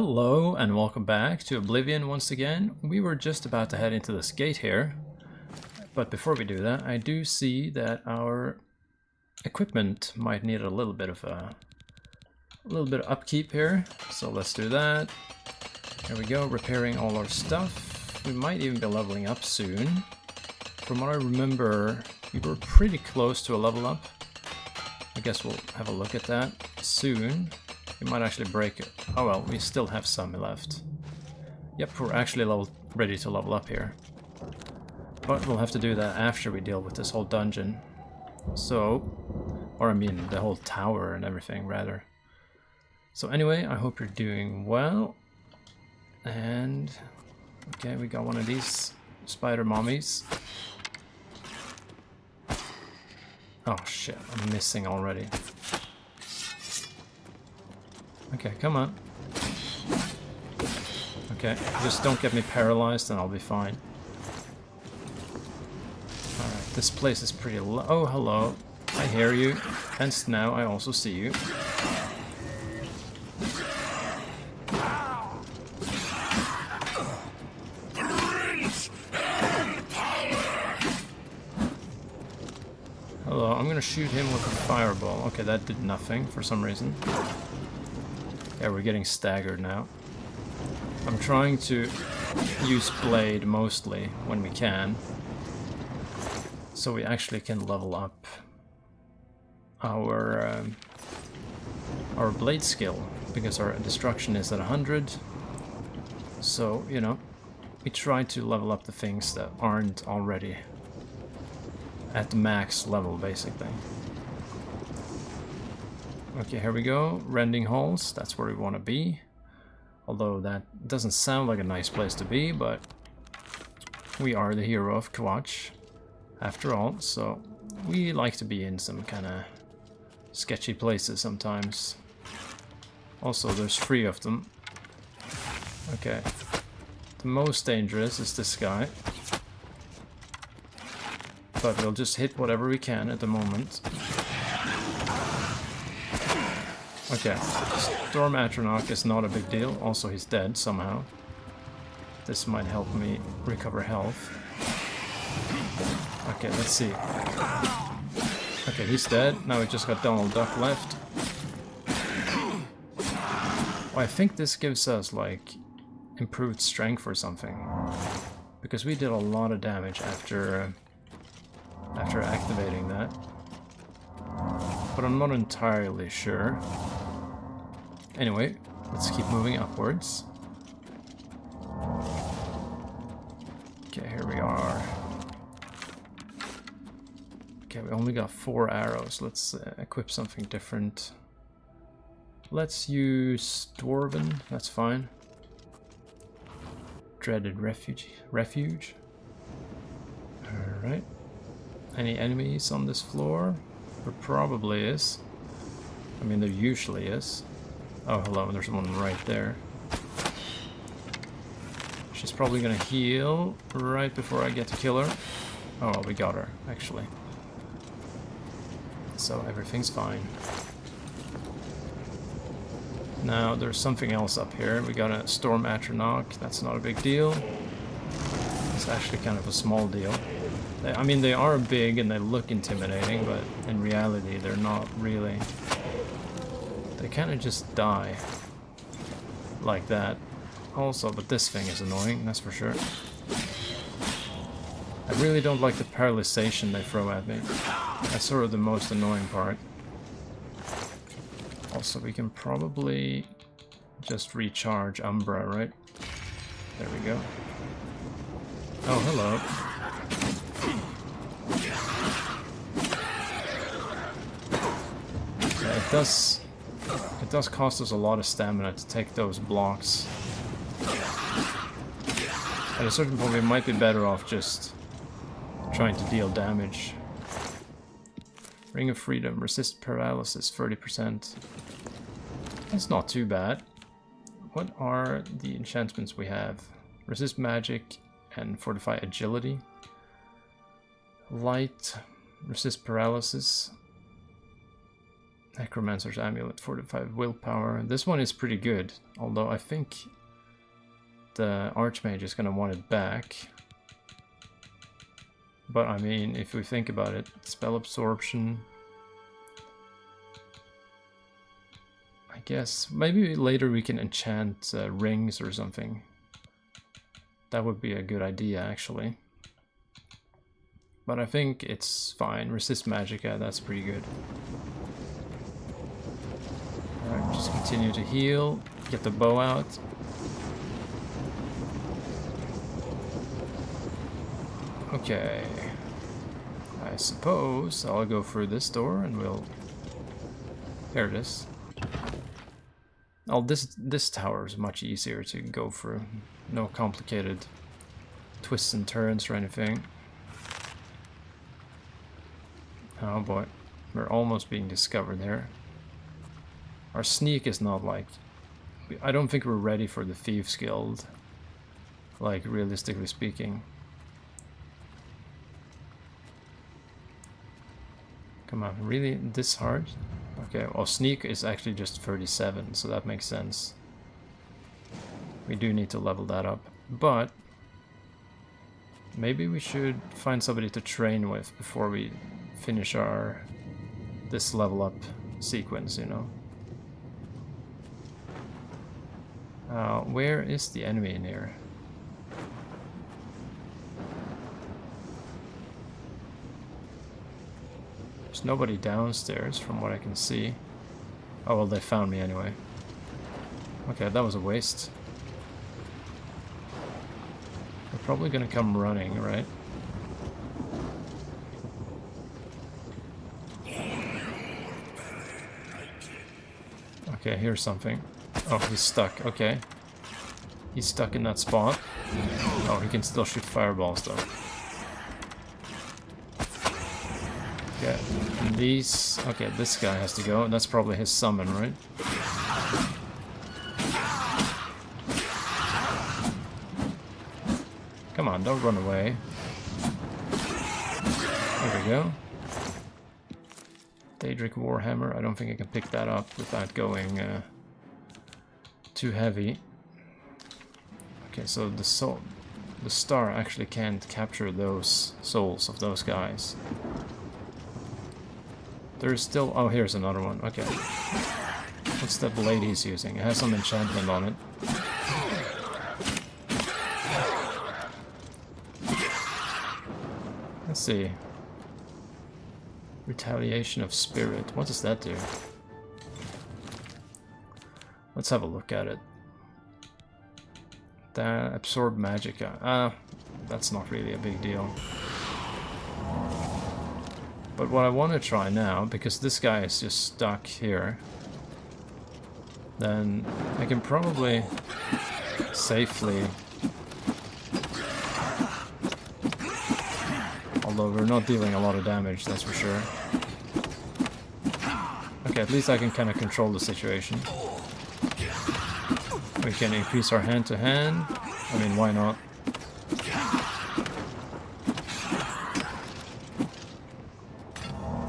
Hello and welcome back to Oblivion once again. We were just about to head into this gate here, but before we do that, I do see that our equipment might need a little bit of upkeep here. So let's do that. There we go, repairing all our stuff. We might even be leveling up soon. From what I remember, we were pretty close to a level up. I guess we'll have a look at that soon. We might actually break it. Oh well, we still have some left. Yep, we're actually ready to level up here. But we'll have to do that after we deal with this whole dungeon. So, or I mean the whole tower and everything rather. So anyway, I hope you're doing well. And, okay, we got one of these spider mommies. Oh shit, I'm missing already. Okay, come on. Okay, just don't get me paralyzed and I'll be fine. Alright, this place is pretty low. Oh, hello. I hear you. Hence now I also see you. Hello, I'm gonna shoot him with a fireball. Okay, that did nothing for some reason. Yeah, we're getting staggered now. I'm trying to use blade mostly when we can, so we actually can level up our blade skill, because our destruction is at 100. So, you know, we try to level up the things that aren't already at the max level, basically. Okay, here we go. Rending halls, that's where we want to be. Although that doesn't sound like a nice place to be, but we are the hero of Kawach, after all, so we like to be in some kind of sketchy places sometimes. Also, there's 3 of them. Okay. The most dangerous is this guy. But we'll just hit whatever we can at the moment. Okay, Storm Atronach is not a big deal. Also, he's dead somehow. This might help me recover health. Okay, let's see. Okay, he's dead. Now we just got Donald Duck left. Oh, I think this gives us, like, improved strength or something. Because we did a lot of damage after activating that. But I'm not entirely sure. Anyway, let's keep moving upwards. Okay, here we are. Okay, we only got 4 arrows. Let's equip something different. Let's use Dwarven, that's fine. Dreaded Refuge. Alright. Any enemies on this floor? There probably is. I mean, there usually is. Oh, hello, there's one right there. She's probably gonna heal right before I get to kill her. Oh, well, we got her, actually. So everything's fine. Now, there's something else up here. We got a Storm Atronach. That's not a big deal. It's actually kind of a small deal. I mean, they are big and they look intimidating, but in reality, they're not really. They kind of just die like that. Also, but this thing is annoying, that's for sure. I really don't like the paralyzation they throw at me. That's sort of the most annoying part. Also, we can probably just recharge Umbra, right? There we go. Oh, hello. Yeah, it does cost us a lot of stamina to take those blocks. At a certain point we might be better off just trying to deal damage. Ring of Freedom, resist paralysis 30%. That's not too bad. What are the enchantments we have? Resist magic and fortify agility. Light, resist paralysis. Necromancer's Amulet, 45 willpower. This one is pretty good, although I think the Archmage is gonna want it back. But I mean, if we think about it, spell absorption. I guess maybe later we can enchant rings or something. That would be a good idea, actually. But I think it's fine. Resist Magicka, that's pretty good. Alright, just continue to heal. Get the bow out. Okay. I suppose I'll go through this door and we'll... There it is. Oh, this tower is much easier to go through. No complicated twists and turns or anything. Oh boy, we're almost being discovered there. Our sneak is not like... I don't think we're ready for the Thieves Guild. Like, realistically speaking. Come on, really? This hard? Okay, well, sneak is actually just 37, so that makes sense. We do need to level that up. But maybe we should find somebody to train with before we finish this level up sequence, you know. Where is the enemy in here? There's nobody downstairs from what I can see. Oh well, they found me anyway. Okay, that was a waste. They're probably gonna come running, right? Okay, here's something. Oh, he's stuck. Okay. He's stuck in that spot. Oh, he can still shoot fireballs though. Okay, and these... Okay, this guy has to go. That's probably his summon, right? Come on, don't run away. There we go. Daedric Warhammer. I don't think I can pick that up without going too heavy. Okay, so the star actually can't capture those souls of those guys. There's still... Oh, here's another one. Okay. What's that blade he's using? It has some enchantment on it. Let's see. Retaliation of Spirit. What does that do? Let's have a look at it. That absorb Magicka. That's not really a big deal. But what I want to try now, because this guy is just stuck here, then I can probably safely... Although we're not dealing a lot of damage, that's for sure. Okay, at least I can kind of control the situation. We can increase our hand-to-hand. I mean, why not?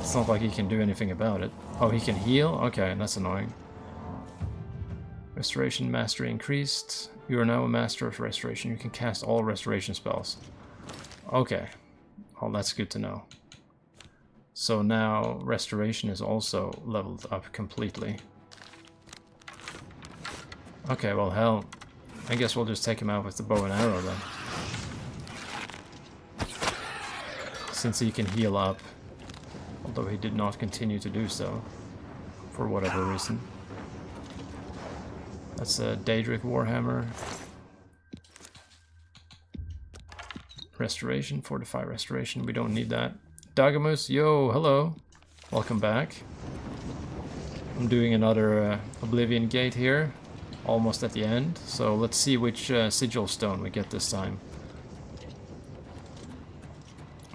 It's not like he can do anything about it. Oh, he can heal? Okay, that's annoying. Restoration mastery increased. You are now a master of restoration. You can cast all restoration spells. Okay. Oh, that's good to know. So now restoration is also leveled up completely. Okay, well, hell. I guess we'll just take him out with the bow and arrow then. Since he can heal up. Although he did not continue to do so. For whatever reason. That's a Daedric Warhammer. Restoration, fortify restoration. We don't need that. Dagamus, yo, hello. Welcome back. I'm doing another Oblivion Gate here. Almost at the end. So let's see which sigil stone we get this time.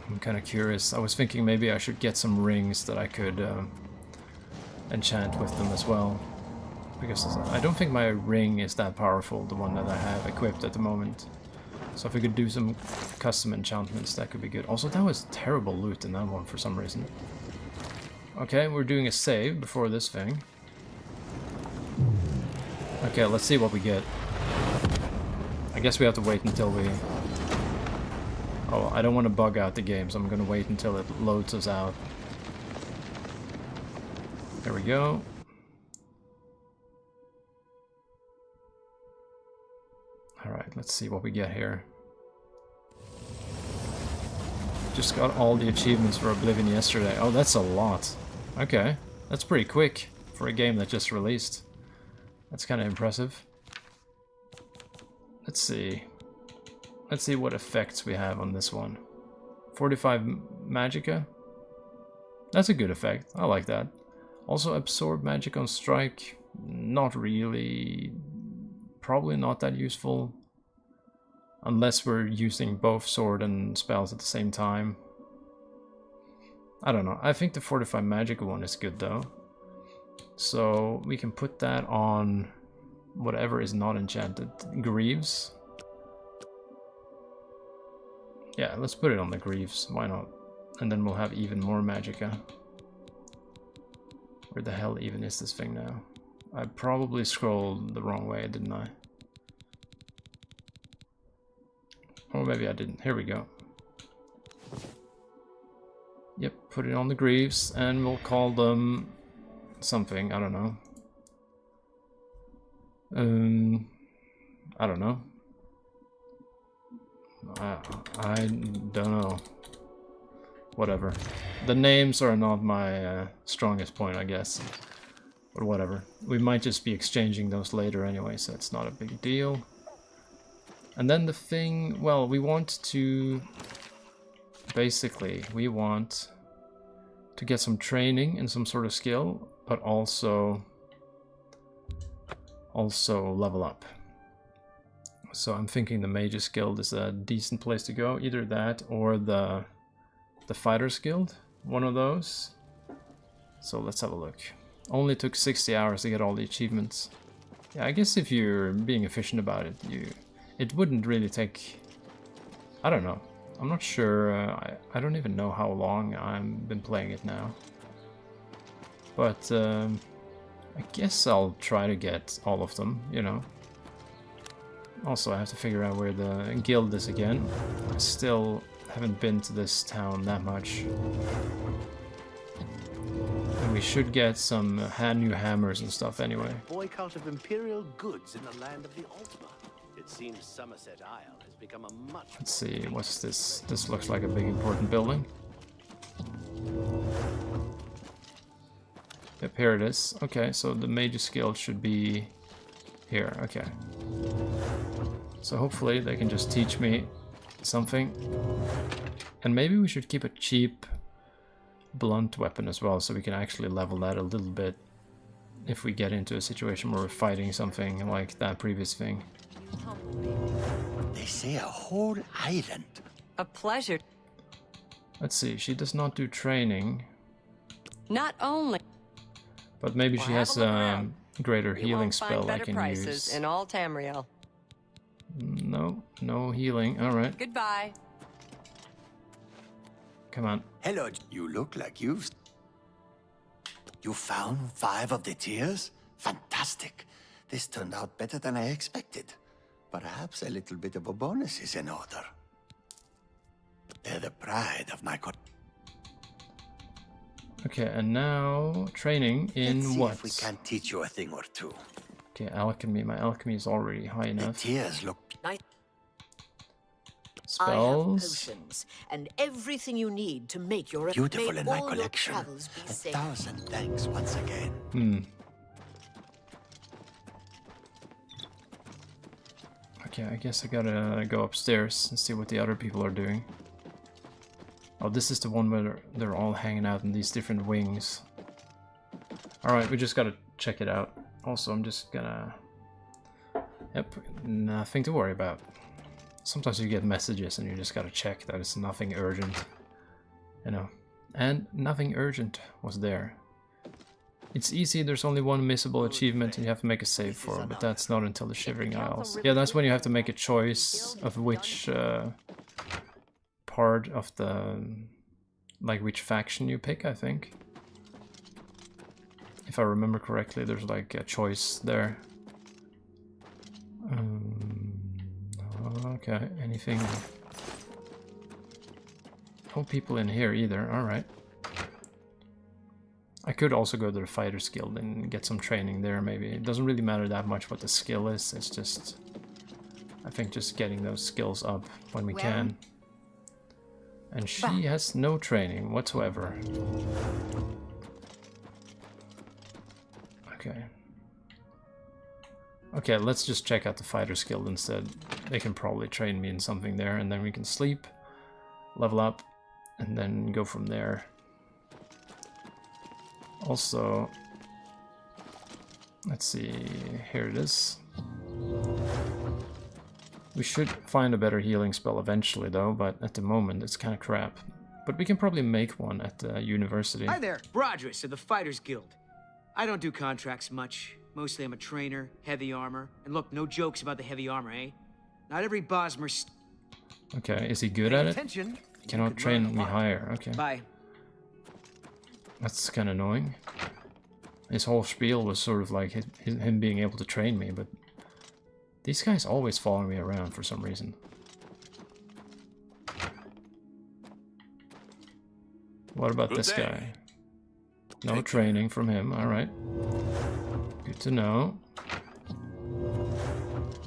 I'm kind of curious. I was thinking maybe I should get some rings that I could enchant with them as well. Because I don't think my ring is that powerful, the one that I have equipped at the moment. So if we could do some custom enchantments, that could be good. Also, that was terrible loot in that one for some reason. Okay, we're doing a save before this thing. Okay, let's see what we get. I guess we have to wait until we... Oh, I don't want to bug out the game, so I'm going to wait until it loads us out. There we go. Alright, let's see what we get here. Just got all the achievements for Oblivion yesterday. Oh, that's a lot. Okay, that's pretty quick for a game that just released. That's kind of impressive. Let's see. Let's see what effects we have on this one. 45 Magicka. That's a good effect. I like that. Also absorb magic on strike. Not really. Probably not that useful. Unless we're using both sword and spells at the same time. I don't know. I think the 45 Magicka one is good though. So we can put that on whatever is not enchanted. Greaves. Yeah, let's put it on the Greaves. Why not? And then we'll have even more Magicka. Where the hell even is this thing now? I probably scrolled the wrong way, didn't I? Or maybe I didn't. Here we go. Yep, put it on the Greaves, and we'll call them something. I don't know. I don't know. I don't know. Whatever. The names are not my strongest point, I guess. But whatever. We might just be exchanging those later anyway, so it's not a big deal. And then the thing, well, we want to... Basically, we want to get some training and some sort of skill, but also level up. So I'm thinking the Mage's Guild is a decent place to go. Either that or the Fighter's Guild, one of those. So let's have a look. Only took 60 hours to get all the achievements. Yeah, I guess if you're being efficient about it, it wouldn't really take... I don't know. I'm not sure. I don't even know how long I've been playing it now. But I guess I'll try to get all of them, you know. Also, I have to figure out where the guild is again. I still haven't been to this town that much. And we should get some new hammers and stuff anyway. Boycott of imperial goods in the land of the Ultima. It seems Somerset Isle has become a much... Let's see, what's this? This looks like a big important building. Yep, here it is. Okay, so the Mage's Guild should be here. Okay. So hopefully they can just teach me something. And maybe we should keep a cheap blunt weapon as well, so we can actually level that a little bit if we get into a situation where we're fighting something like that previous thing. They say a whole island. A pleasure. Let's see, she does not do training. Not only. But maybe she has a greater healing spell I can use. In all Tamriel. No, no healing. Alright. Goodbye. Come on. Hello, you look like you found 5 of the tears? Fantastic. This turned out better than I expected. Perhaps a little bit of a bonus is in order. They're the pride of my Okay, and now training in Let's see what? if we can teach you a thing or two. Okay, alchemy. My alchemy is already high The enough. tears look Spells. I have potions and everything you need to make your beautiful make in my all your collection. travels be safe. 1,000 thanks once again. Okay, I guess I gotta go upstairs and see what the other people are doing. Oh, this is the one where they're all hanging out in these different wings. Alright, we just gotta check it out. Also, I'm just gonna... Yep, nothing to worry about. Sometimes you get messages and you just gotta check that it's nothing urgent. You know. And nothing urgent was there. It's easy, there's only one missable achievement and you have to make a save for it, but that's not until the Shivering Isles. Yeah, that's when you have to make a choice of which part of the... like which faction you pick, I think. If I remember correctly, there's like a choice there. Okay, anything? No people in here either, alright. I could also go to the Fighters Guild and get some training there, maybe. It doesn't really matter that much what the skill is, it's just... I think just getting those skills up when we can. And she has no training whatsoever. Okay. Okay, let's just check out the Fighters Guild instead. They can probably train me in something there, and then we can sleep, level up, and then go from there. Also, let's see, here it is. We should find a better healing spell eventually though, but at the moment it's kind of crap. But we can probably make one at the university. Hi there, Brodrus of the Fighters Guild. I don't do contracts much. Mostly I'm a trainer, heavy armor. And look, no jokes about the heavy armor, eh? Not every Bosmer... Okay, is he good at it? He cannot train me higher, okay. Bye. That's kind of annoying. His whole spiel was sort of like him being able to train me, but these guys always follow me around for some reason. What about this guy? No training from him, alright. Good to know.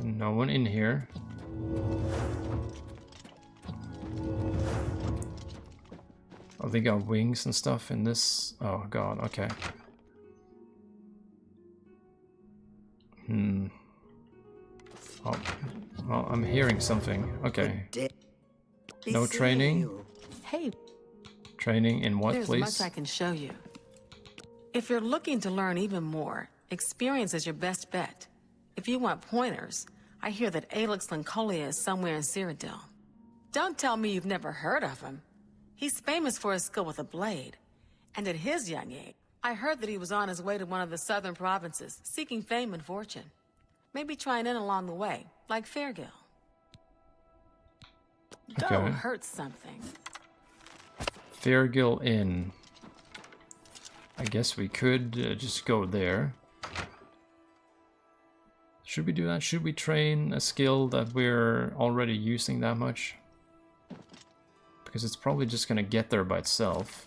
No one in here. Oh, they got wings and stuff in this. Oh god, okay. Oh, well, I'm hearing something. Okay. No training. Hey, training in what, there's please? much I can show you. If you're looking to learn even more, experience is your best bet. If you want pointers, I hear that Alex Lancolia is somewhere in Cyrodiil. Don't tell me you've never heard of him. He's famous for his skill with a blade. And at his young age, I heard that he was on his way to one of the southern provinces, seeking fame and fortune. Maybe trying in along the way, like Fairgill. Okay. Go hurt something. Fairgill Inn. I guess we could just go there. Should we do that? Should we train a skill that we're already using that much? Because it's probably just gonna get there by itself.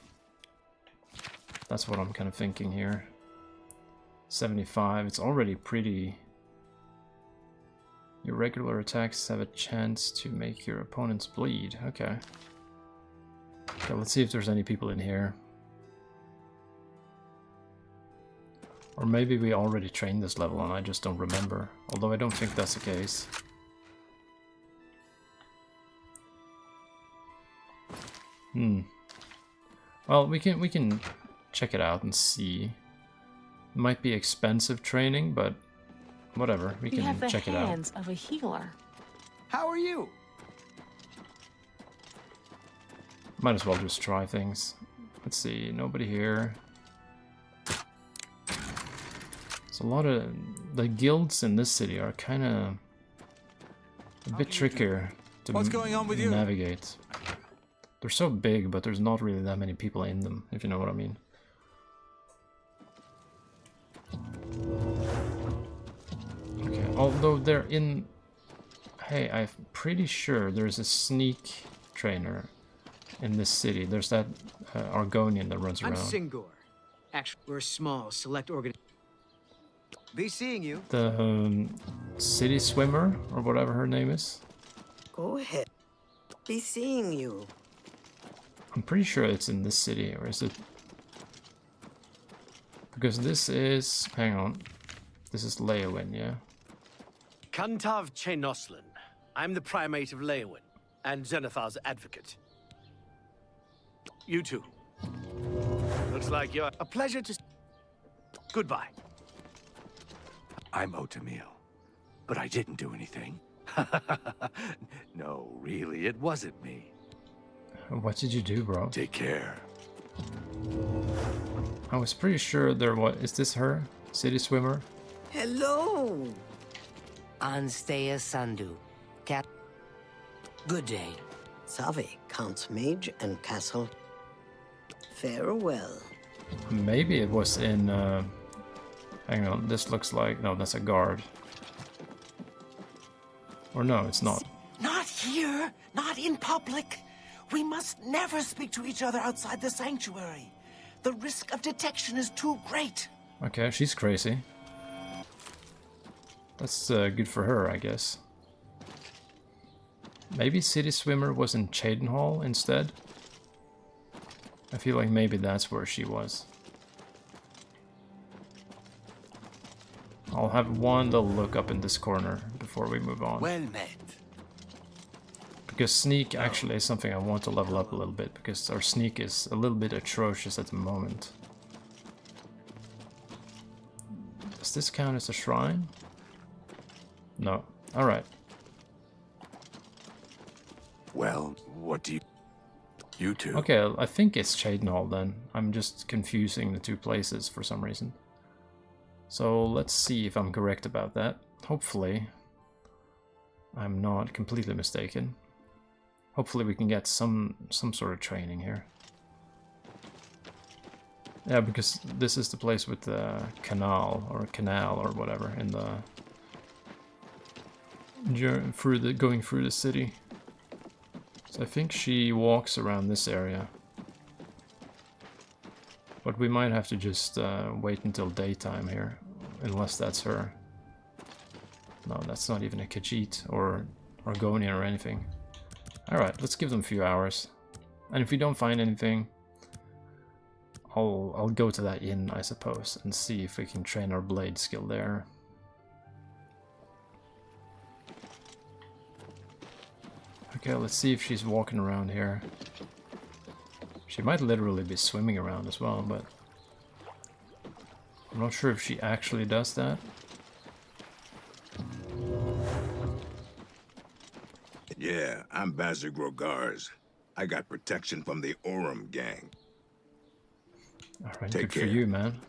That's what I'm kind of thinking here. 75, it's already pretty... Your regular attacks have a chance to make your opponents bleed. Okay. Okay, let's see if there's any people in here. Or maybe we already trained this level and I just don't remember. Although I don't think that's the case. Well, we can check it out and see. It might be expensive training, but whatever. We can check it out. You have the hands of a healer. How are you? Might as well just try things. Let's see, nobody here. So a lot of the guilds in this city are kind of a bit trickier to navigate. They're so big, but there's not really that many people in them, if you know what I mean. Okay, although they're in... Hey, I'm pretty sure there's a sneak trainer in this city. There's that Argonian that runs around. I'm Singor. Actually, we're a small, select organization. Be seeing you. The city swimmer, or whatever her name is. Go ahead. Be seeing you. I'm pretty sure it's in this city, or is it? Because this is... Hang on. This is Leowin, yeah? Kantav Chenoslin. I'm the primate of Leowin, and Zenithar's advocate. You too. Looks like you're... A pleasure to... Goodbye. I'm Otamil, but I didn't do anything. No, really, it wasn't me. What did you do, bro? Take care. I was pretty sure there was... Is this her? City swimmer? Hello. Anstea Sandu. Cat. Good day. Savi, Count's Mage and Castle. Farewell. Maybe it was in Hang on, this looks like... No, that's a guard. Or no, it's not. Not here, not in public. We must never speak to each other outside the sanctuary. The risk of detection is too great. Okay, she's crazy. That's good for her, I guess. Maybe City Swimmer was in Cheydinhall instead? I feel like maybe that's where she was. I'll have one little look up in this corner before we move on. Well met. Because sneak actually is something I want to level up a little bit, because our sneak is a little bit atrocious at the moment. Does this count as a shrine? No. Alright. Well, what do you two? Okay, I think it's Cheydinhall then. I'm just confusing the two places for some reason. So let's see if I'm correct about that. Hopefully I'm not completely mistaken. Hopefully we can get some sort of training here. Yeah, because this is the place with the canal or whatever in the going through the city. So I think she walks around this area. But we might have to just wait until daytime here, unless that's her. No, that's not even a Khajiit or Argonian or anything. Alright, let's give them a few hours. And if we don't find anything, I'll go to that inn, I suppose, and see if we can train our blade skill there. Okay, let's see if she's walking around here. She might literally be swimming around as well, but I'm not sure if she actually does that. Yeah, I'm Bazir Grogars. I got protection from the Orem gang. Alright, Take good care. for you, man.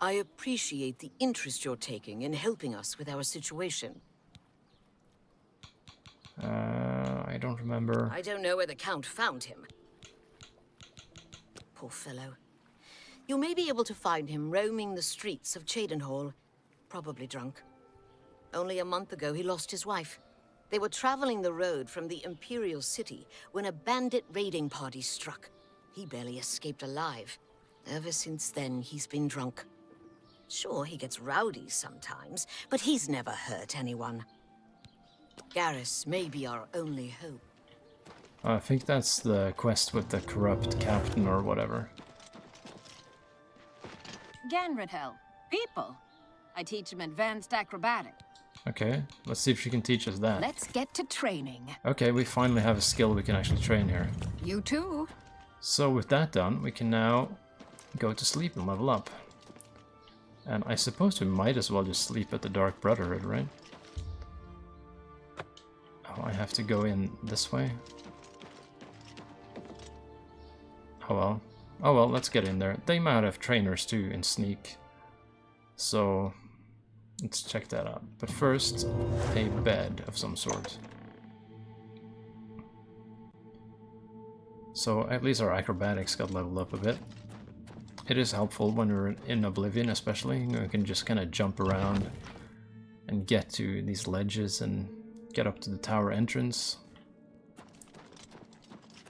I appreciate the interest you're taking in helping us with our situation. I don't remember. I don't know where the Count found him. Poor fellow. You may be able to find him roaming the streets of Cheydinhall, probably drunk. Only a month ago, he lost his wife. They were traveling the road from the Imperial City when a bandit raiding party struck. He barely escaped alive. Ever since then, he's been drunk. Sure, he gets rowdy sometimes, but he's never hurt anyone. Garrus may be our only hope. I think that's the quest with the corrupt captain or whatever. Ganradhel. People. I teach him advanced acrobatics. Okay, let's see if she can teach us that. Let's get to training. Okay, we finally have a skill we can actually train here. You too. So with that done, we can now go to sleep and level up. And I suppose we might as well just sleep at the Dark Brotherhood, right? Oh, I have to go in this way. Oh well. Oh well, let's get in there. They might have trainers too in sneak. So let's check that out. But first, a bed of some sort. So at least our acrobatics got leveled up a bit. It is helpful when we're in Oblivion especially. We can just kind of jump around and get to these ledges and get up to the tower entrance.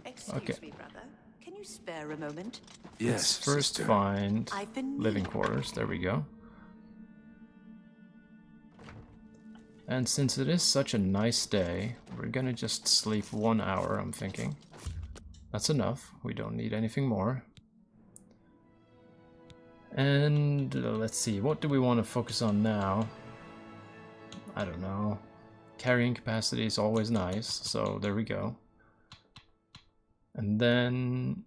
Excuse me, brother. Can you spare a moment? Let's first find I've been living quarters. There we go. And since it is such a nice day, we're gonna just sleep 1 hour, I'm thinking. That's enough. We don't need anything more. And let's see, what do we want to focus on now? I don't know. Carrying capacity is always nice, so there we go. And then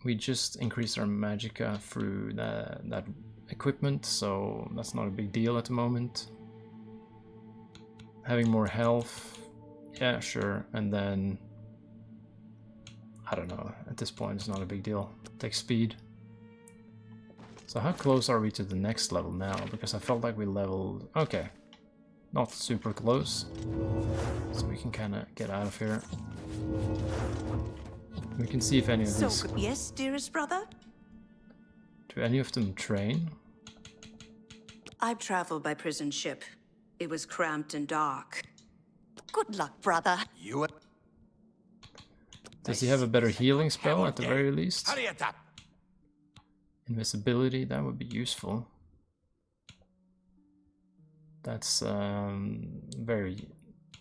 we just increase our magicka through that equipment, so that's not a big deal at the moment. Having more health, yeah, sure. And then I don't know, at this point it's not a big deal. Take speed. So how close are we to the next level now? Because I felt like we leveled... Okay. Not super close. So we can kind of get out of here. We can see if any of these... Yes, dearest brother? Do any of them train? I've traveled by prison ship. It was cramped and dark. Good luck, brother. You... Does he have a better healing spell at the very least? Hurry it up! Invisibility, that would be useful. That's very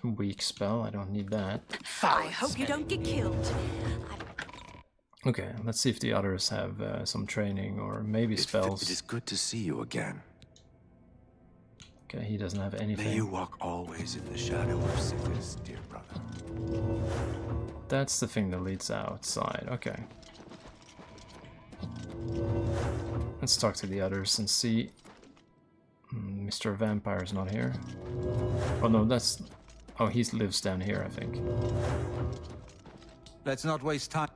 weak spell, I don't need that. I hope you don't get killed. Okay, let's see if the others have some training or maybe spells. It is good to see you again. Okay, he doesn't have anything. May you walk always in the shadow of sickness, dear brother. That's the thing that leads outside, okay. Let's talk to the others and see. Mr. Vampire's not here. Oh no, that's... Oh, he lives down here, I think. Let's not waste time.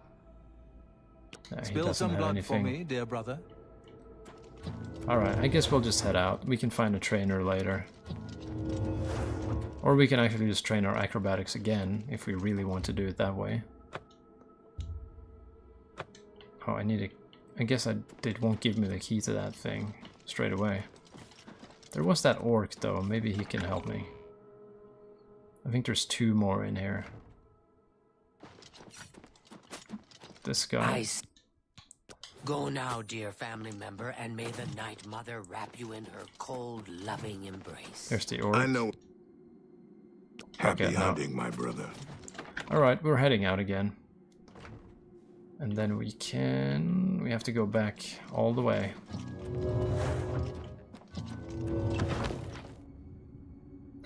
Spill some blood for me, dear brother. Alright, I guess we'll just head out. We can find a trainer later. Or we can actually just train our acrobatics again, if we really want to do it that way. Oh, I need a... I guess it won't give me the key to that thing straight away. There was that orc, though. Maybe he can help me. I think there's 2 more in here. This guy. Go now, dear family member, and may the Night Mother wrap you in her cold, loving embrace. There's the orc. I know. Happy Okay, hunting, my brother. Alright, we're heading out again. And then we have to go back all the way.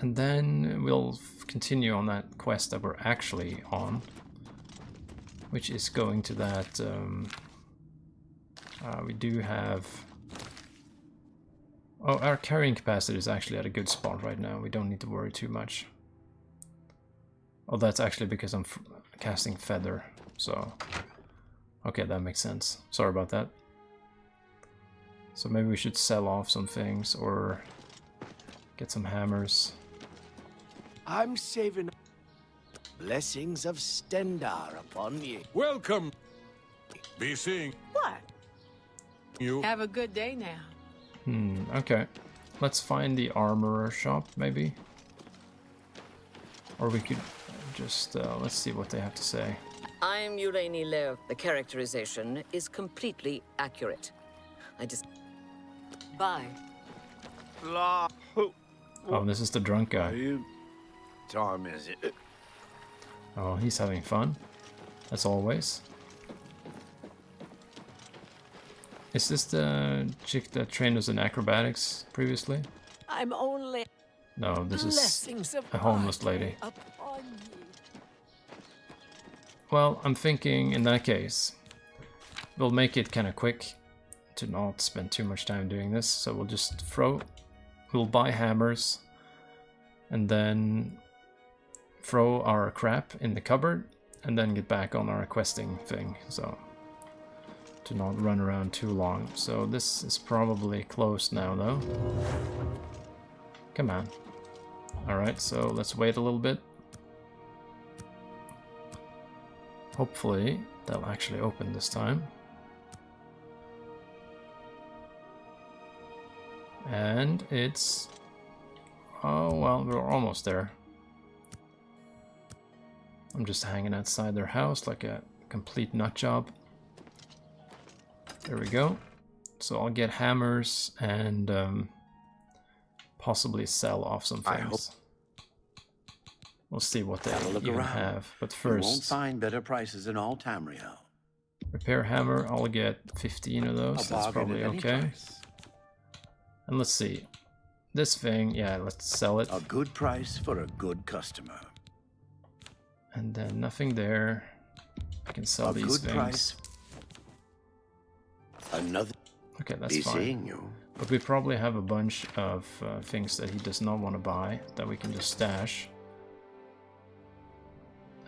And then we'll continue on that quest that we're actually on. Which is going to that... we do have... Oh, our carrying capacity is actually at a good spot right now. We don't need to worry too much. Oh, that's actually because I'm casting Feather, so... Okay, that makes sense. Sorry about that. So maybe we should sell off some things, or get some hammers. I'm saving blessings of Stendar upon ye. Welcome. Be seeing What? you. Have a good day now. Okay. Let's find the armorer shop, maybe. Or we could just, let's see what they have to say. I'm Yuleni Lev. The characterization is completely accurate. I just... Bye. Oh, this is the drunk guy. Time is it? Oh, he's having fun, as always. Is this the chick that trained us in acrobatics previously? I'm only... No, this is a homeless lady. Well, I'm thinking in that case, we'll make it kind of quick to not spend too much time doing this. So we'll just we'll buy hammers and then throw our crap in the cupboard and then get back on our questing thing. So to not run around too long. So this is probably closed now though. Come on. Alright, so let's wait a little bit. Hopefully they'll actually open this time. And it's... Oh well, we're almost there. I'm just hanging outside their house like a complete nut job. There we go. So I'll get hammers and possibly sell off some things. We'll see what they even have. But first, You won't find better prices in all Tamriel. Repair hammer, I'll get 15 of those. That's probably okay. And let's see. This thing, yeah, let's sell it. A good price for a good customer. And then nothing there. I can sell these things. Price. Another. Okay, that's fine. But we probably have a bunch of things that he does not want to buy that we can just stash.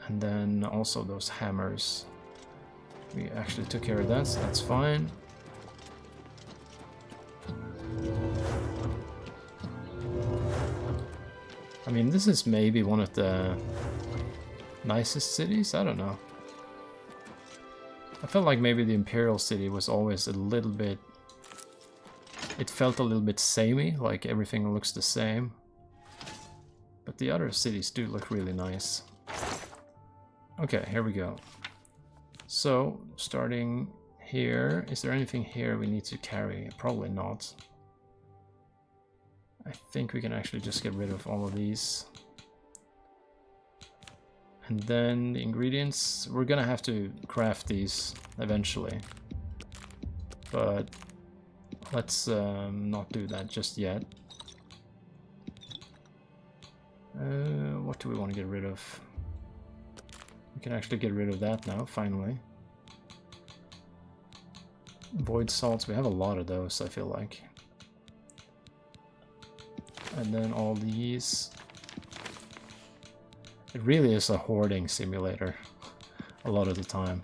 And then also those hammers. We actually took care of that, so that's fine. I mean, this is maybe one of the nicest cities? I don't know. I felt like maybe the Imperial City was always a little bit it felt a little bit samey, like everything looks the same. But the other cities do look really nice. Okay, here we go. So, starting here, is there anything here we need to carry? Probably not. I think we can actually just get rid of all of these. And then the ingredients, we're gonna have to craft these eventually. But let's not do that just yet. What do we want to get rid of? We can actually get rid of that now, finally. Void salts, we have a lot of those, I feel like. And then all these. It really is a hoarding simulator a lot of the time.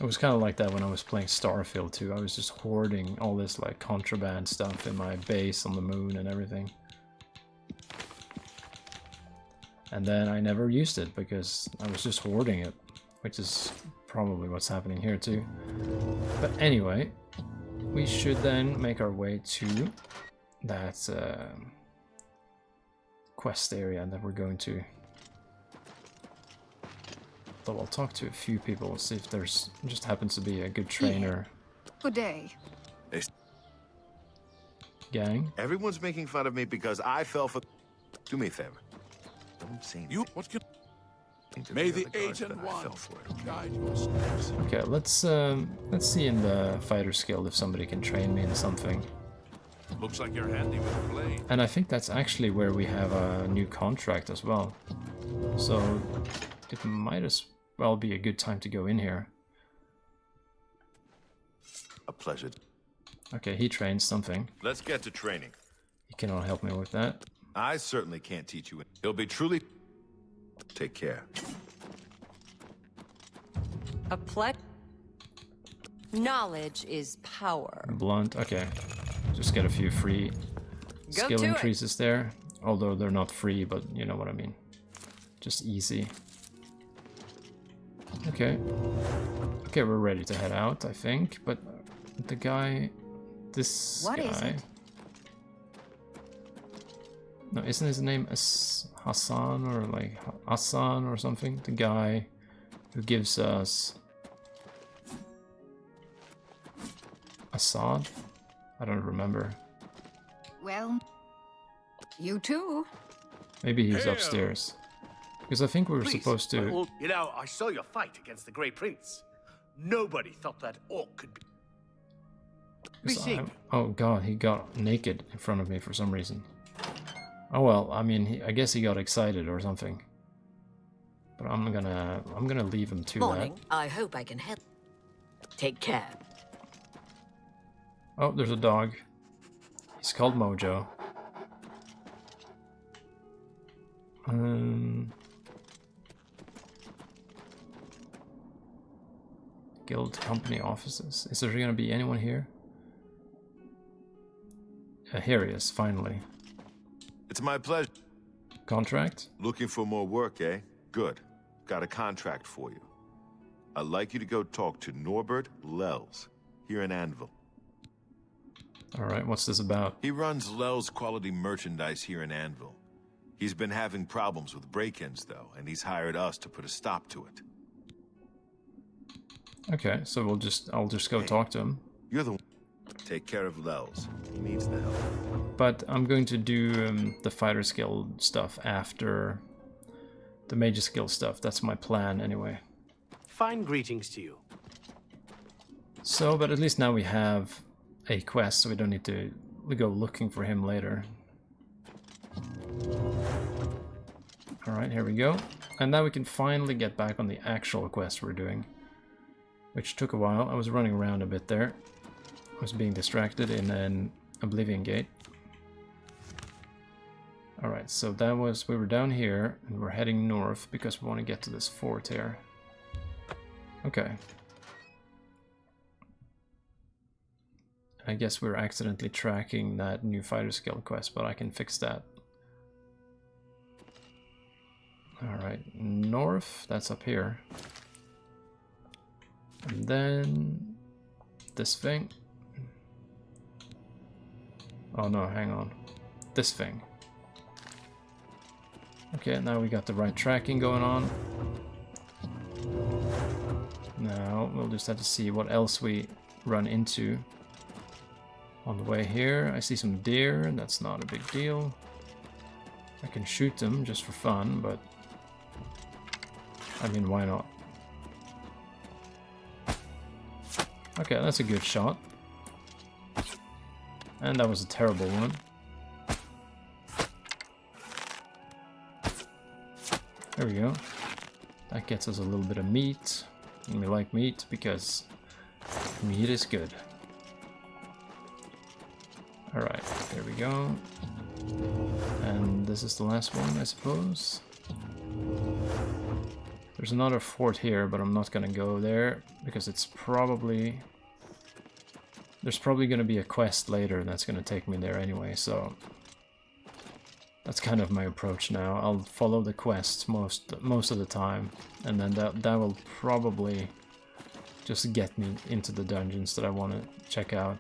It was kind of like that when I was playing Starfield too. I was just hoarding all this like contraband stuff in my base on the moon and everything. And then I never used it because I was just hoarding it, which is probably what's happening here too. But anyway, we should then make our way to that quest area that we're going to. Though I'll talk to a few people, see if there's just happens to be a good trainer. Good day. Gang. Everyone's making fun of me because I fell for... Do me a favor. Don't say anything. You, what can... May the Agent One guide your steps. Okay, let's see in the Fighters Guild if somebody can train me in something. Looks like you're handy with a blade. And I think that's actually where we have a new contract as well. So it might as well be a good time to go in here. A pleasure. Okay, he trains something. Let's get to training. He cannot help me with that. I certainly can't teach you. It'll be truly... Take care. A pledge. Knowledge is power. Blunt, okay. Just get a few free Go skill to increases there. Although they're not free, but you know what I mean. Just easy. Okay. Okay, we're ready to head out, I think. But the guy... This What guy... is it? No, isn't his name Hassan or like Hassan or something? The guy who gives us... Assad? I don't remember. Well, you too. Maybe he's upstairs. Because I think we were supposed to... Well, you know, I saw your fight against the Grey Prince. Nobody thought that orc could be... Oh god, he got naked in front of me for some reason. Oh well, I mean, I guess he got excited or something. But I'm gonna leave him to Morning. I hope I can help. Take care. Oh, there's a dog. He's called Mojo. Guild company offices. Is there gonna be anyone here? Here he is, finally. It's my pleasure. Contract? Looking for more work, eh? Good. Got a contract for you. I'd like you to go talk to Norbert Lels, here in Anvil. Alright, what's this about? He runs Lels Quality Merchandise here in Anvil. He's been having problems with break-ins, though, and he's hired us to put a stop to it. Okay, so I'll just go talk to him. You're the one. Take care of Lels. He needs the help. But I'm going to do the Fighter Skill stuff after the Major Skill stuff. That's my plan anyway. Fine greetings to you. So, but at least now we have a quest, so we don't need to go looking for him later. Alright, here we go. And now we can finally get back on the actual quest we're doing. Which took a while. I was running around a bit there. I was being distracted in an Oblivion gate. Alright, so that was... we were down here, and we're heading north because we want to get to this fort here. Okay. I guess we're accidentally tracking that new Fighter Skill quest, but I can fix that. Alright, north, that's up here. And then this thing. Oh no, hang on. This thing. Okay, now we got the right tracking going on. Now we'll just have to see what else we run into. On the way here, I see some deer, and that's not a big deal. I can shoot them just for fun, but I mean, why not? Okay, that's a good shot. And that was a terrible one. There we go. That gets us a little bit of meat. And we like meat because meat is good. Alright, there we go. And this is the last one, I suppose. There's another fort here, but I'm not gonna go there because it's probably... There's probably gonna be a quest later that's gonna take me there anyway, so... That's kind of my approach now. I'll follow the quest most of the time, and then that will probably just get me into the dungeons that I want to check out.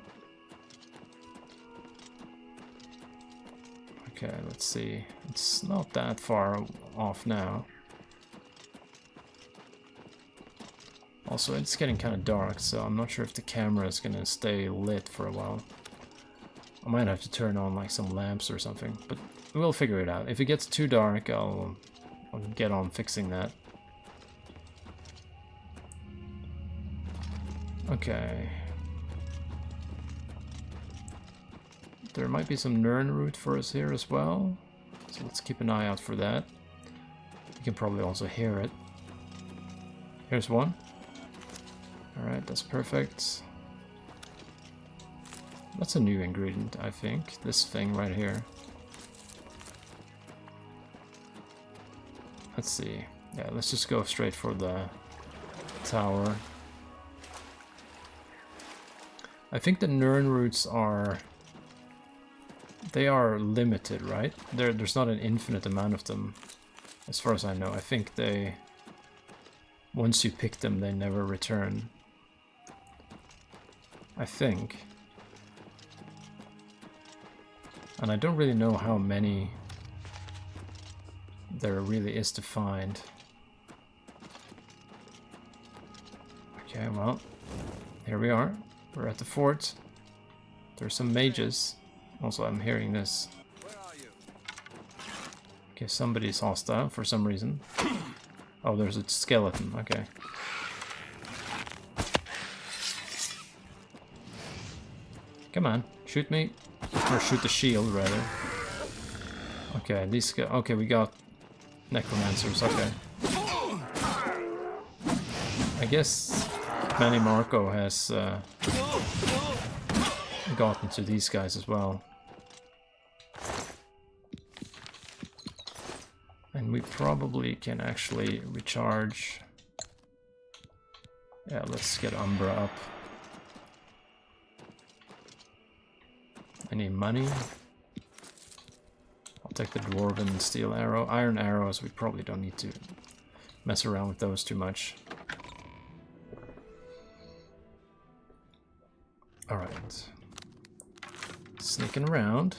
Okay, let's see. It's not that far off now. Also, it's getting kind of dark, so I'm not sure if the camera is gonna stay lit for a while. I might have to turn on like some lamps or something, but we'll figure it out. If it gets too dark, I'll get on fixing that. Okay. There might be some Nirnroot for us here as well, so let's keep an eye out for that. You can probably also hear it. Here's one. Alright, that's perfect. That's a new ingredient, I think. This thing right here. Let's see. Yeah, let's just go straight for the tower. I think the Nirnroots are... They are limited, right? There's not an infinite amount of them, as far as I know. I think they... Once you pick them, they never return. I think. And I don't really know how many there really is to find. Okay, well, here we are. We're at the fort. There's some mages. Also, I'm hearing this. Okay, somebody's hostile for some reason. Oh, there's a skeleton. Okay. Come on, shoot me. Or shoot the shield, rather. Okay, these guys... Okay, we got necromancers, okay. I guess Manny Marco has gotten to these guys as well. And we probably can actually recharge... Yeah, let's get Umbra up. Any money? I'll take the Dwarven Steel Arrow. Iron Arrows, we probably don't need to mess around with those too much. Alright. Sneaking around.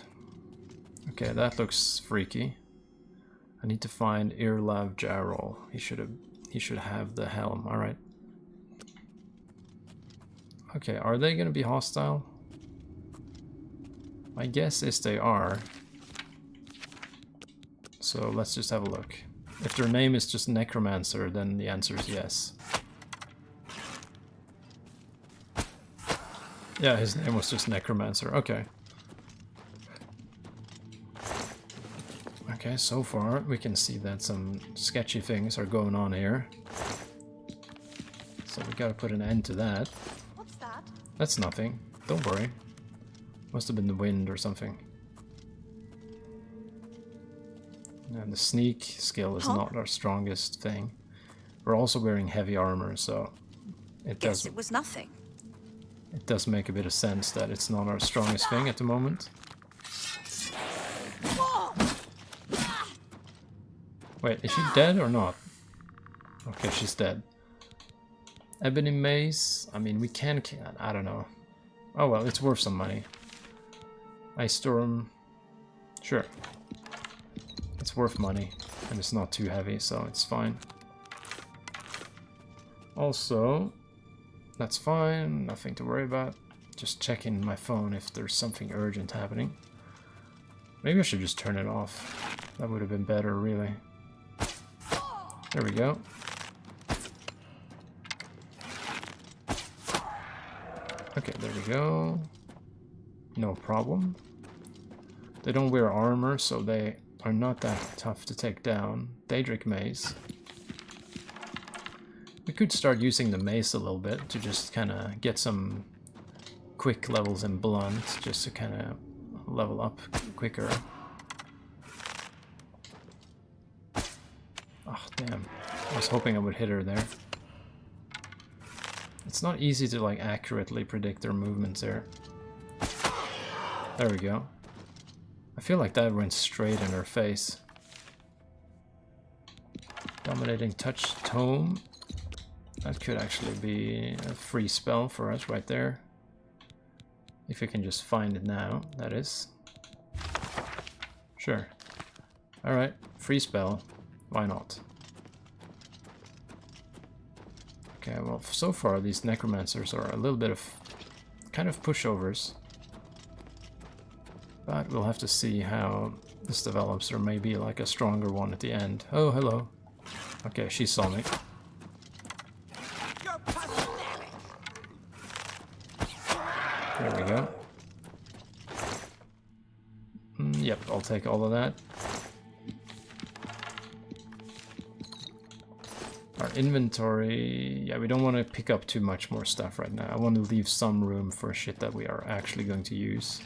Okay, that looks freaky. I need to find Irlav Jarl. He should have the helm. Alright. Okay, are they gonna be hostile? My guess is they are. So let's just have a look. If their name is just Necromancer, then the answer is yes. Yeah, his name was just Necromancer. Okay. Okay, so far we can see that some sketchy things are going on here. So we gotta put an end to that. What's that? That's nothing. Don't worry. Must have been the wind or something. And the sneak skill is not our strongest thing. We're also wearing heavy armor, so it does. It was nothing. It does make a bit of sense that it's not our strongest thing at the moment. Wait, is she dead or not? Okay, she's dead. Ebony Mace. I mean, we can. I don't know. Oh well, it's worth some money. Ice Storm. Sure. It's worth money, and it's not too heavy, so it's fine. Also, that's fine. Nothing to worry about. Just checking my phone if there's something urgent happening. Maybe I should just turn it off. That would have been better, really. There we go. Okay, there we go. No problem. They don't wear armor, so they are not that tough to take down. Daedric Mace. We could start using the mace a little bit to just kind of get some quick levels in blunt, just to kind of level up quicker. Oh, damn. I was hoping I would hit her there. It's not easy to like accurately predict their movements there. There we go. I feel like that went straight in her face. Dominating Touch Tome. That could actually be a free spell for us right there. If we can just find it now, that is. Sure. Alright, free spell. Why not? Okay, well, so far these necromancers are a little bit of kind of pushovers. But we'll have to see how this develops. There may be like a stronger one at the end. Oh, hello. Okay, she saw me. There we go. Yep, I'll take all of that. Our inventory... Yeah, we don't want to pick up too much more stuff right now. I want to leave some room for shit that we are actually going to use.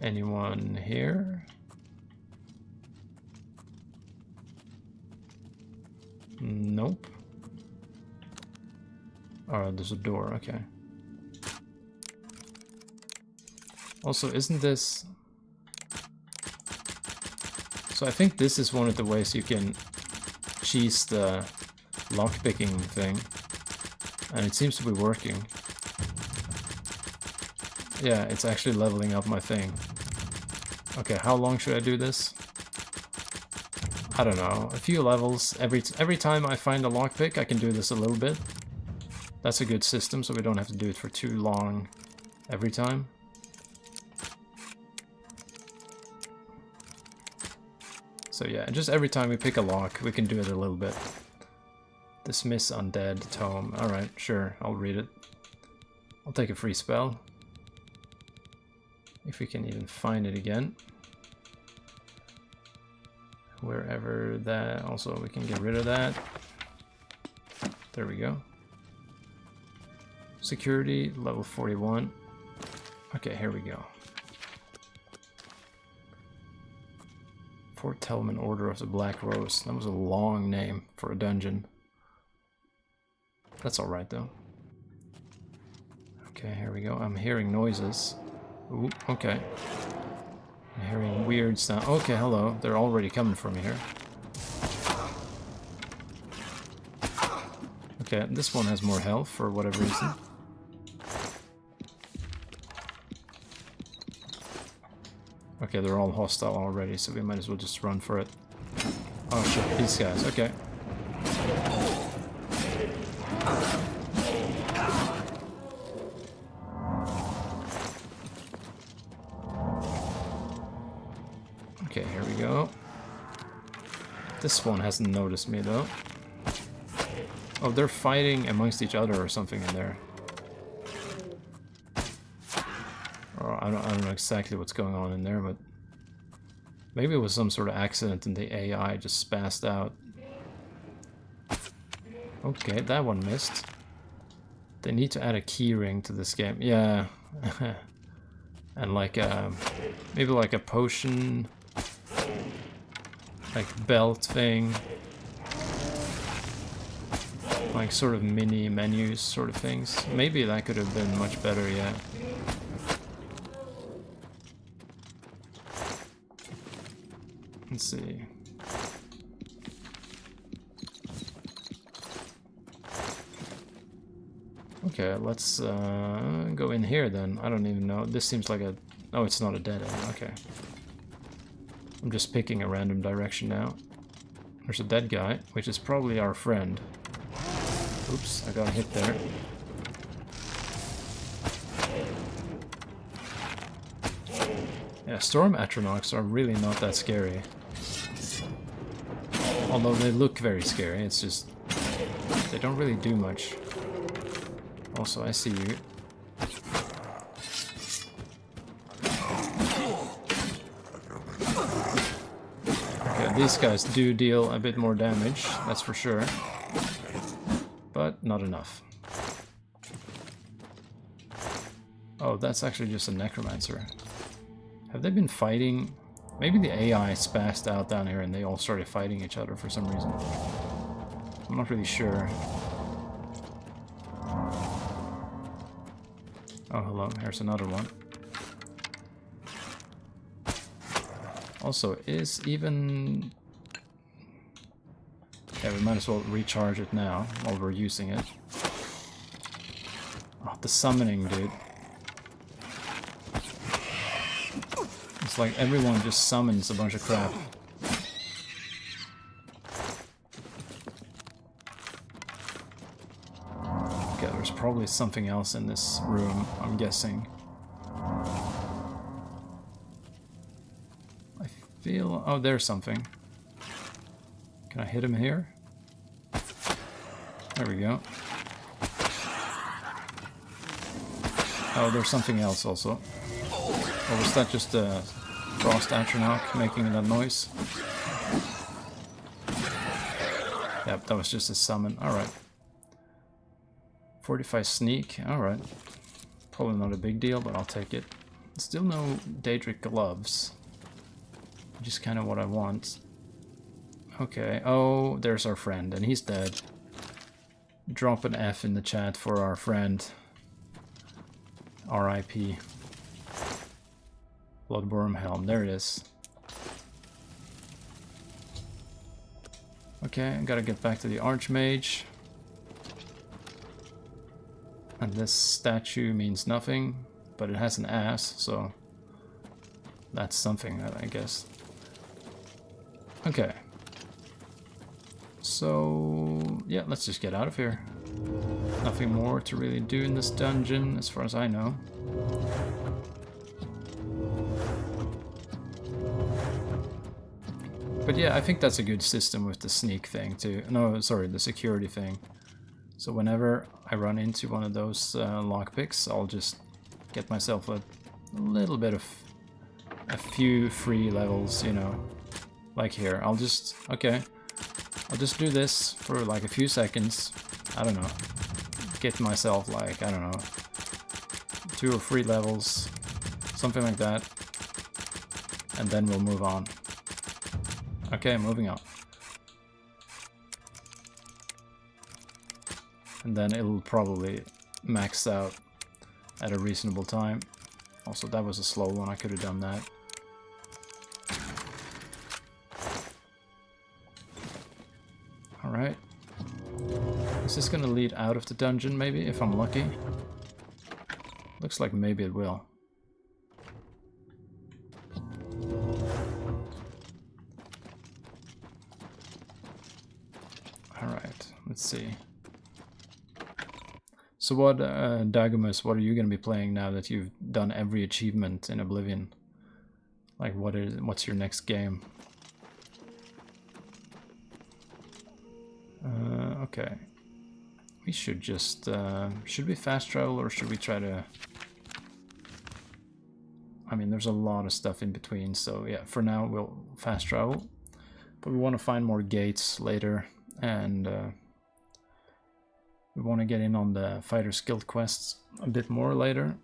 Anyone here? Nope. Oh, there's a door, okay. Also, isn't this... So I think this is one of the ways you can cheese the lockpicking thing. And it seems to be working. Yeah, it's actually leveling up my thing. Okay, how long should I do this? I don't know, a few levels. Every time I find a lockpick, I can do this a little bit. That's a good system, so we don't have to do it for too long every time. So yeah, just every time we pick a lock, we can do it a little bit. Dismiss Undead Tome. Alright, sure, I'll read it. I'll take a free spell. If we can even find it again. Wherever that... Also, we can get rid of that. There we go. Security, level 41. Okay, here we go. Fort Tellman Order of the Black Rose. That was a long name for a dungeon. That's alright though. Okay, here we go. I'm hearing noises. Ooh, okay. I'm hearing weird sound. Okay, hello. They're already coming for me here. Okay, this one has more health for whatever reason. Okay, they're all hostile already, so we might as well just run for it. Oh shit, these guys, okay. Okay, here we go. This one hasn't noticed me though. Oh, they're fighting amongst each other or something in there. Or I don't know exactly what's going on in there, but maybe it was some sort of accident and the AI just spazzed out. Okay, that one missed. They need to add a keyring to this game. Yeah. And like maybe like a potion, like belt thing. Like sort of mini menus sort of things. Maybe that could have been much better, yeah. Let's see. Okay, let's go in here then. I don't even know. This seems like a... Oh, it's not a dead end. Okay. I'm just picking a random direction now. There's a dead guy, which is probably our friend. Oops, I got a hit there. Yeah, storm atronachs are really not that scary. Although they look very scary, it's just... they don't really do much. Also, I see you. Okay, these guys do deal a bit more damage, that's for sure. But not enough. Oh, that's actually just a necromancer. Have they been fighting? Maybe the AI spazzed out down here and they all started fighting each other for some reason. I'm not really sure. Oh, hello. Here's another one. Also, is even... yeah, we might as well recharge it now while we're using it. Oh, the summoning, dude. It's like everyone just summons a bunch of crap. Okay, there's probably something else in this room, I'm guessing. I feel... oh, there's something. Can I hit him here? There we go. Oh, there's something else also. Or was that just a frost atronach making that noise? Yep, that was just a summon. Alright. 45 sneak. Alright. Probably not a big deal, but I'll take it. Still no Daedric gloves. Which is kind of what I want. Okay. Oh, there's our friend, and he's dead. Drop an F in the chat for our friend. R.I.P. Bloodworm Helm, there it is. Okay, I gotta get back to the Archmage. And this statue means nothing, but it has an ass, so that's something, I guess. Okay. So, yeah, let's just get out of here. Nothing more to really do in this dungeon, as far as I know. But yeah, I think that's a good system with the sneak thing too. No, sorry, the security thing. So whenever I run into one of those lockpicks, I'll just get myself a little bit of a few free levels, you know. Like here, I'll just do this for like a few seconds. I don't know. Get myself like, I don't know, 2 or 3 levels, something like that. And then we'll move on. Okay, moving on. And then it'll probably max out at a reasonable time. Also, that was a slow one, I could have done that. Alright. Is this gonna lead out of the dungeon, maybe, if I'm lucky? Looks like maybe it will. Alright, let's see. So what, Dagamus, what are you gonna be playing now that you've done every achievement in Oblivion? Like, what's your next game? Okay. We should just, should we fast travel or should we try to... I mean, there's a lot of stuff in between, so yeah, for now we'll fast travel. But we want to find more gates later, and we want to get in on the Fighters Guild quests a bit more later.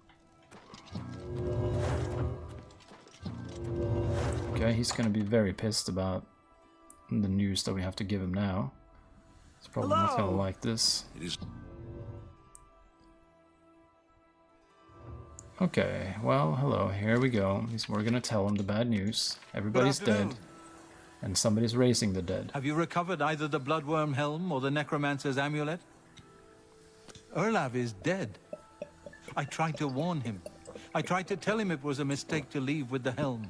Okay, he's gonna be very pissed about the news that we have to give him now. He's probably not gonna like this. Okay, well, hello, here we go. We're gonna tell him the bad news. Everybody's dead, and somebody's raising the dead. Have you recovered either the Bloodworm Helm or the Necromancer's Amulet? Erlav is dead. I tried to warn him. I tried to tell him it was a mistake to leave with the helm.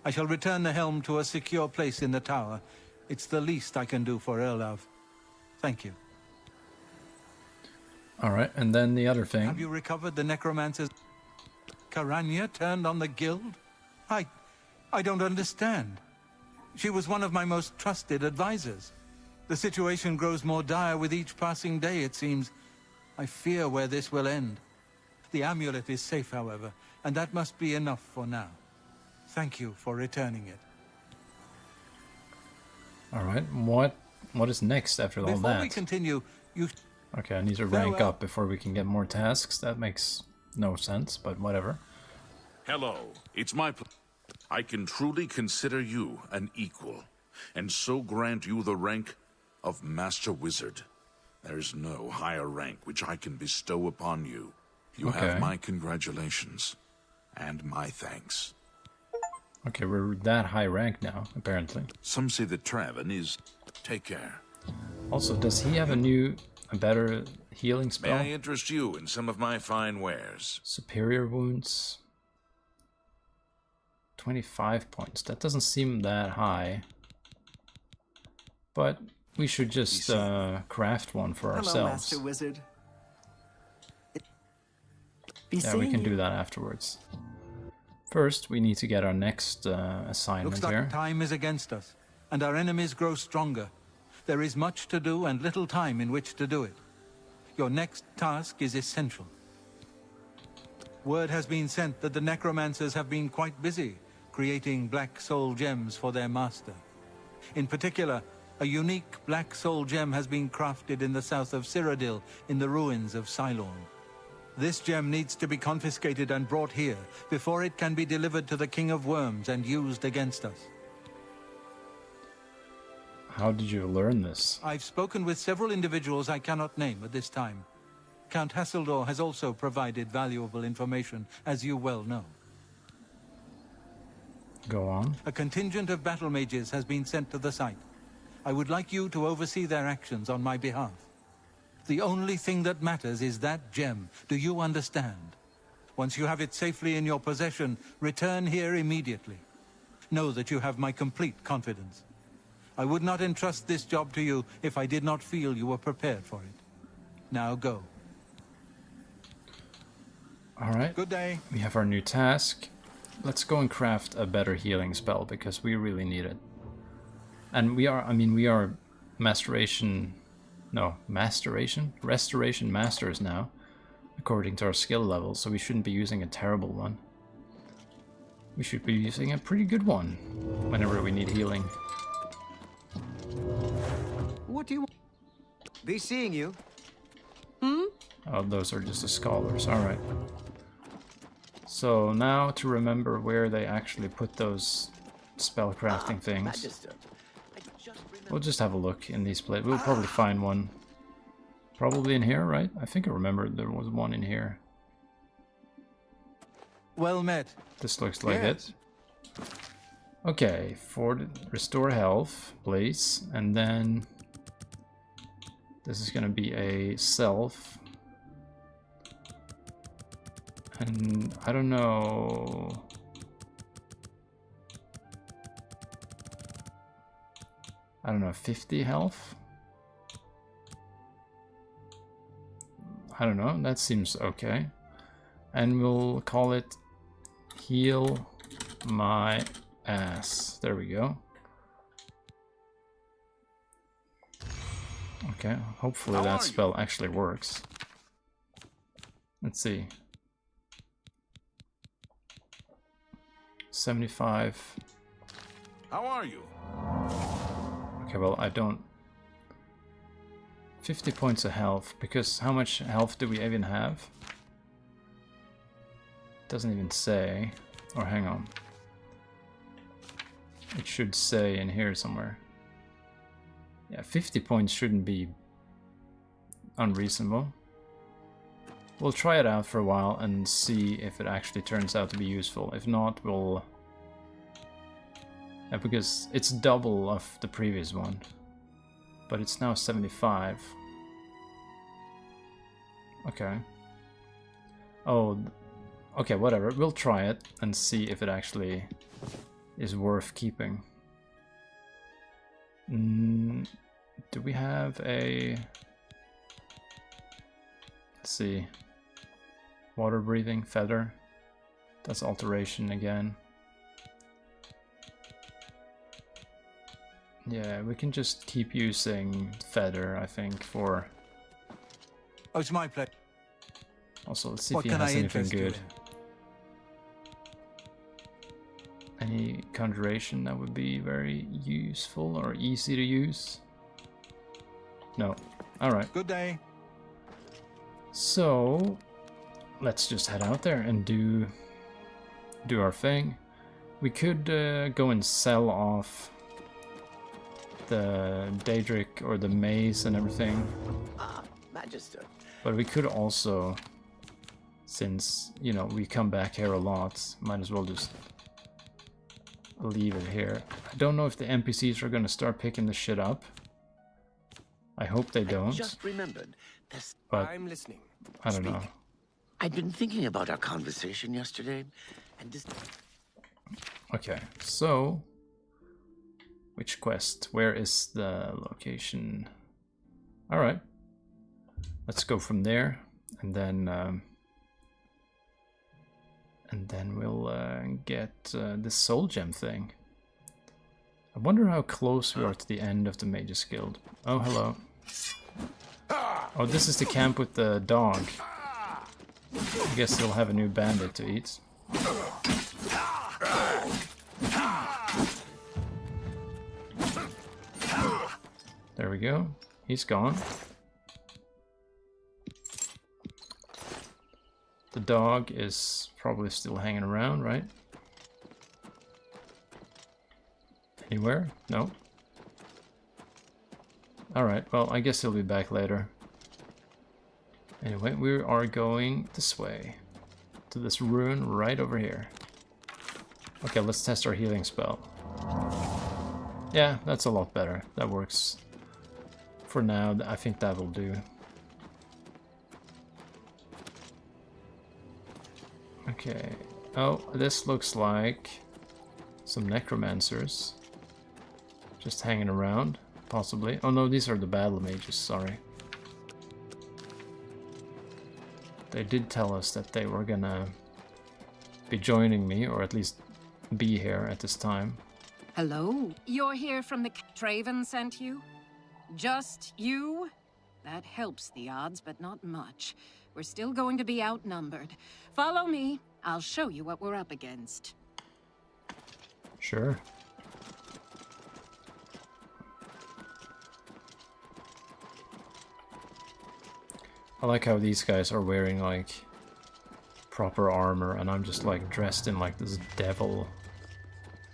I shall return the helm to a secure place in the tower. It's the least I can do for Erlav. Thank you. Alright, and then the other thing. Have you recovered the necromancer's... Karanya turned on the guild? I don't understand. She was one of my most trusted advisors. The situation grows more dire with each passing day, it seems. I fear where this will end. The amulet is safe, however, and that must be enough for now. Thank you for returning it. Alright, what is next after all that? Before we continue, you... Okay, I need to rank up before we can get more tasks. That makes no sense, but whatever. Hello, it's my I can truly consider you an equal, and so grant you the rank of Master Wizard. There is no higher rank which I can bestow upon you. You have my congratulations, and my thanks. Okay, we're that high rank now, apparently. Some say that Traven is... Take care. Also, does he have a better healing spell? May I interest you in some of my fine wares? Superior wounds. 25 points. That doesn't seem that high. But we should just craft one for ourselves. Hello, Master Wizard. Yeah, we can do that afterwards. First, we need to get our next assignment Looks like here. time is against us, and our enemies grow stronger. There is much to do and little time in which to do it. Your next task is essential. Word has been sent that the necromancers have been quite busy creating black soul gems for their master. In particular, a unique black soul gem has been crafted in the south of Cyrodiil in the ruins of Cylorn. This gem needs to be confiscated and brought here before it can be delivered to the King of Worms and used against us. How did you learn this? I've spoken with several individuals I cannot name at this time. Count Hasseldor has also provided valuable information, as you well know. Go on. A contingent of battle mages has been sent to the site. I would like you to oversee their actions on my behalf. The only thing that matters is that gem. Do you understand? Once you have it safely in your possession, return here immediately. Know that you have my complete confidence. I would not entrust this job to you if I did not feel you were prepared for it. Now go. Alright. Good day. We have our new task. Let's go and craft a better healing spell because we really need it. And we are restoration masters now, according to our skill level, so we shouldn't be using a terrible one. We should be using a pretty good one whenever we need healing. What do you want? Be seeing you. Oh, those are just the scholars, alright. So now to remember where they actually put those spell crafting things. We'll just have a look in these places. We'll probably find one. Probably in here, right? I think I remember there was one in here. Well met. This looks like it. Okay, restore health, please. And then this is gonna be a self. And I don't know. I don't know, 50 health? I don't know, that seems okay. And we'll call it Heal My Ass. There we go. Okay, hopefully that spell actually works. Let's see. 75. How are you? Okay, well, I don't... 50 points of health, because how much health do we even have? Doesn't even say. Or hang on. It should say in here somewhere. Yeah, 50 points shouldn't be unreasonable. We'll try it out for a while and see if it actually turns out to be useful. If not, we'll... Yeah, because it's double of the previous one. But it's now 75. Okay. Oh, okay, whatever. We'll try it and see if it actually is worth keeping. Do we have a... Let's see. Water breathing, feather. That's alteration again. Yeah, we can just keep using feather, I think, for... Oh, it's my pleasure. Also, let's see What if he can has I anything interest you good. Any conjuration that would be very useful or easy to use? No. Alright. Good day. So, let's just head out there and do our thing. We could go and sell off the Daedric or the maze and everything. Ah, Magister. But we could also, since, you know, we come back here a lot, might as well just leave it here. I don't know if the NPCs are gonna start picking the shit up. I hope they don't. Just remembered. But I'm listening. I don't know. I've been thinking about our conversation yesterday, and this... Okay, so... Which quest? Where is the location? Alright. Let's go from there, and then we'll get this soul gem thing. I wonder how close we are to the end of the Mage's Guild. Oh, hello. Oh, this is the camp with the dog. I guess he'll have a new bandit to eat. There we go. He's gone. The dog is probably still hanging around, right? Anywhere? No? Alright, well, I guess he'll be back later. Anyway, we are going this way. To this ruin right over here. Okay, let's test our healing spell. Yeah, that's a lot better. That works. For now, I think that will do. Okay. Oh, this looks like some necromancers. Just hanging around, possibly. Oh no, these are the battle mages, sorry. They did tell us that they were gonna be joining me, or at least be here at this time. Hello? You're here from the... Traven sent you? Just you? That helps the odds, but not much. We're still going to be outnumbered. Follow me. I'll show you what we're up against. Sure. I like how these guys are wearing like proper armor and I'm just like dressed in like this devil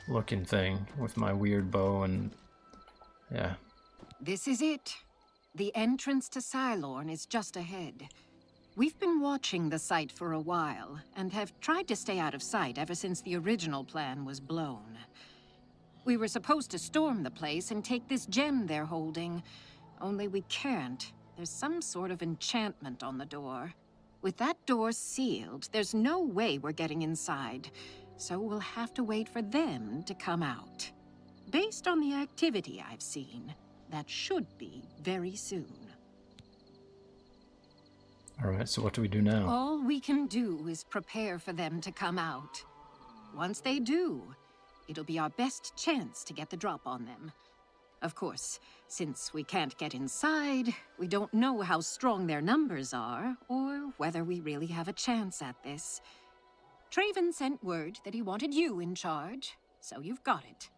looking thing with my weird bow and yeah. This is it. The entrance to Cylorn is just ahead. We've been watching the site for a while, and have tried to stay out of sight ever since the original plan was blown. We were supposed to storm the place and take this gem they're holding, only we can't. There's some sort of enchantment on the door. With that door sealed, there's no way we're getting inside, so we'll have to wait for them to come out. Based on the activity I've seen, that should be very soon. Alright, so what do we do now? All we can do is prepare for them to come out. Once they do, it'll be our best chance to get the drop on them. Of course, since we can't get inside, we don't know how strong their numbers are, or whether we really have a chance at this. Traven sent word that he wanted you in charge, so you've got it.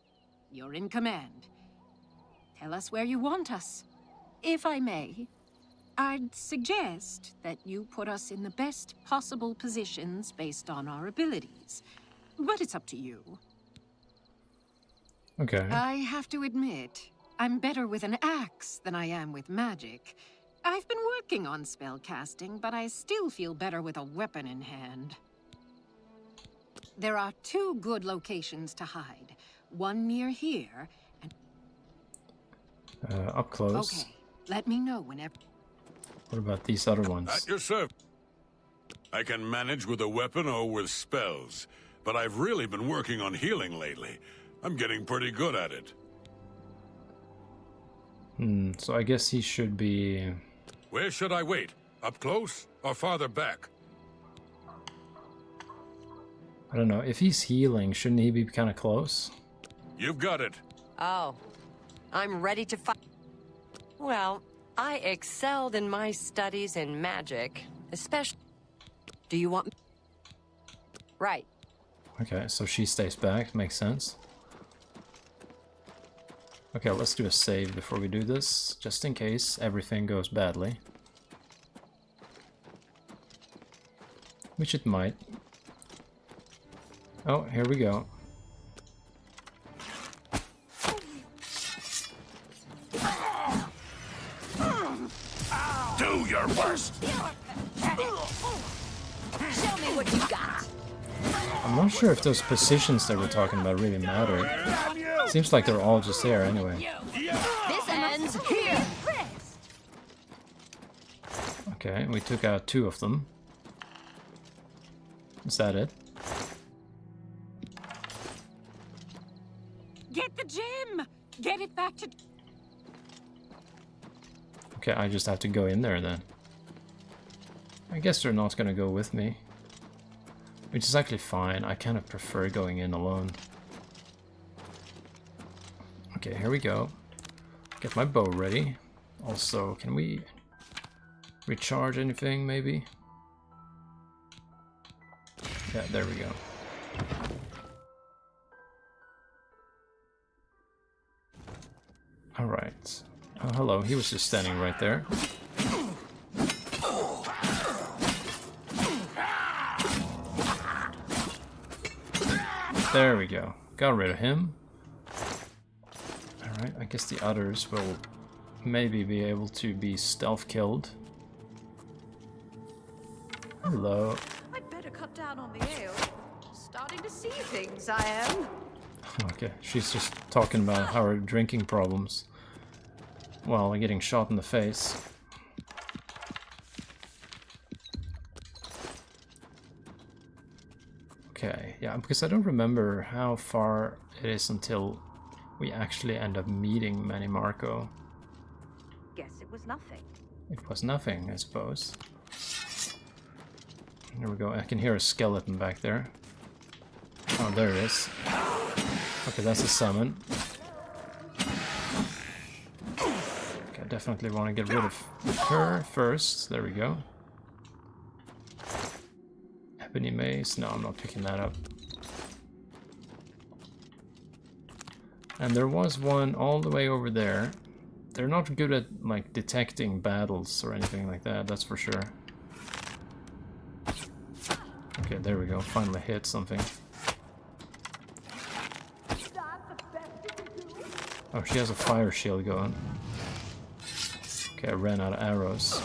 You're in command. Tell us where you want us. If I may, I'd suggest that you put us in the best possible positions based on our abilities. But it's up to you. Okay. I have to admit, I'm better with an axe than I am with magic. I've been working on spell casting, but I still feel better with a weapon in hand. There are 2 good locations to hide. One near here, and... Up close. Okay, let me know whenever... What about these other ones? At your service. I can manage with a weapon or with spells, but I've really been working on healing lately. I'm getting pretty good at it. So I guess he should be... Where should I wait? Up close or farther back? I don't know. If he's healing, shouldn't he be kind of close? You've got it. Oh, I'm ready to fight. Well, I excelled in my studies in magic, especially... Do you want... Right. Okay, so she stays back. Makes sense. Okay, let's do a save before we do this, just in case everything goes badly. Which it might. Oh, here we go. Do your worst! Show me what you got. I'm not sure if those positions that we're talking about really matter. Seems like they're all just there anyway. This ends here. Okay, we took out 2 of them. Is that it? Get the gem! Get it back to... Okay, I just have to go in there then. I guess they're not gonna go with me. Which is actually fine. I kind of prefer going in alone. Okay, here we go. Get my bow ready. Also, can we recharge anything, maybe? Yeah, there we go. Alright. Oh, hello. He was just standing right there. There we go. Got rid of him. Alright, I guess the others will maybe be able to be stealth killed. Hello. I'd better cut down on the ale. Starting to see things, I am. Okay, she's just talking about her drinking problems while getting shot in the face. Okay, yeah, because I don't remember how far it is until we actually end up meeting Manny Marco. Guess it was nothing. It was nothing, I suppose. There we go. I can hear a skeleton back there. Oh, there it is. Okay, that's a summon. Okay, I definitely want to get rid of her first. There we go. Ebony Mace. No, I'm not picking that up. And there was one all the way over there. They're not good at, like, detecting battles or anything like that, that's for sure. Okay, there we go. Finally hit something. Oh, she has a fire shield going. Okay, I ran out of arrows.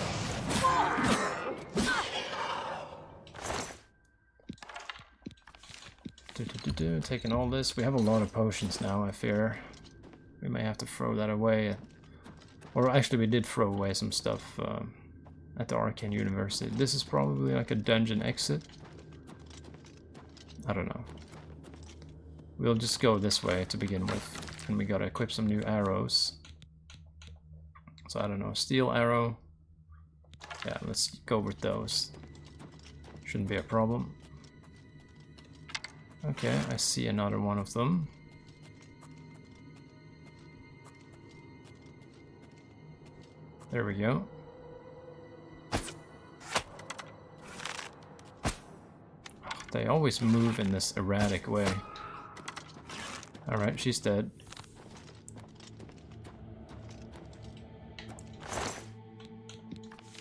Taking all this. We have a lot of potions now, I fear. We may have to throw that away. Or actually, we did throw away some stuff at the Arcane University. This is probably like a dungeon exit. I don't know. We'll just go this way to begin with. And we gotta equip some new arrows. So I don't know, steel arrow. Yeah, let's go with those. Shouldn't be a problem. Okay, I see another one of them. There we go. They always move in this erratic way. Alright, she's dead.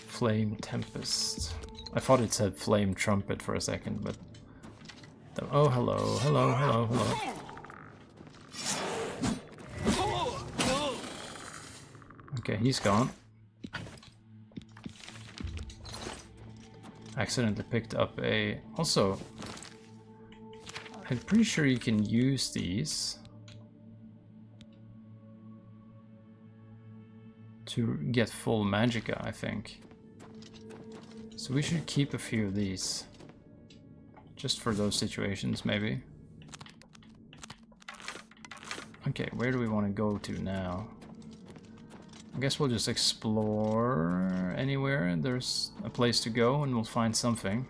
Flame Tempest. I thought it said Flame Trumpet for a second, but... Oh, hello, hello, hello, hello. Okay, he's gone. Accidentally picked up a... Also, I'm pretty sure you can use these to get full magicka, I think. So we should keep a few of these. Just for those situations, maybe. Okay, where do we want to go to now? I guess we'll just explore anywhere. There's a place to go and we'll find something.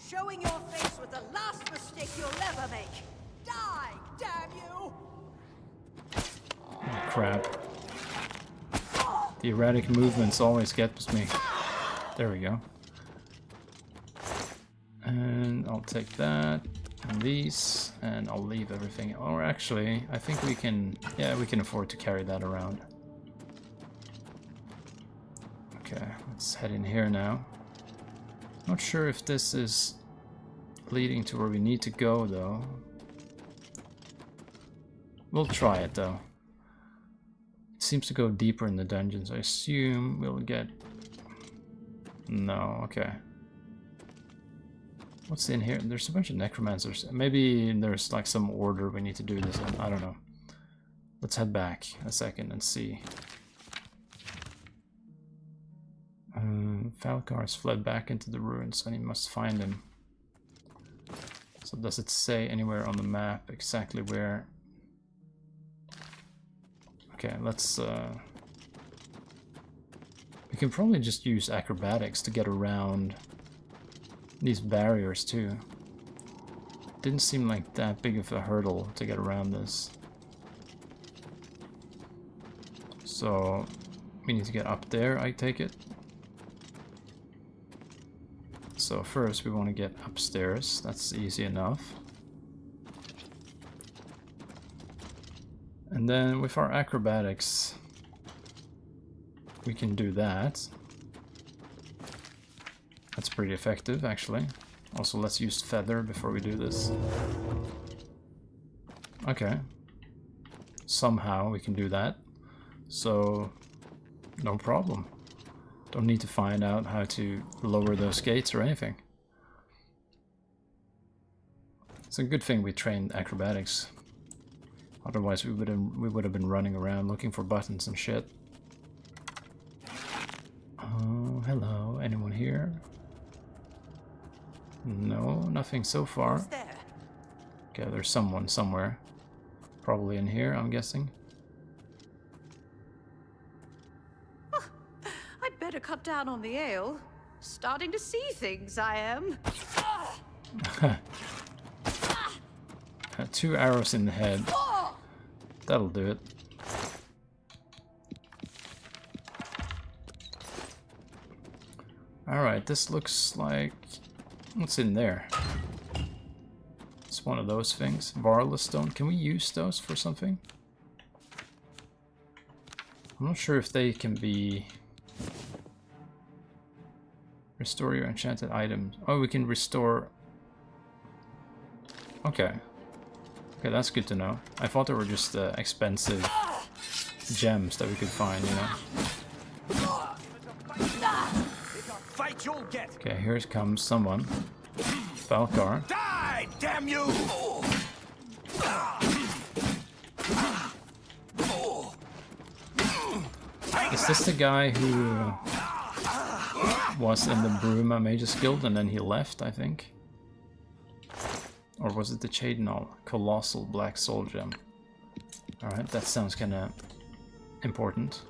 Showing your face was the last mistake you'll ever make. Die, damn you! Oh, crap. The erratic movements always gets me. There we go. And I'll take that and these, and I'll leave everything. Or actually, I think we can, yeah, we can afford to carry that around. Okay, let's head in here now. Not sure if this is leading to where we need to go, though. We'll try it, though. It seems to go deeper in the dungeons. I assume we'll get... No, okay. What's in here? There's a bunch of necromancers. Maybe there's like some order we need to do this in. I don't know. Let's head back a second and see. Falcar has fled back into the ruins and he must find him. So does it say anywhere on the map exactly where? Okay, let's... We can probably just use acrobatics to get around these barriers too. Didn't seem like that big of a hurdle to get around this. So we need to get up there, I take it. So first we want to get upstairs. That's easy enough. And then with our acrobatics we can do that. That's pretty effective, actually. Also, let's use feather before we do this. Okay. Somehow we can do that. So, no problem. Don't need to find out how to lower those gates or anything. It's a good thing we trained acrobatics. Otherwise we would have been running around looking for buttons and shit. Oh, hello. Anyone here? No, nothing so far. Okay, there's someone somewhere. Probably in here, I'm guessing. I'd better cut down on the ale. Starting to see things, I am. 2 arrows in the head. That'll do it. Alright, this looks like... What's in there? It's one of those things. Varla stone. Can we use those for something? I'm not sure if they can be... Restore your enchanted items. Oh, we can restore... Okay. Okay, that's good to know. I thought they were just expensive gems that we could find, you know? Okay, here comes someone. Falcar. Die, damn you! Is this the guy who was in the Bruma Mages Guild and then he left, I think? Or was it the Chadenol Colossal Black Soul Gem? Alright, that sounds kinda important.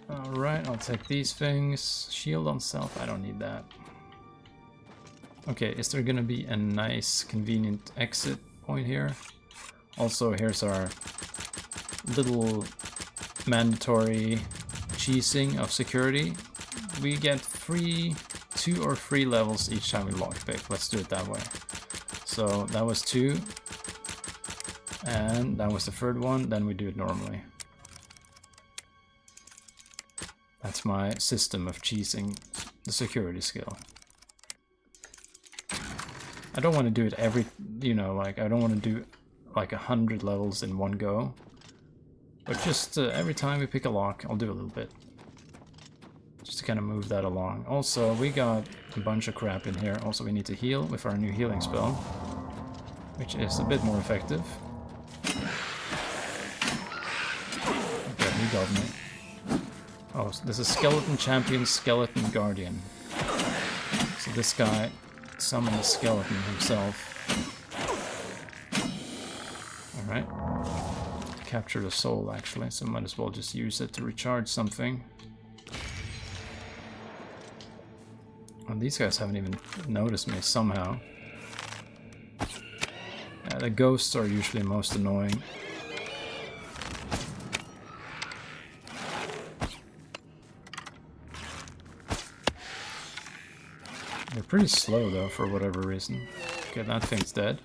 Alright, I'll take these things. Shield on self, I don't need that. Okay, is there gonna be a nice, convenient exit point here? Also, here's our little mandatory cheesing of security. We get 2 or 3 levels each time we lockpick. Let's do it that way. So that was 2. And that was the 3rd one, then we do it normally. That's my system of cheesing the security skill. I don't want to do it every, you know, like, I don't want to do like 100 levels in one go. But just every time we pick a lock, I'll do a little bit. Just to kind of move that along. Also, we got a bunch of crap in here. Also, we need to heal with our new healing spell, which is a bit more effective. Okay, got me. Oh, so this is Skeleton Champion, Skeleton Guardian. So this guy summoned the skeleton himself. Alright. Captured a soul, actually, so might as well just use it to recharge something. And these guys haven't even noticed me somehow. The ghosts are usually most annoying. They're pretty slow though, for whatever reason. Okay, that thing's dead.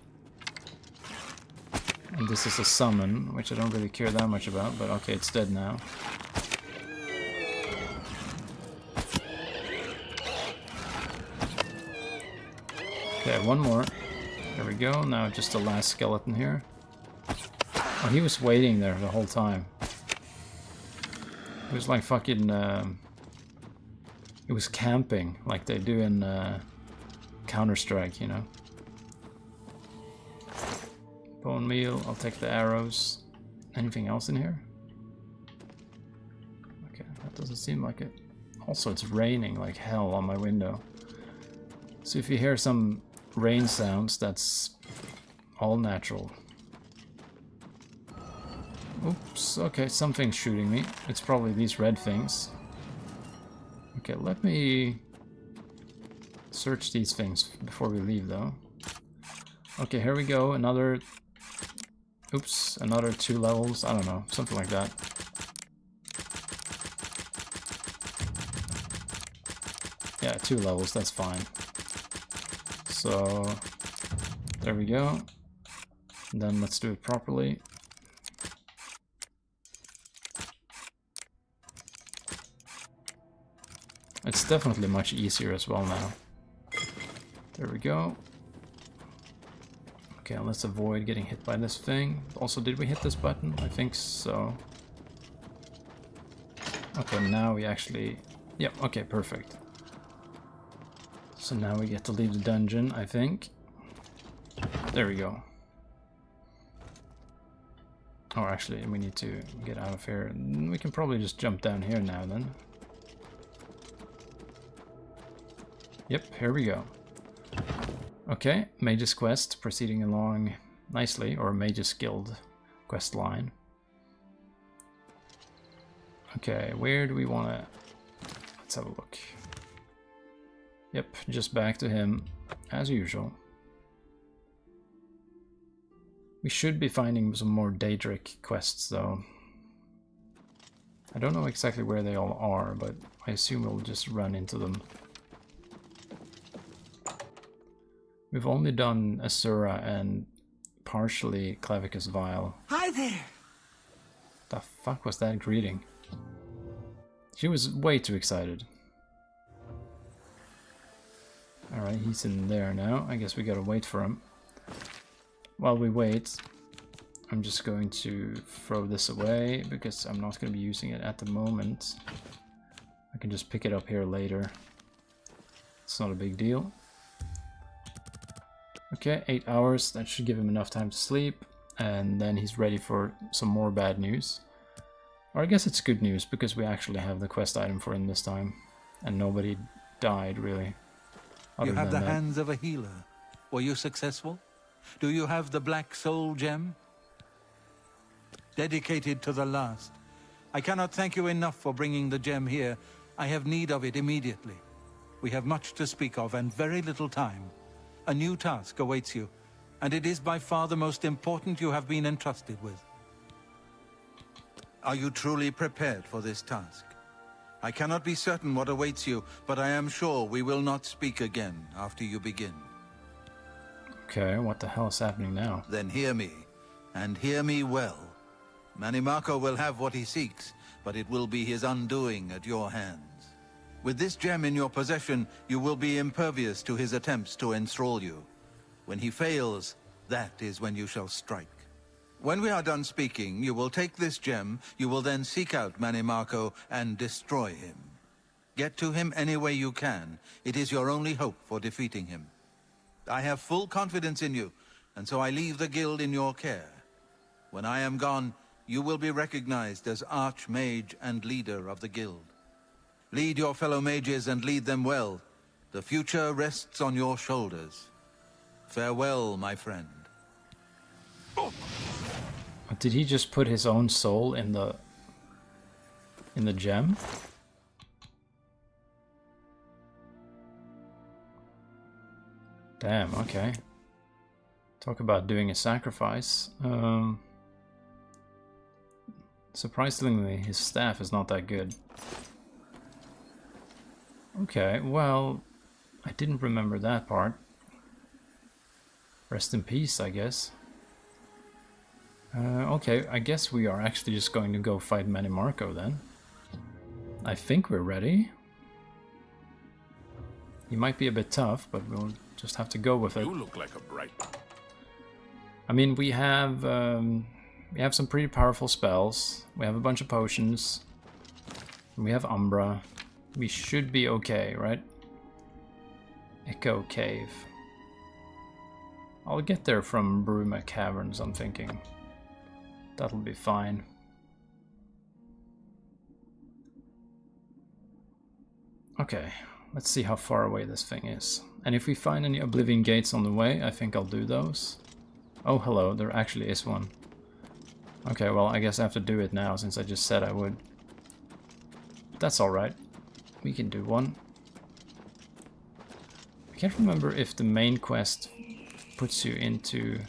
And this is a summon, which I don't really care that much about, but okay, it's dead now. Okay, one more. There we go, now just the last skeleton here. Oh, he was waiting there the whole time. He was like fucking... It was camping, like they do in Counter-Strike, you know. Bone meal, I'll take the arrows. Anything else in here? Okay, that doesn't seem like it. Also, it's raining like hell on my window. So if you hear some rain sounds, that's all natural. Oops, okay, something's shooting me. It's probably these red things. Okay, let me search these things before we leave, though. Okay, here we go. Another... Oops, another 2 levels. I don't know, something like that. Yeah, 2 levels, that's fine. So, there we go. And then let's do it properly. It's definitely much easier as well now. There we go. Okay, let's avoid getting hit by this thing. Also, did we hit this button? I think so. Okay, now we actually... Yep, okay, perfect. So now we get to leave the dungeon, I think. There we go. Oh, actually, we need to get out of here. We can probably just jump down here now, then. Yep, here we go. Okay, Mage's Quest proceeding along nicely, or Mage's Guild quest line. Okay, where do we want to... Let's have a look. Yep, just back to him, as usual. We should be finding some more Daedric quests, though. I don't know exactly where they all are, but I assume we'll just run into them. We've only done Asura and partially Clavicus Vile. Hi there! The fuck was that greeting? She was way too excited. Alright, he's in there now. I guess we gotta wait for him. While we wait, I'm just going to throw this away because I'm not going to be using it at the moment. I can just pick it up here later. It's not a big deal. Okay, 8 hours, that should give him enough time to sleep, and then he's ready for some more bad news. Or I guess it's good news, because we actually have the quest item for him this time, and nobody died, really. You have the hands of a healer. Were you successful? Do you have the Black Soul Gem? Dedicated to the last. I cannot thank you enough for bringing the gem here. I have need of it immediately. We have much to speak of and very little time. A new task awaits you, and it is by far the most important you have been entrusted with. Are you truly prepared for this task? I cannot be certain what awaits you, but I am sure we will not speak again after you begin. Okay, what the hell is happening now? Then hear me, and hear me well. Mannimarco will have what he seeks, but it will be his undoing at your hands. With this gem in your possession, you will be impervious to his attempts to enthrall you. When he fails, that is when you shall strike. When we are done speaking, you will take this gem, you will then seek out Mannimarco and destroy him. Get to him any way you can. It is your only hope for defeating him. I have full confidence in you, and so I leave the guild in your care. When I am gone, you will be recognized as Archmage and leader of the guild. Lead your fellow mages and lead them well. The future rests on your shoulders. Farewell, my friend. Did he just put his own soul in the gem? Damn, okay. Talk about doing a sacrifice. Surprisingly, his staff is not that good. Okay, well, I didn't remember that part. Rest in peace, I guess. Okay, I guess we are actually just going to go fight Manny Marco then. I think we're ready. He might be a bit tough, but we'll just have to go with it. You look like a bright. I mean, we have some pretty powerful spells. We have a bunch of potions. We have Umbra. We should be okay, right? Echo Cave. I'll get there from Bruma Caverns, I'm thinking. That'll be fine. Okay, let's see how far away this thing is. And if we find any Oblivion Gates on the way, I think I'll do those. Oh, hello, there actually is one. Okay, well, I guess I have to do it now, since I just said I would. But that's alright. We can do one. I can't remember if the main quest puts you into...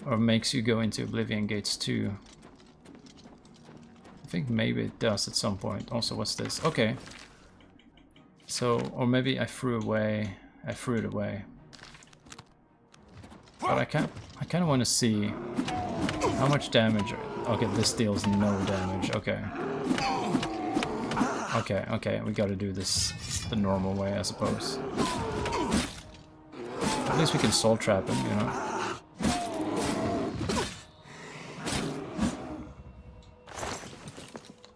or makes you go into Oblivion Gates 2. I think maybe it does at some point. Also, what's this? Okay. So, or maybe I threw it away. But I kind of want to see how much damage. Okay, this deals no damage. Okay. Okay, we gotta do this the normal way, I suppose. At least we can soul trap him, you know.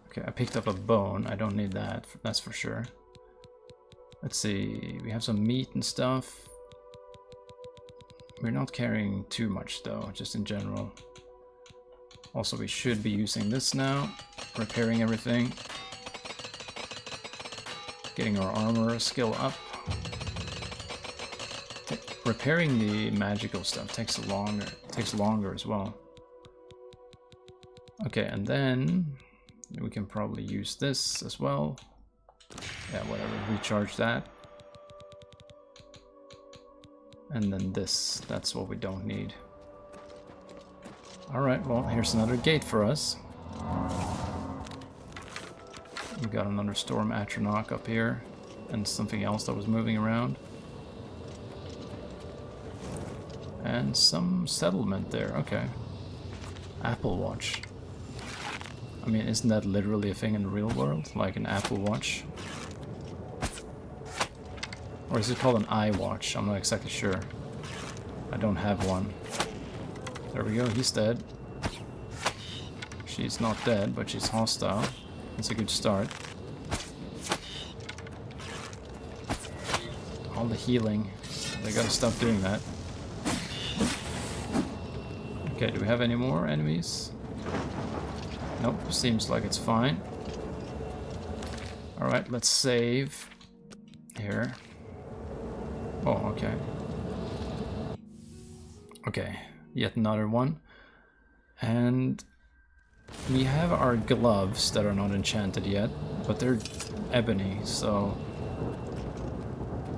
Okay, I picked up a bone. I don't need that, that's for sure. Let's see, we have some meat and stuff. We're not carrying too much though, just in general. Also, we should be using this now, repairing everything. Getting our armor skill up. Repairing the magical stuff takes longer as well. Okay, and then we can probably use this as well. Yeah, whatever, recharge that. And then this, that's what we don't need. Alright, well, here's another gate for us. We got another Storm Atronach up here, and something else that was moving around. And some settlement there, okay. Apple Watch. I mean, isn't that literally a thing in the real world? Like an Apple Watch? Or is it called an iWatch? I'm not exactly sure. I don't have one. There we go, he's dead. She's not dead, but she's hostile. That's a good start. All the healing. They gotta stop doing that. Okay, do we have any more enemies? Nope, seems like it's fine. Alright, let's save. Here. Oh, okay. Okay, yet another one. And we have our gloves that are not enchanted yet, but they're ebony, so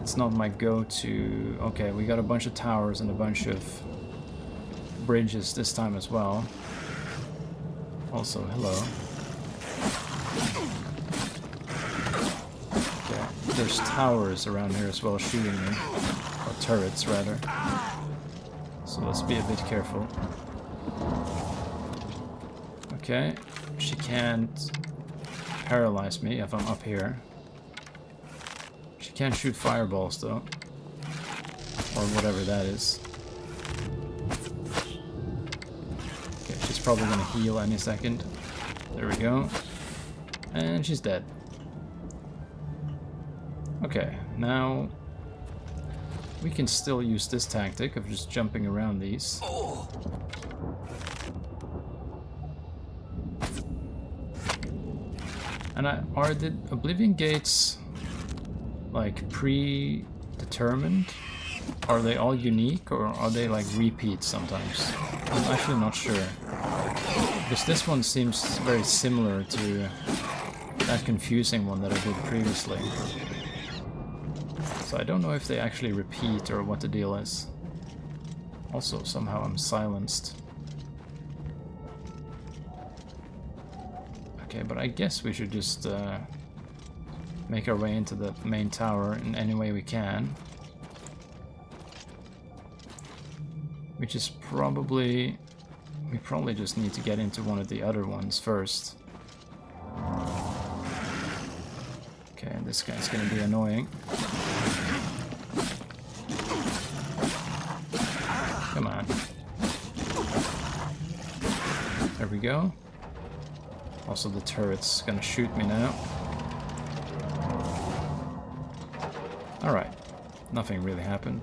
it's not my go-to. Okay, we got a bunch of towers and a bunch of bridges this time as well. Also, hello. Okay, there's towers around here as well shooting me. Or turrets, rather. So let's be a bit careful. Okay, she can't paralyze me if I'm up here. She can't shoot fireballs though. Or whatever that is. Okay, she's probably gonna heal any second. There we go. And she's dead. Okay, now we can still use this tactic of just jumping around these. And are the Oblivion gates like predetermined? Are they all unique, or are they like repeats sometimes? I'm actually not sure. Because this one seems very similar to that confusing one that I did previously. So I don't know if they actually repeat or what the deal is. Also, somehow I'm silenced. Okay, but I guess we should just make our way into the main tower in any way we can. Which is probably... we probably just need to get into one of the other ones first. Okay, this guy's gonna be annoying. Come on. There we go. Also, the turret's gonna shoot me now. Alright. Nothing really happened.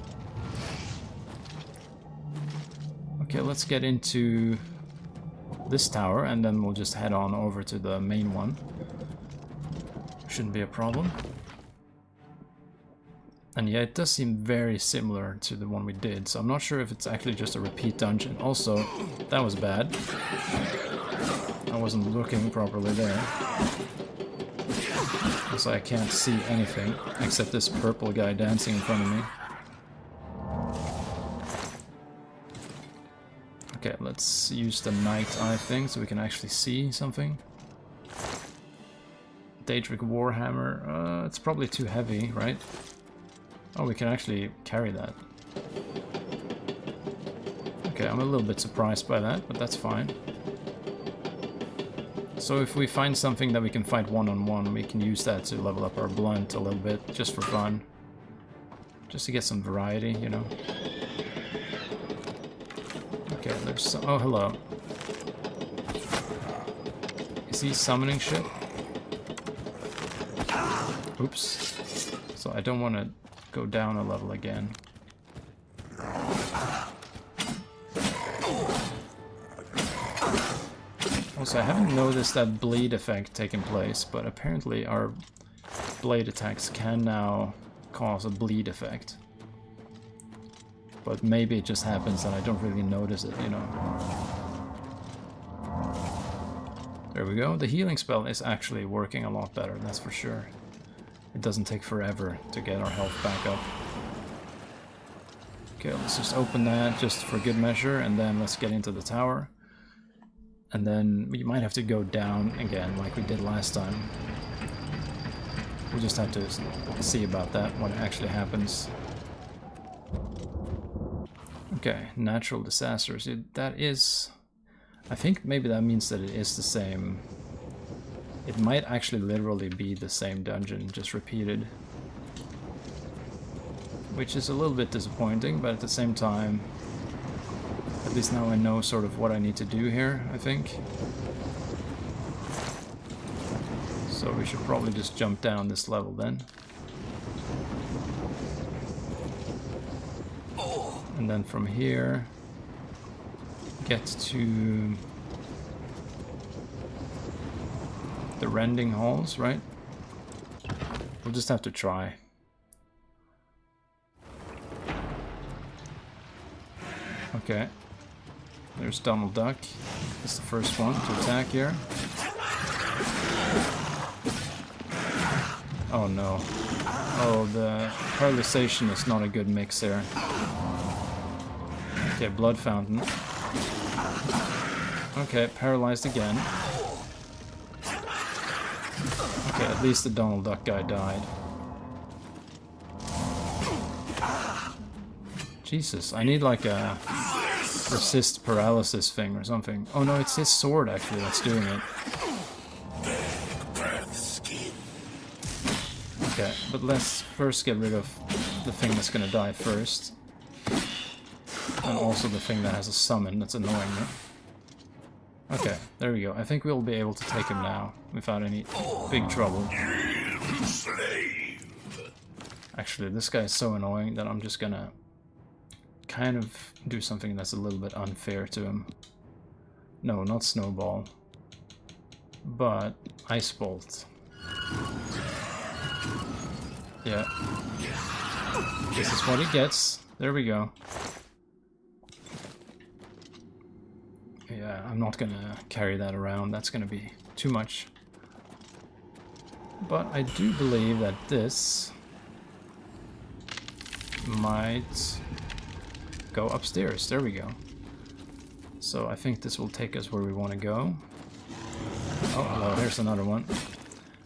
Okay, let's get into this tower, and then we'll just head on over to the main one. Shouldn't be a problem. And yeah, it does seem very similar to the one we did, so I'm not sure if it's actually just a repeat dungeon. Also, that was bad. I wasn't looking properly there. So I can't see anything except this purple guy dancing in front of me. Okay, let's use the night eye thing so we can actually see something. Daedric Warhammer, it's probably too heavy, right? Oh, we can actually carry that. Okay, I'm a little bit surprised by that, but that's fine. So if we find something that we can fight one-on-one, we can use that to level up our blunt a little bit, just for fun. Just to get some variety, you know? Okay, there's some... oh, hello. Is he summoning shit? Oops. So I don't want to go down a level again. Also, I haven't noticed that bleed effect taking place, but apparently our blade attacks can now cause a bleed effect. But maybe it just happens and I don't really notice it, you know. There we go. The healing spell is actually working a lot better, that's for sure. It doesn't take forever to get our health back up. Okay, let's just open that just for good measure, and then let's get into the tower. And then we might have to go down again like we did last time. We'll just have to see about that, what actually happens. Okay, natural disasters. That is... I think maybe that means that it is the same... It might actually literally be the same dungeon, just repeated. Which is a little bit disappointing, but at the same time... At least now I know sort of what I need to do here, I think. So we should probably just jump down this level then. And then from here, get to the rending halls, right? We'll just have to try. Okay. There's Donald Duck. That's the first one to attack here. Oh no. Oh, the paralyzation is not a good mix there. Okay, blood fountain. Okay, paralyzed again. Okay, at least the Donald Duck guy died. Jesus, I need like a resist paralysis thing or something. Oh no, it's his sword actually that's doing it. Okay, but let's first get rid of the thing that's gonna die first. And also the thing that has a summon that's annoying me. Okay, there we go. I think we'll be able to take him now without any big trouble. Actually, this guy is so annoying that I'm just gonna kind of do something that's a little bit unfair to him. No, not Snowball. But Ice Bolt. Yeah. This is what he gets. There we go. Yeah, I'm not gonna carry that around. That's gonna be too much. But I do believe that this might go upstairs. There we go. So I think this will take us where we want to go. Oh, hello, there's another one.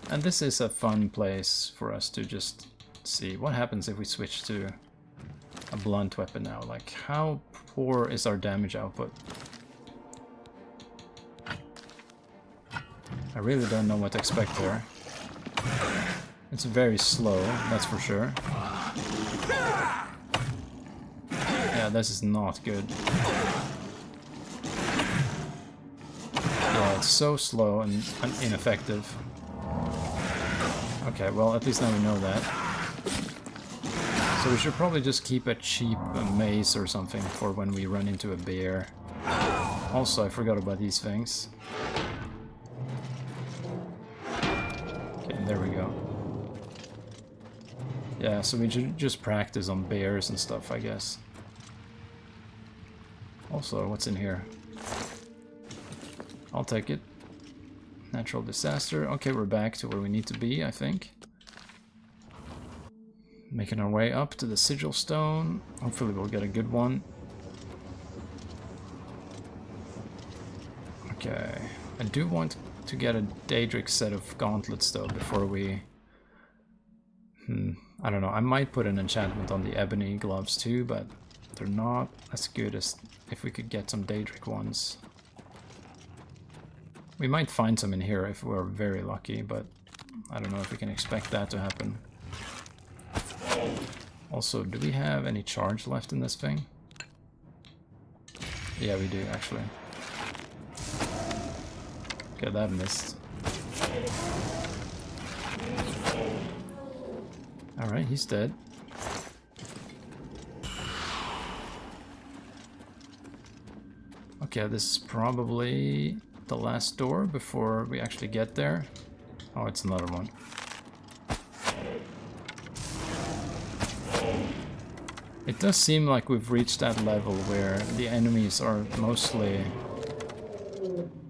And this is a fun place for us to just see what happens if we switch to a blunt weapon now. Like, how poor is our damage output? I really don't know what to expect there. It's very slow, that's for sure. Yeah, this is not good. Yeah, it's so slow and ineffective. Okay, well, at least now we know that. So we should probably just keep a cheap mace or something for when we run into a bear. Also, I forgot about these things. Okay, there we go. Yeah, so we should just practice on bears and stuff, I guess. Also, what's in here? I'll take it. Natural disaster. Okay, we're back to where we need to be, I think. Making our way up to the sigil stone. Hopefully we'll get a good one. Okay. I do want to get a Daedric set of gauntlets though before we... I don't know. I might put an enchantment on the ebony gloves too, but they're not as good as if we could get some Daedric ones. We might find some in here if we're very lucky, but I don't know if we can expect that to happen. Also, do we have any charge left in this thing? Yeah, we do, actually. Okay, that missed. Alright, he's dead. Okay, this is probably the last door before we actually get there. Oh, it's another one. It does seem like we've reached that level where the enemies are mostly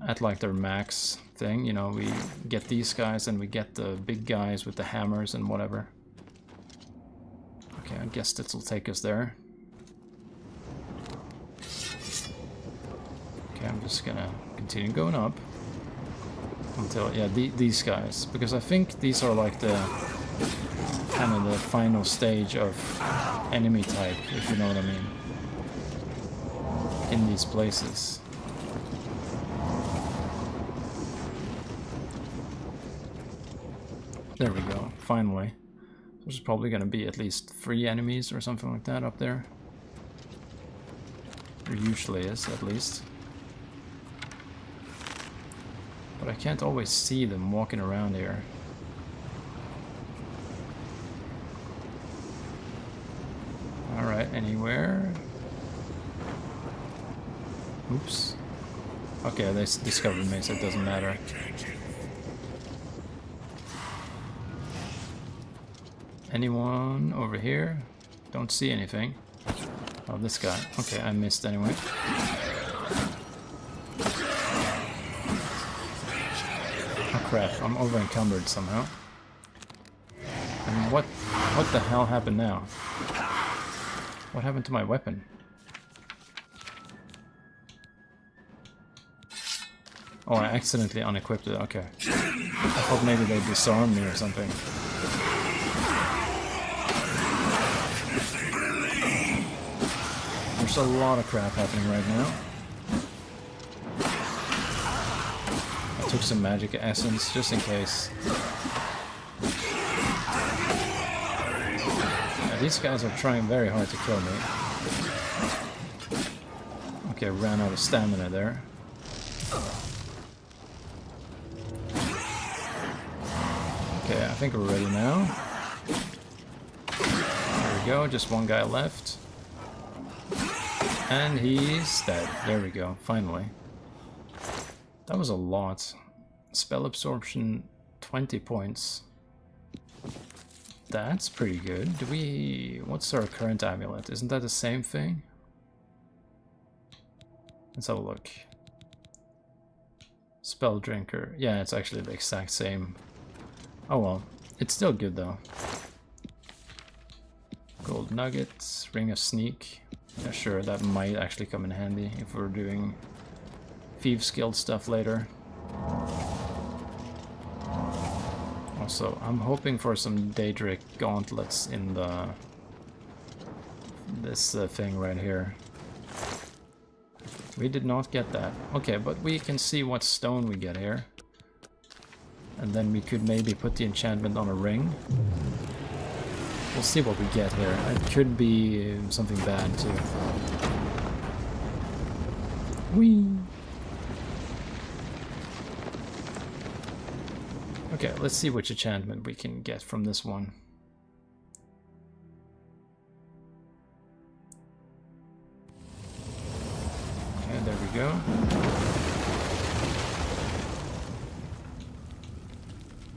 at like their max thing. You know, we get these guys and we get the big guys with the hammers and whatever. Okay, I guess this will take us there. Okay, I'm just gonna continue going up until, yeah, these guys, because I think these are like the kind of the final stage of enemy type, if you know what I mean, in these places. There we go, finally. There's probably gonna be at least 3 enemies or something like that up there. There usually is, at least. But I can't always see them walking around here. Alright, anywhere? Oops. Okay, they discovered me, so it doesn't matter. Anyone over here? Don't see anything. Oh, this guy. Okay, I missed anyway. Oh crap, I'm over encumbered somehow. And what the hell happened now? What happened to my weapon? Oh, I accidentally unequipped it. Okay. I thought maybe they disarmed me or something. There's a lot of crap happening right now. I took some magic essence just in case. Yeah, these guys are trying very hard to kill me. Okay, ran out of stamina there. Okay, I think we're ready now. There we go, just one guy left. And he's dead. There we go, finally. That was a lot. Spell absorption 20 points. That's pretty good. Do we... What's our current amulet? Isn't that the same thing? Let's have a look. Spell Drinker. Yeah, it's actually the exact same. Oh well. It's still good though. Gold Nuggets. Ring of Sneak. Yeah, sure, that might actually come in handy if we're doing Thieves Guild stuff later. Also, I'm hoping for some Daedric gauntlets in the this thing right here. We did not get that. Okay, but we can see what stone we get here. And then we could maybe put the enchantment on a ring. We'll see what we get here. It could be something bad too. Whee! Okay, let's see which enchantment we can get from this one. Okay, there we go.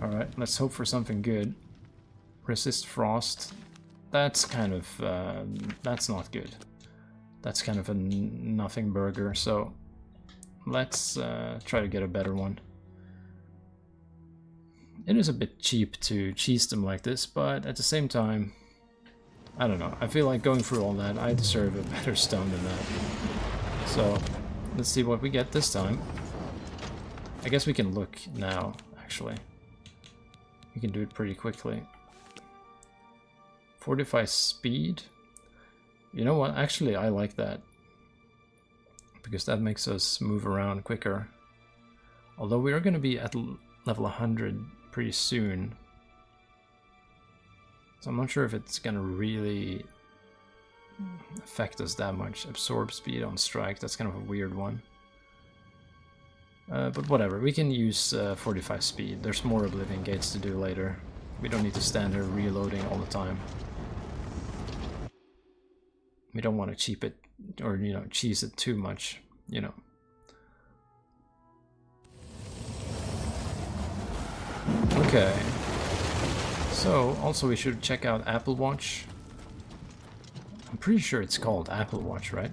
Alright, let's hope for something good. Resist frost. That's kind of... that's not good. That's kind of a nothing burger, so... Let's try to get a better one. It is a bit cheap to cheese them like this, but at the same time... I don't know, I feel like going through all that, I deserve a better stone than that. So, let's see what we get this time. I guess we can look now, actually. We can do it pretty quickly. Fortify speed. You know what? Actually, I like that. Because that makes us move around quicker. Although we are going to be at level 100 pretty soon. So I'm not sure if it's going to really affect us that much. Absorb speed on strike. That's kind of a weird one. But whatever. We can use 45 speed. There's more Oblivion Gates to do later. We don't need to stand here reloading all the time. We don't want to cheap it, or, you know, cheese it too much, you know. Okay. So, also we should check out Apple Watch. I'm pretty sure it's called Apple Watch, right?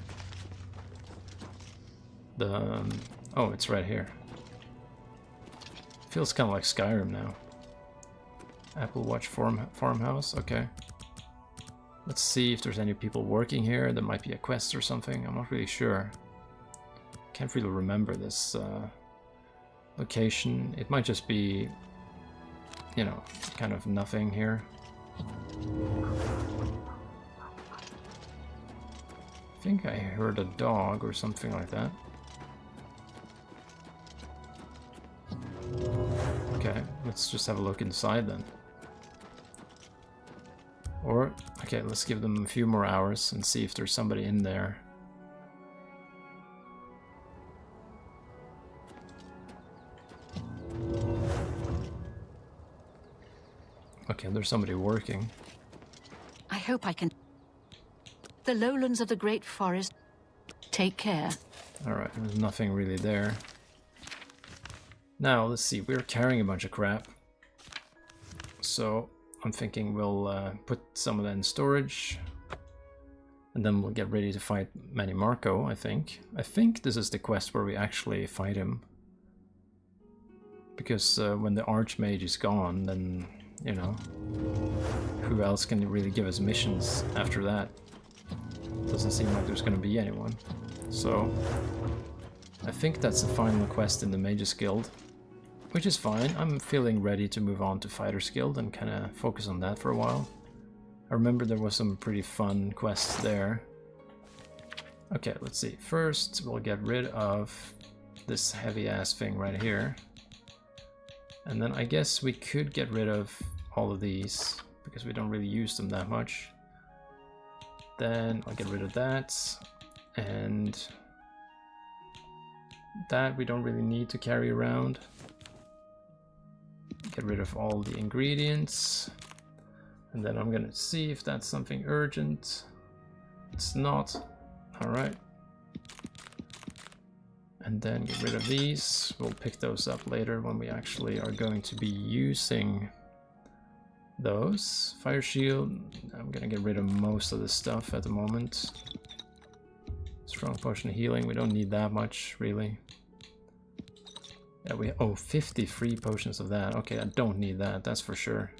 The... oh, it's right here. Feels kind of like Skyrim now. Apple Watch farmhouse, okay. Let's see if there's any people working here. There might be a quest or something. I'm not really sure. Can't really remember this location. It might just be, you know, kind of nothing here. I think I heard a dog or something like that. Okay, let's just have a look inside then. Or, okay, let's give them a few more hours and see if there's somebody in there. Okay, there's somebody working. I hope I can... The lowlands of the Great Forest. Take care. Alright, there's nothing really there. Now, let's see, we're carrying a bunch of crap. So... I'm thinking we'll put some of that in storage, and then we'll get ready to fight Manny Marco, I think. I think this is the quest where we actually fight him. Because when the Archmage is gone, then, you know, who else can really give us missions after that? Doesn't seem like there's going to be anyone. So, I think that's the final quest in the Mages Guild. Which is fine. I'm feeling ready to move on to Fighters Guild and kind of focus on that for a while. I remember there was some pretty fun quests there. Okay, let's see. First, we'll get rid of this heavy-ass thing right here. And then I guess we could get rid of all of these, because we don't really use them that much. Then I'll get rid of that. And that we don't really need to carry around. Get rid of all the ingredients, and then I'm gonna see if that's something urgent. It's not. Alright. And then get rid of these. We'll pick those up later when we actually are going to be using those. Fire shield. I'm gonna get rid of most of this stuff at the moment. Strong potion of healing. We don't need that much, really. Yeah, we 50 free potions of that. Okay, I don't need that. That's for sure.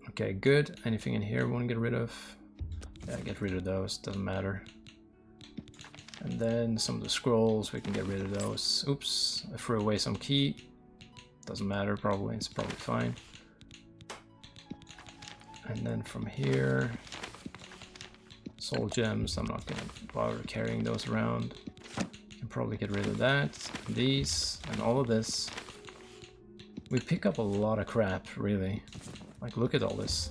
Okay, good. Anything in here we want to get rid of? Yeah, get rid of those. Doesn't matter. And then some of the scrolls, we can get rid of those. Oops, I threw away some key. Doesn't matter, probably. It's probably fine. And then from here, soul gems. I'm not gonna bother carrying those around. Can probably get rid of that, these, and all of this. We pick up a lot of crap, really. Like, look at all this.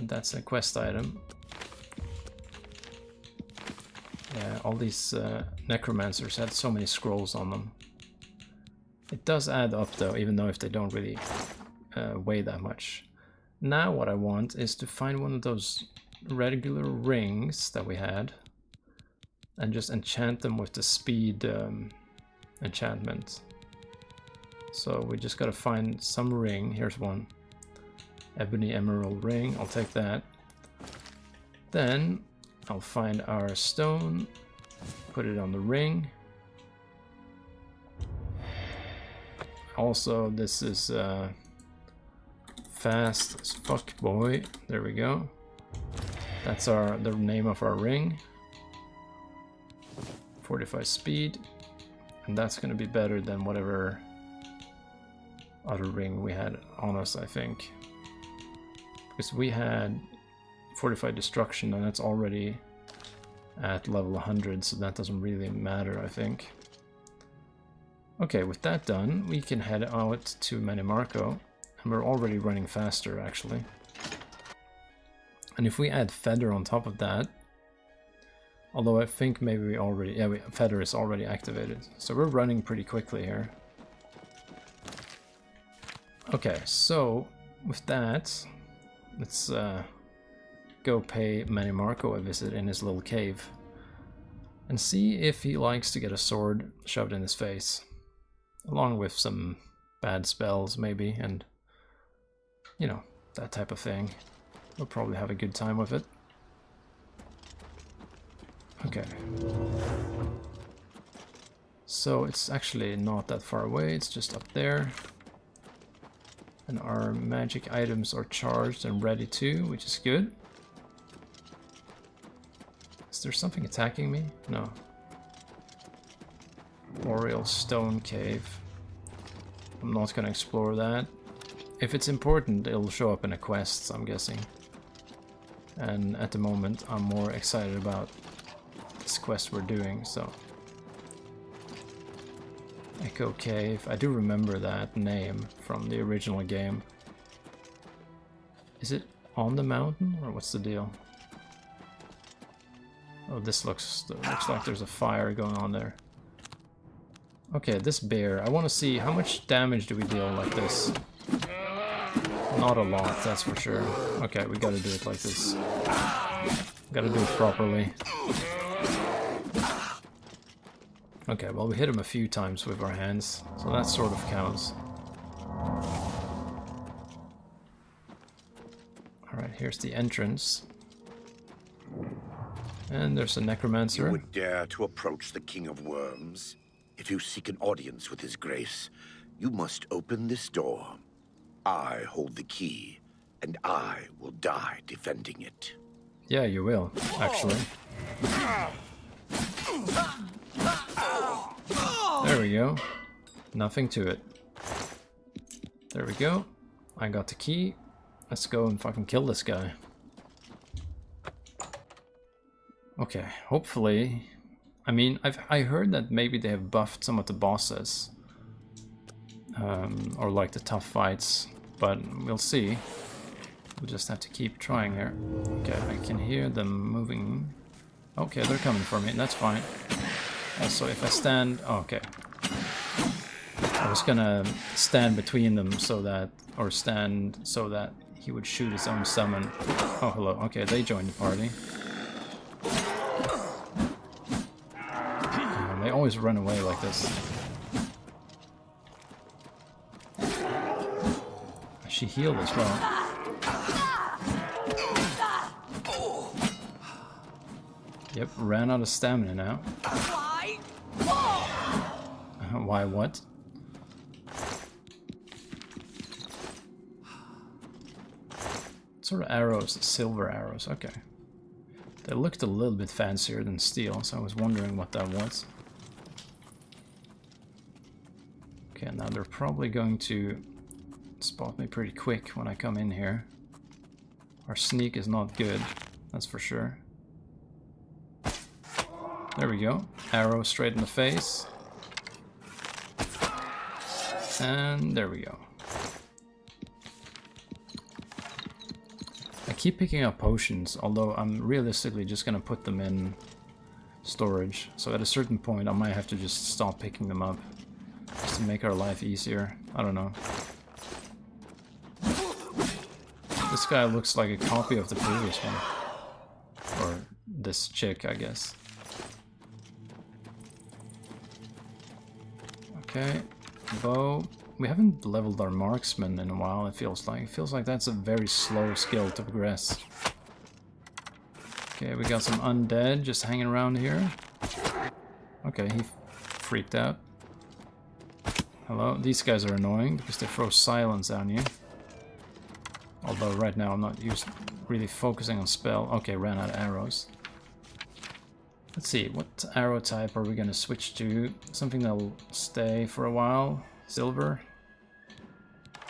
That's a quest item. Yeah, all these necromancers had so many scrolls on them. It does add up though, even though if they don't really weigh that much. Now what I want is to find one of those regular rings that we had and just enchant them with the speed enchantment. So we just gotta find some ring. Here's one. Ebony emerald ring, I'll take that. Then I'll find our stone, put it on the ring. Also, this is fast as fuck, boy. There we go. That's the name of our ring. 45 speed, and that's gonna be better than whatever other ring we had on us, I think. Because we had 45 destruction, and that's already at level 100, so that doesn't really matter, I think. Okay, with that done, we can head out to Manimarco, and we're already running faster, actually. And if we add Feather on top of that, although I think maybe we already, yeah, Feather is already activated, so we're running pretty quickly here. Okay, so with that, let's go pay Manimarco a visit in his little cave and see if he likes to get a sword shoved in his face, along with some bad spells maybe, and you know, that type of thing. We'll probably have a good time with it. Okay. So it's actually not that far away, it's just up there. And our magic items are charged and ready too, which is good. Is there something attacking me? No. Boreal Stone Cave. I'm not gonna explore that. If it's important, it'll show up in a quest, I'm guessing. And at the moment, I'm more excited about this quest we're doing, so. Echo Cave. I do remember that name from the original game. Is it on the mountain, or what's the deal? Oh, this looks like there's a fire going on there. Okay, this bear. I want to see how much damage do we deal like this. Not a lot, that's for sure. Okay, we gotta do it like this. Gotta do it properly. Okay, well, we hit him a few times with our hands, so that sort of counts. Alright, here's the entrance. And there's a necromancer. You would dare to approach the King of Worms? If you seek an audience with his grace, you must open this door. I hold the key, and I will die defending it. Yeah, you will, actually. There we go. Nothing to it. There we go. I got the key. Let's go and fucking kill this guy. Okay, hopefully... I mean, I heard that maybe they have buffed some of the bosses. Or like the tough fights. But we'll see. We'll just have to keep trying here. Okay, I can hear them moving. Okay, they're coming for me, and that's fine. So if I stand... Oh, okay. I was gonna stand between them so that... Or stand so that he would shoot his own summon. Oh, hello. Okay, they joined the party. always run away like this. She healed as well. Yep, ran out of stamina now. Why? Why what? Sort of arrows, silver arrows, okay. They looked a little bit fancier than steel, so I was wondering what that was. Okay, now they're probably going to spot me pretty quick when I come in here. Our sneak is not good, that's for sure. There we go. Arrow straight in the face. And there we go. I keep picking up potions, although I'm realistically just gonna put them in storage. So at a certain point I might have to just stop picking them up. Just to make our life easier. I don't know. This guy looks like a copy of the previous one. Or this chick, I guess. Okay, bow. We haven't leveled our marksman in a while, it feels like. It feels like that's a very slow skill to progress. Okay, we got some undead just hanging around here. Okay, he freaked out. Hello, these guys are annoying because they throw silence on you. Although right now I'm not really focusing on spell. Okay, ran out of arrows. Let's see, what arrow type are we gonna switch to? Something that'll stay for a while. Silver?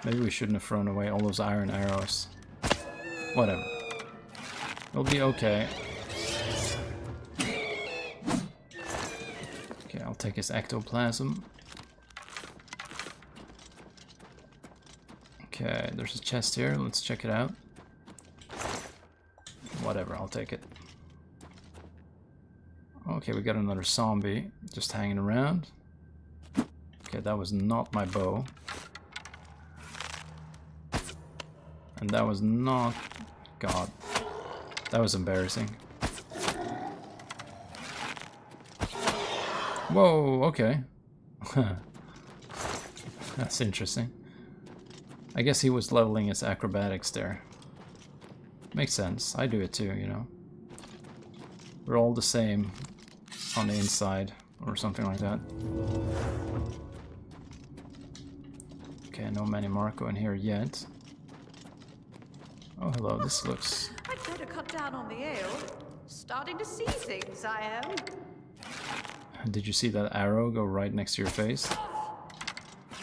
Maybe we shouldn't have thrown away all those iron arrows. Whatever. It'll be okay. Okay, I'll take his ectoplasm. Okay, there's a chest here. Let's check it out. Whatever, I'll take it. Okay, we got another zombie just hanging around. Okay, that was not my bow. And that was not... God. That was embarrassing. Whoa, okay. That's interesting. I guess he was leveling his acrobatics there. Makes sense. I do it too, you know. We're all the same on the inside, or something like that. Okay, no Manny Marco in here yet. Oh, hello, this looks... I'd better cut down on the ale. Starting to see things, I am. Did you see that arrow go right next to your face?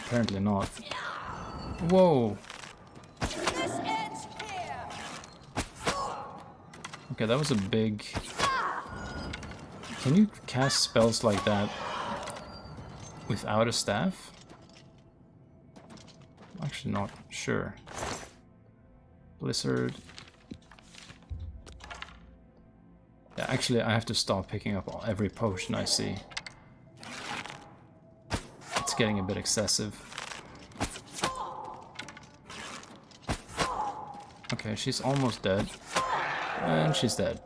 Apparently not. Whoa! This ends here. Okay, that was a big... Can you cast spells like that without a staff? I'm actually not sure. Blizzard. Yeah, actually I have to stop picking up every potion I see. It's getting a bit excessive. Okay, she's almost dead. And she's dead.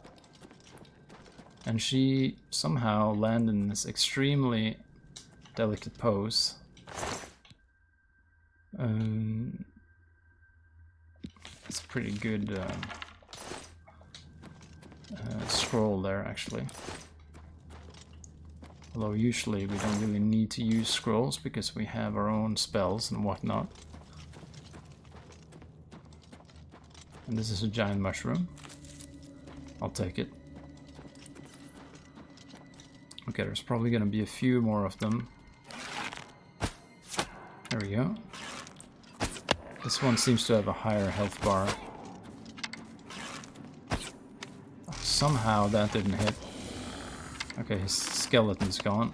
And she somehow landed in this extremely delicate pose. It's a pretty good scroll there, actually. Although usually we don't really need to use scrolls because we have our own spells and whatnot. And this is a giant mushroom. I'll take it. Okay, there's probably gonna be a few more of them. There we go. This one seems to have a higher health bar. Somehow that didn't hit. Okay, his skeleton's gone.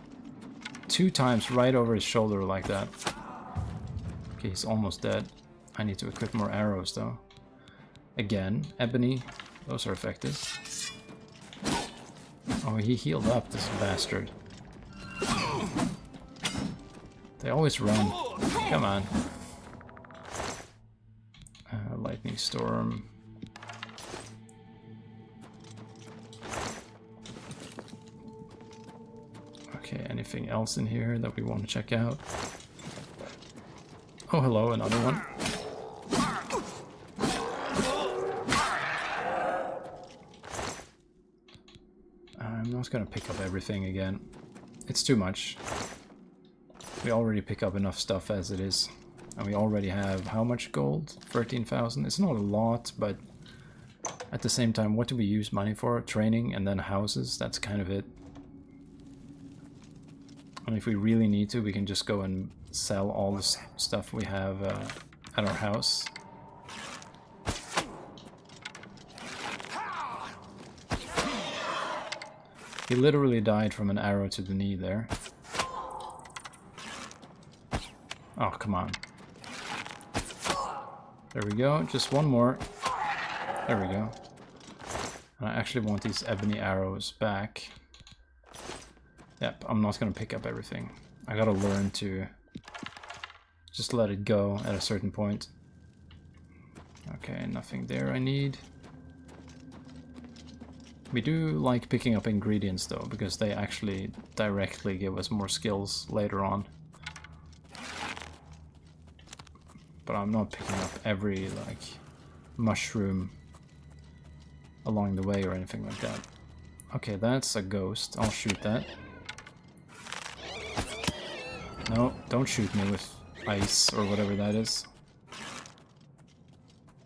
2 times right over his shoulder like that. Okay, he's almost dead. I need to equip more arrows though. Again, ebony. Those are effective. Oh, he healed up, this bastard. They always run. Come on. Lightning storm. Okay, anything else in here that we want to check out? Oh, hello, another one. I'm not gonna pick up everything again. It's too much. We already pick up enough stuff as it is. And we already have how much gold? 13,000. It's not a lot, but at the same time, what do we use money for? Training and then houses, that's kind of it. And if we really need to, we can just go and sell all the stuff we have at our house. He literally died from an arrow to the knee there. Oh, come on. There we go, just one more. There we go. And I actually want these ebony arrows back. Yep, I'm not gonna pick up everything. I gotta learn to just let it go at a certain point. Okay, nothing there I need. We do like picking up ingredients though, because they actually directly give us more skills later on. But I'm not picking up every, like, mushroom along the way or anything like that. Okay, that's a ghost. I'll shoot that. No, don't shoot me with ice or whatever that is.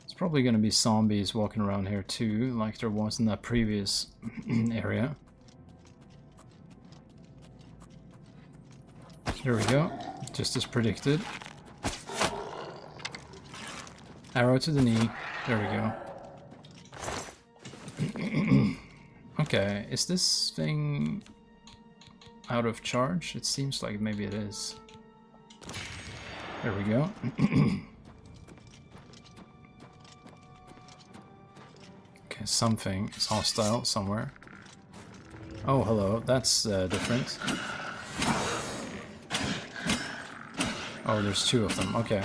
It's probably gonna be zombies walking around here too, like there was in that previous area. There we go, just as predicted. Arrow to the knee. There we go. Okay, is this thing out of charge? It seems like maybe it is. There we go. Okay, something is hostile somewhere. Oh, hello. That's different. Oh, there's two of them. Okay.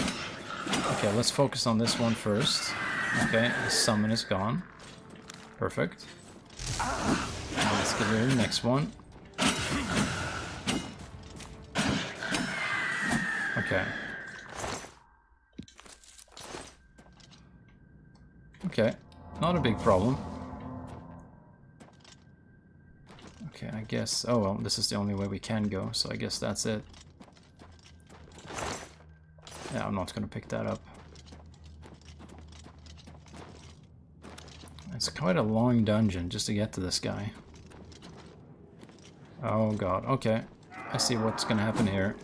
Okay, let's focus on this one first. Okay, the summon is gone. Perfect. Now let's get rid of the next one. Okay. Okay, not a big problem. Okay, I guess... Oh well, this is the only way we can go, so I guess that's it. Yeah, I'm not gonna pick that up. It's quite a long dungeon just to get to this guy. Oh god, okay. I see what's gonna happen here.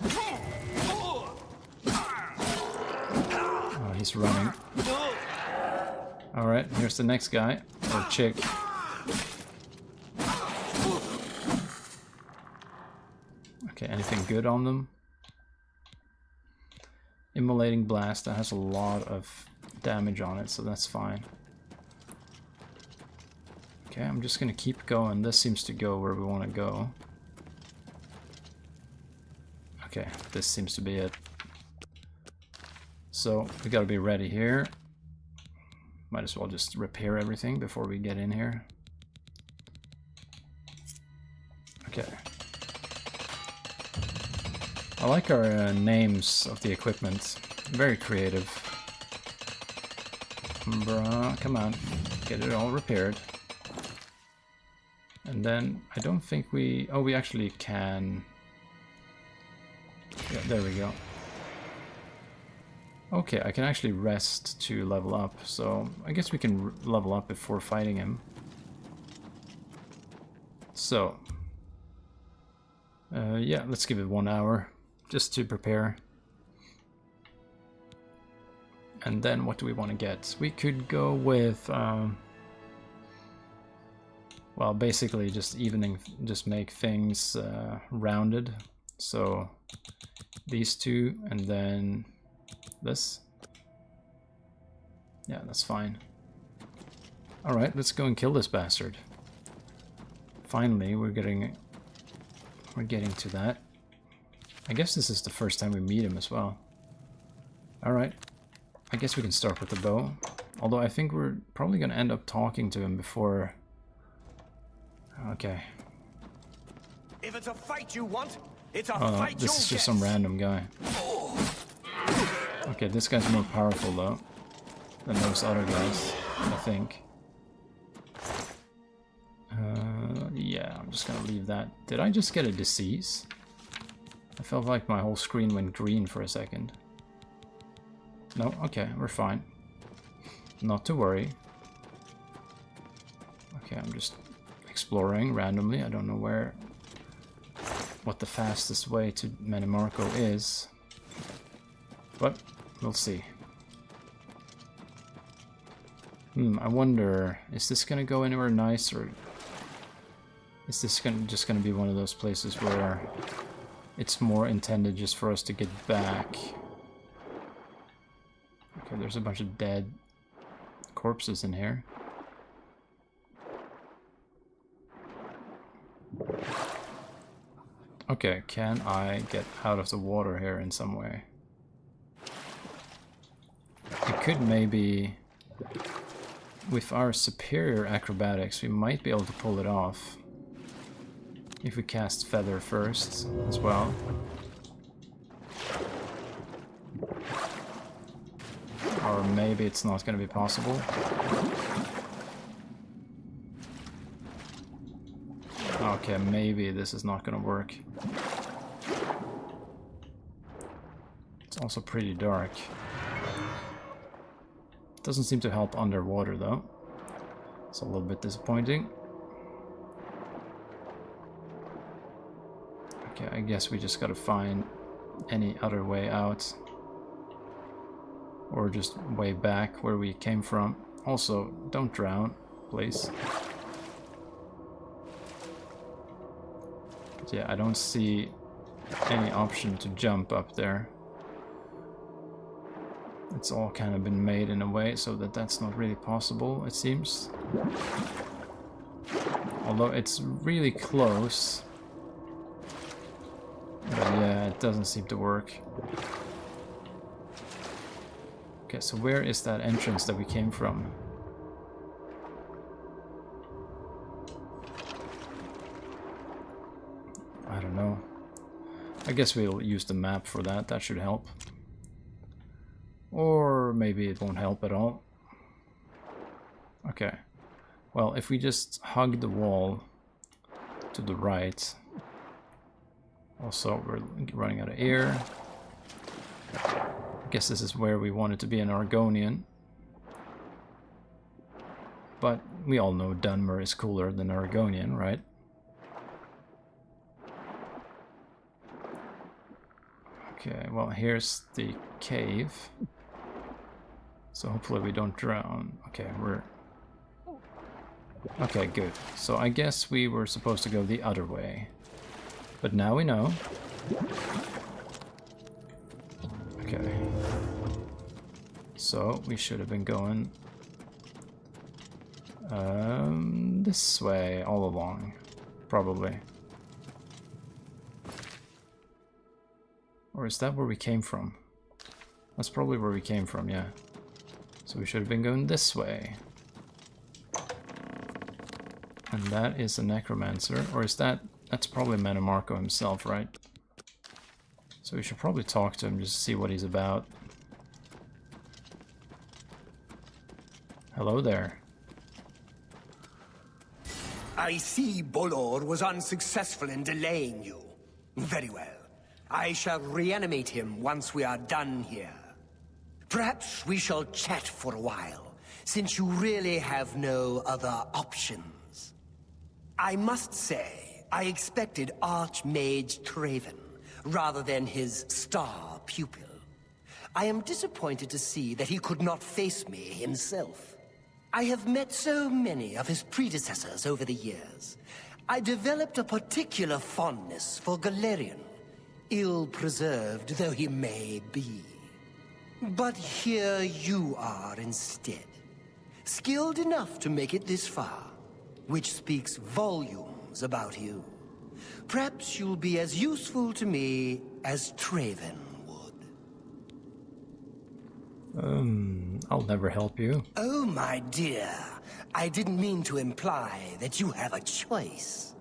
Oh, he's running. Alright, here's the next guy. Or chick. Okay, anything good on them? Immolating blast, that has a lot of damage on it, so that's fine. Okay, I'm just gonna keep going. This seems to go where we want to go. Okay, this seems to be it. So, we gotta be ready here. Might as well just repair everything before we get in here. Okay. I like our names of the equipment. Very creative. Bruh, come on. Get it all repaired. And then, I don't think we... Oh, we actually can... Yeah, there we go. Okay, I can actually rest to level up, so I guess we can level up before fighting him. So... yeah, let's give it 1 hour. Just to prepare. And then what do we want to get? We could go with, well, basically just evening, just make things rounded. So these two and then this. Yeah, that's fine. Alright, let's go and kill this bastard. Finally, we're getting to that. I guess this is the first time we meet him as well. Alright. I guess we can start with the bow. Although I think we're probably going to end up talking to him before... Okay. If it's a fight you want, it's a Oh, fight this you'll is just get. some random guy. Okay, this guy's more powerful though than those other guys, I think. Yeah, I'm just gonna leave that. Did I just get a disease? I felt like my whole screen went green for a second. No, okay, we're fine. Not to worry. Okay, I'm just exploring randomly. I don't know what the fastest way to Manimarco is. But we'll see. I wonder, is this gonna go anywhere nice, or is this just gonna be one of those places where it's more intended just for us to get back? Okay, there's a bunch of dead corpses in here. Okay, can I get out of the water here in some way? It could maybe... With our superior acrobatics, we might be able to pull it off. If we cast Feather first, as well. Or maybe it's not going to be possible. Okay, maybe this is not going to work. It's also pretty dark. Doesn't seem to help underwater though. It's a little bit disappointing. Okay, I guess we just gotta find any other way out. Or just way back where we came from. Also, don't drown, please. But yeah, I don't see any option to jump up there. It's all kind of been made in a way so that that's not really possible, it seems. Although it's really close. But yeah, it doesn't seem to work. Okay, so where is that entrance that we came from? I don't know. I guess we'll use the map for that, that should help. Or maybe it won't help at all. Okay. Well, if we just hug the wall to the right. Also, we're running out of air. I guess this is where we wanted to be an Argonian. But we all know Dunmer is cooler than Argonian, right? Okay, well, here's the cave. So hopefully we don't drown. Okay, okay, good. So I guess we were supposed to go the other way. But now we know. Okay. So we should have been going this way all along, probably. Or is that where we came from? That's probably where we came from, yeah. So we should have been going this way. And that is a necromancer, or is that... That's probably Manimarco himself, right? So we should probably talk to him just to see what he's about. Hello there. I see Bolor was unsuccessful in delaying you. Very well. I shall reanimate him once we are done here. Perhaps we shall chat for a while, since you really have no other options. I must say, I expected Archmage Traven, rather than his star pupil. I am disappointed to see that he could not face me himself. I have met so many of his predecessors over the years. I developed a particular fondness for Galerion, ill-preserved though he may be. But here you are instead, skilled enough to make it this far, which speaks volumes about you. Perhaps you'll be as useful to me as Traven would. I'll never help you. Oh, my dear. I didn't mean to imply that you have a choice.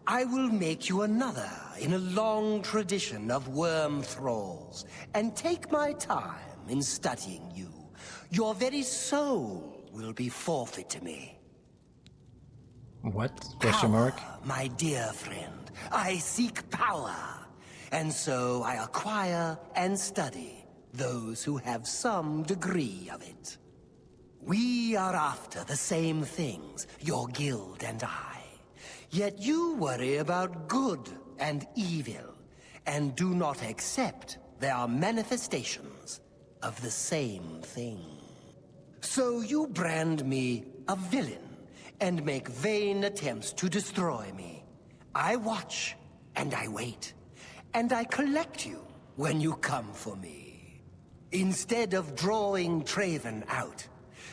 I will make you another in a long tradition of worm thralls, and take my time in studying you. Your very soul will be forfeit to me. What? Question mark? Power, my dear friend. I seek power. And so I acquire and study those who have some degree of it. We are after the same things, your guild and I. Yet you worry about good and evil, and do not accept their manifestations of the same thing. So you brand me a villain, and make vain attempts to destroy me. I watch, and I wait, and I collect you when you come for me. Instead of drawing Traven out,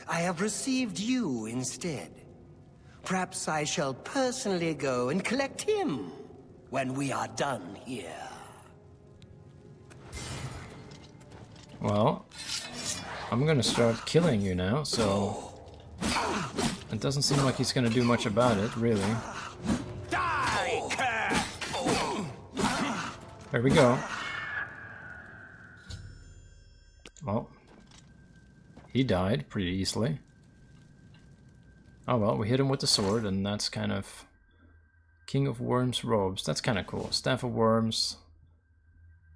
I have received you instead. Perhaps I shall personally go and collect him when we are done here. Well, I'm gonna start killing you now, so... It doesn't seem like he's gonna do much about it, really. There we go. Well, he died pretty easily. Oh well, we hit him with the sword, and that's kind of... King of Worms robes, that's kind of cool. Staff of Worms.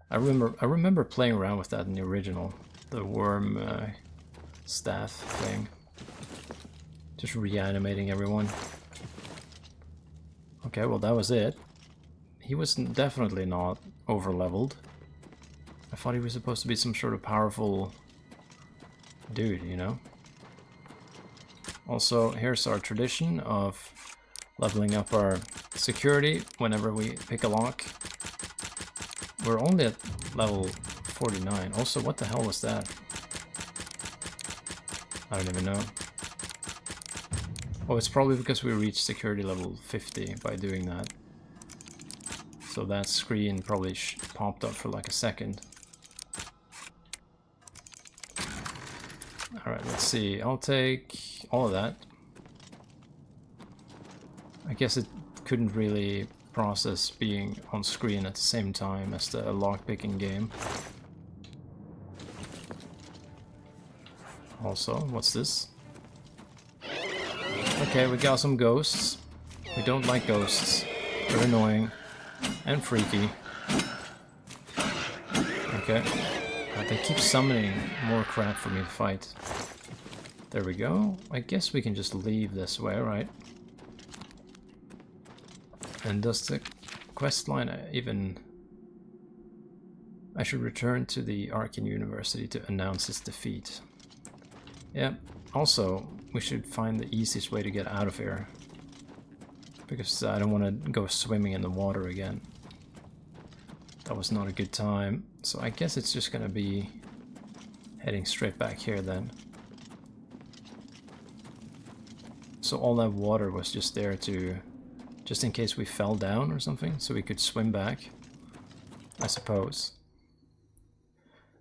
I remember playing around with that in the original. The worm staff thing. Just reanimating everyone. Okay, well that was it. He was definitely not over-leveled. I thought he was supposed to be some sort of powerful dude, you know? Also, here's our tradition of leveling up our security whenever we pick a lock. We're only at level 49. Also, what the hell was that? I don't even know. Oh, it's probably because we reached security level 50 by doing that. So that screen probably popped up for like a second. Alright, let's see. I'll take all of that. I guess it couldn't really process being on screen at the same time as the lockpicking game. Also, what's this? Okay, we got some ghosts. We don't like ghosts. They're annoying and freaky. Okay. They keep summoning more crap for me to fight. There we go. I guess we can just leave this way, right? And does the quest line even... I should return to the Arcane University to announce its defeat. Yeah, also, we should find the easiest way to get out of here. Because I don't want to go swimming in the water again. That was not a good time. So I guess it's just gonna be heading straight back here then. So all that water was just there to... just in case we fell down or something, so we could swim back, I suppose.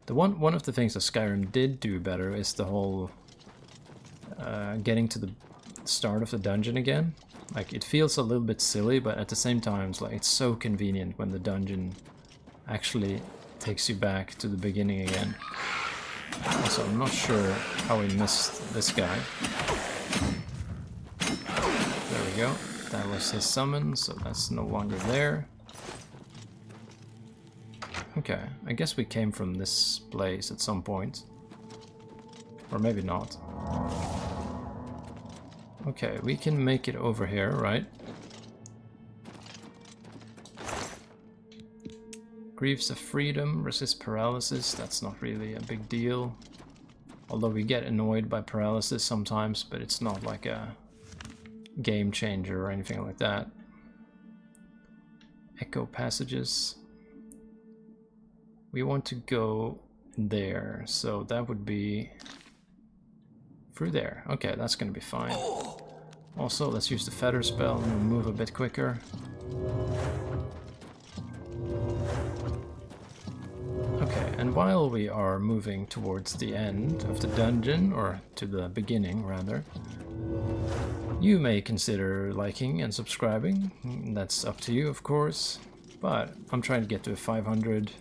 The one of the things that Skyrim did do better is the whole getting to the start of the dungeon again. Like, it feels a little bit silly, but at the same time, it's so convenient when the dungeon actually takes you back to the beginning again. Also, I'm not sure how we missed this guy. There we go. That was his summon, so that's no longer there. Okay, I guess we came from this place at some point. Or maybe not. Okay, we can make it over here, right? Greaves of Freedom, resist paralysis, that's not really a big deal. Although we get annoyed by paralysis sometimes, but it's not like a game changer or anything like that. Echo passages. We want to go there, so that would be through there. Okay, that's gonna be fine. Also, let's use the feather spell and move a bit quicker. Okay, and while we are moving towards the end of the dungeon, or to the beginning rather, You may consider liking and subscribing. That's up to you, of course. But I'm trying to get to 500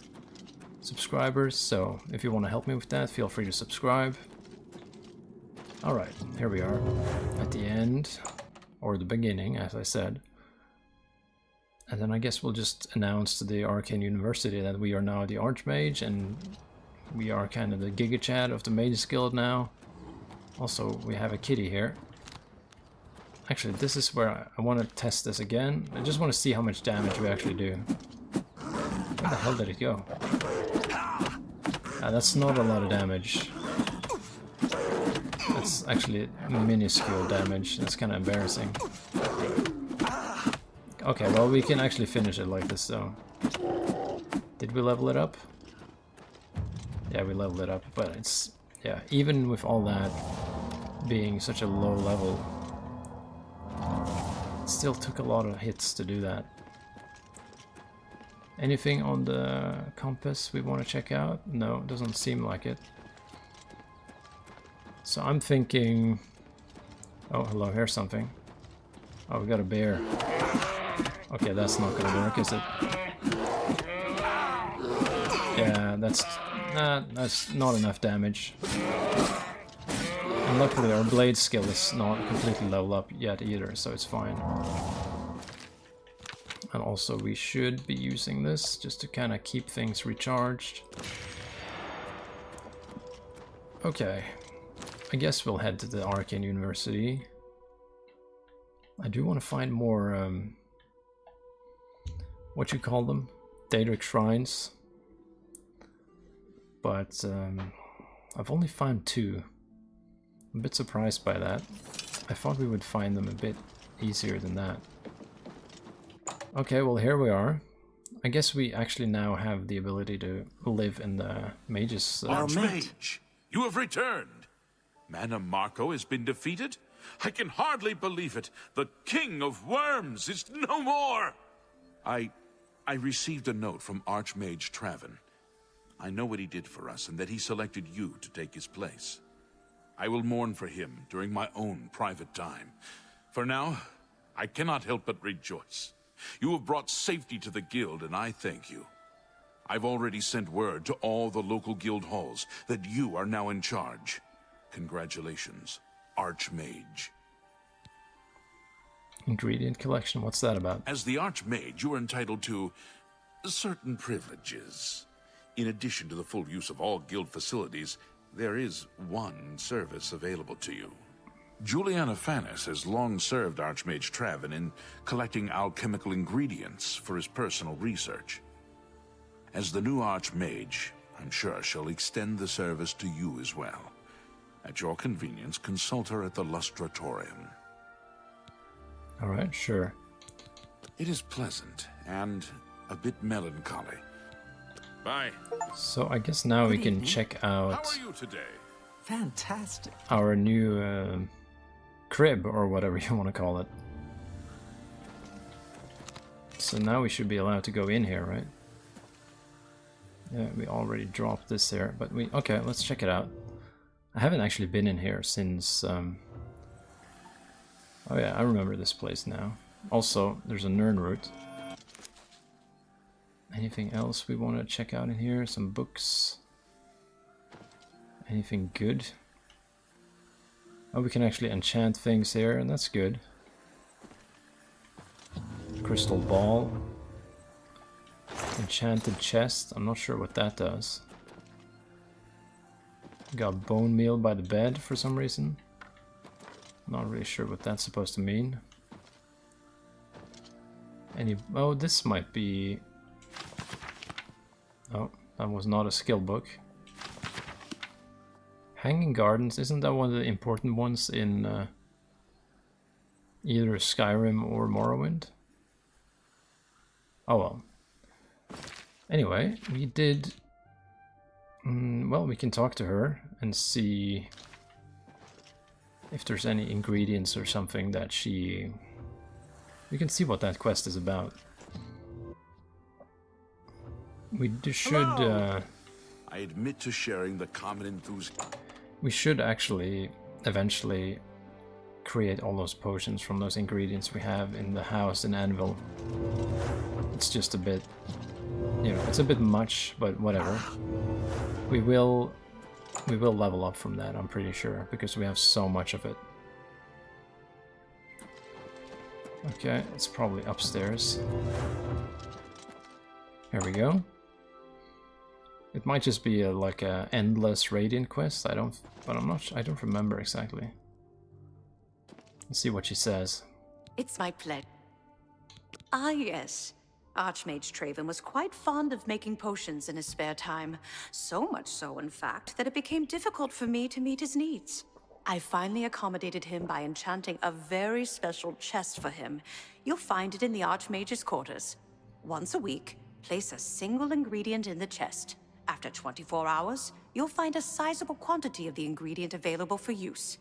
subscribers, so if you want to help me with that, feel free to subscribe. Alright, here we are at the end, or the beginning, as I said. And then I guess we'll just announce to the Arcane University that we are now the Archmage, and we are kind of the Giga Chad of the Mages Guild now. Also, we have a kitty here. Actually, this is where I want to test this again. I just want to see how much damage we actually do. Where the hell did it go? That's not a lot of damage. That's actually minuscule damage. That's kind of embarrassing. Okay, well, we can actually finish it like this, though. Did we level it up? Yeah, we leveled it up, but it's... yeah, even with all that being such a low level, it still took a lot of hits to do that. Anything on the compass we want to check out? No, doesn't seem like it. So I'm thinking... oh, hello, here's something. Oh, we got a bear. Okay, that's not gonna work, is it? Yeah, that's not enough damage. And luckily our blade skill is not completely leveled up yet either, so it's fine. And also we should be using this just to kind of keep things recharged. Okay, I guess we'll head to the Arcane University. I do want to find more, what you call them? Daedric Shrines. But I've only found 2. I'm a bit surprised by that. I thought we would find them a bit easier than that. Okay, well, here we are. I guess we actually now have the ability to live in the mages. Archmage, you have returned. Mana Marco has been defeated? I can hardly believe it. The King of Worms is no more. I received a note from Archmage Traven. I know what he did for us and that he selected you to take his place. I will mourn for him during my own private time. For now, I cannot help but rejoice. You have brought safety to the guild, and I thank you. I've already sent word to all the local guild halls that you are now in charge. Congratulations, Archmage. Ingredient collection, what's that about? As the Archmage, you are entitled to certain privileges. In addition to the full use of all guild facilities, there is one service available to you. Juliana Fanis has long served Archmage Traven in collecting alchemical ingredients for his personal research. As the new Archmage, I'm sure she'll extend the service to you as well. At your convenience, consult her at the Lustratorium. Alright, sure. It is pleasant and a bit melancholy. Bye. So I guess now we can check out... How are you today? Fantastic. Our new crib, or whatever you want to call it. So now we should be allowed to go in here, right? Yeah, we already dropped this here, but we... okay, let's check it out. I haven't actually been in here since... oh yeah, I remember this place now. Also, there's a Nern route. Anything else we want to check out in here? Some books. Anything good? Oh, we can actually enchant things here, and that's good. Crystal ball. Enchanted chest. I'm not sure what that does. Got bone meal by the bed for some reason. Not really sure what that's supposed to mean. Oh, this might be... oh, that was not a skill book. Hanging Gardens, isn't that one of the important ones in either Skyrim or Morrowind? Oh well. Anyway, we did... well, we can talk to her and see if there's any ingredients or something that she... we can see what that quest is about. We should... I admit to sharing the common enthusiasm. we should actually eventually create all those potions from those ingredients we have in the house and anvil. It's just a bit, you know, it's a bit much, but whatever. We will level up from that, I'm pretty sure, because we have so much of it. Okay, it's probably upstairs. Here we go. It might just be like a endless radiant quest. I don't remember exactly. Let's see what she says. It's my pleasure. Ah, yes. Archmage Traven was quite fond of making potions in his spare time. So much so, in fact, that it became difficult for me to meet his needs. I finally accommodated him by enchanting a very special chest for him. You'll find it in the Archmage's quarters. Once a week, place a single ingredient in the chest. After 24 hours, you'll find a sizable quantity of the ingredient available for use.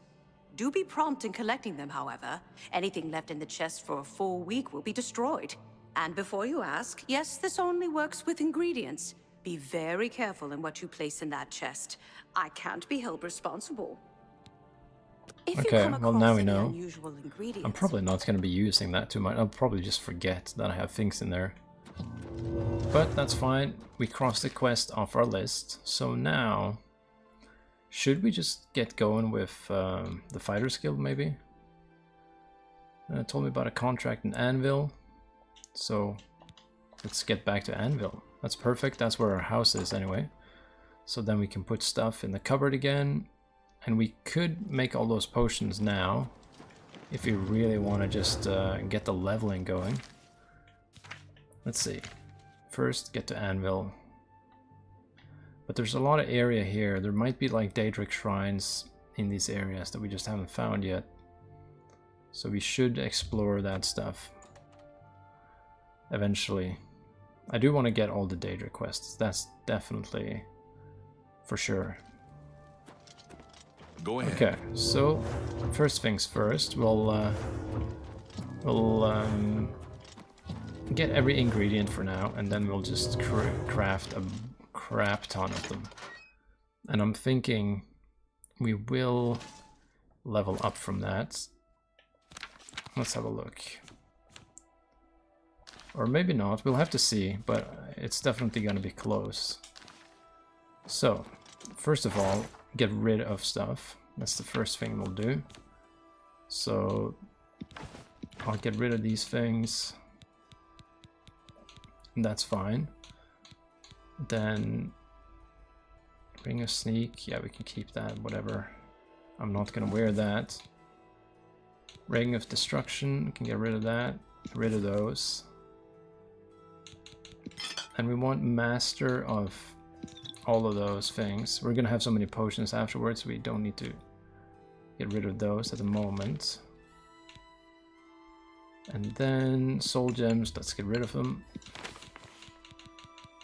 Do be prompt in collecting them, however. Anything left in the chest for a full week will be destroyed. And before you ask, yes, this only works with ingredients. Be very careful in what you place in that chest. I can't be held responsible. If Okay, well now we know. Unusual ingredients, I'm probably not going to be using that too much. I'll probably just forget that I have things in there. But that's fine. We crossed the quest off our list. So now, should we just get going with the Fighter's Guild maybe? Told me about a contract in Anvil. So let's get back to Anvil. That's perfect. That's where our house is anyway. So then we can put stuff in the cupboard again. And we could make all those potions now if we really want to just get the leveling going. Let's see. First, get to Anvil. But there's a lot of area here. There might be like Daedric shrines in these areas that we just haven't found yet. So we should explore that stuff eventually. I do want to get all the Daedric quests. That's definitely for sure. Go ahead. Okay, so first things first, we'll get every ingredient for now, and then we'll just craft a crap ton of them. And I'm thinking we will level up from that. Let's have a look. Or maybe not, we'll have to see, but it's definitely going to be close. So, first of all, get rid of stuff. That's the first thing we'll do. So, I'll get rid of these things. That's fine. Then, Ring of Sneak, yeah, we can keep that, whatever. I'm not gonna wear that. Ring of Destruction, we can get rid of that. Get rid of those. And we want Master of all of those things. We're gonna have so many potions afterwards, we don't need to get rid of those at the moment. And then Soul Gems, let's get rid of them.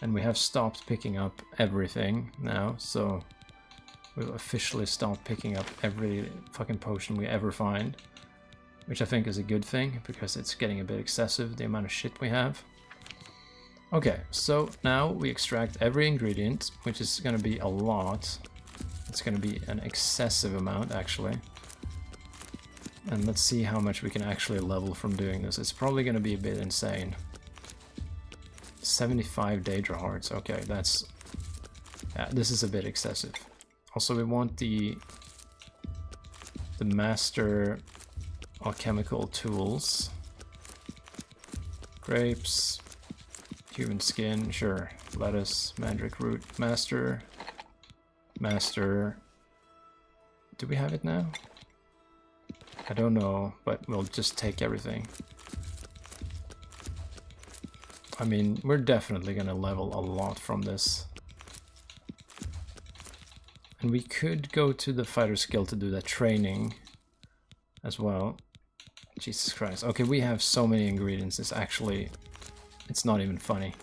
And we have stopped picking up everything now, so we'll officially stop picking up every fucking potion we ever find. Which I think is a good thing, because it's getting a bit excessive, the amount of shit we have. Okay, so now we extract every ingredient, which is going to be a lot. It's going to be an excessive amount, actually. And let's see how much we can actually level from doing this. It's probably going to be a bit insane. 75 Daedra Hearts, okay, that's... yeah, this is a bit excessive. Also, we want the Master Alchemical Tools. Grapes... Human skin, sure. Lettuce, mandrake root, master. Do we have it now? I don't know, but we'll just take everything. I mean, we're definitely gonna level a lot from this. And we could go to the Fighter's Guild to do that training as well. Jesus Christ. Okay, we have so many ingredients, it's not even funny.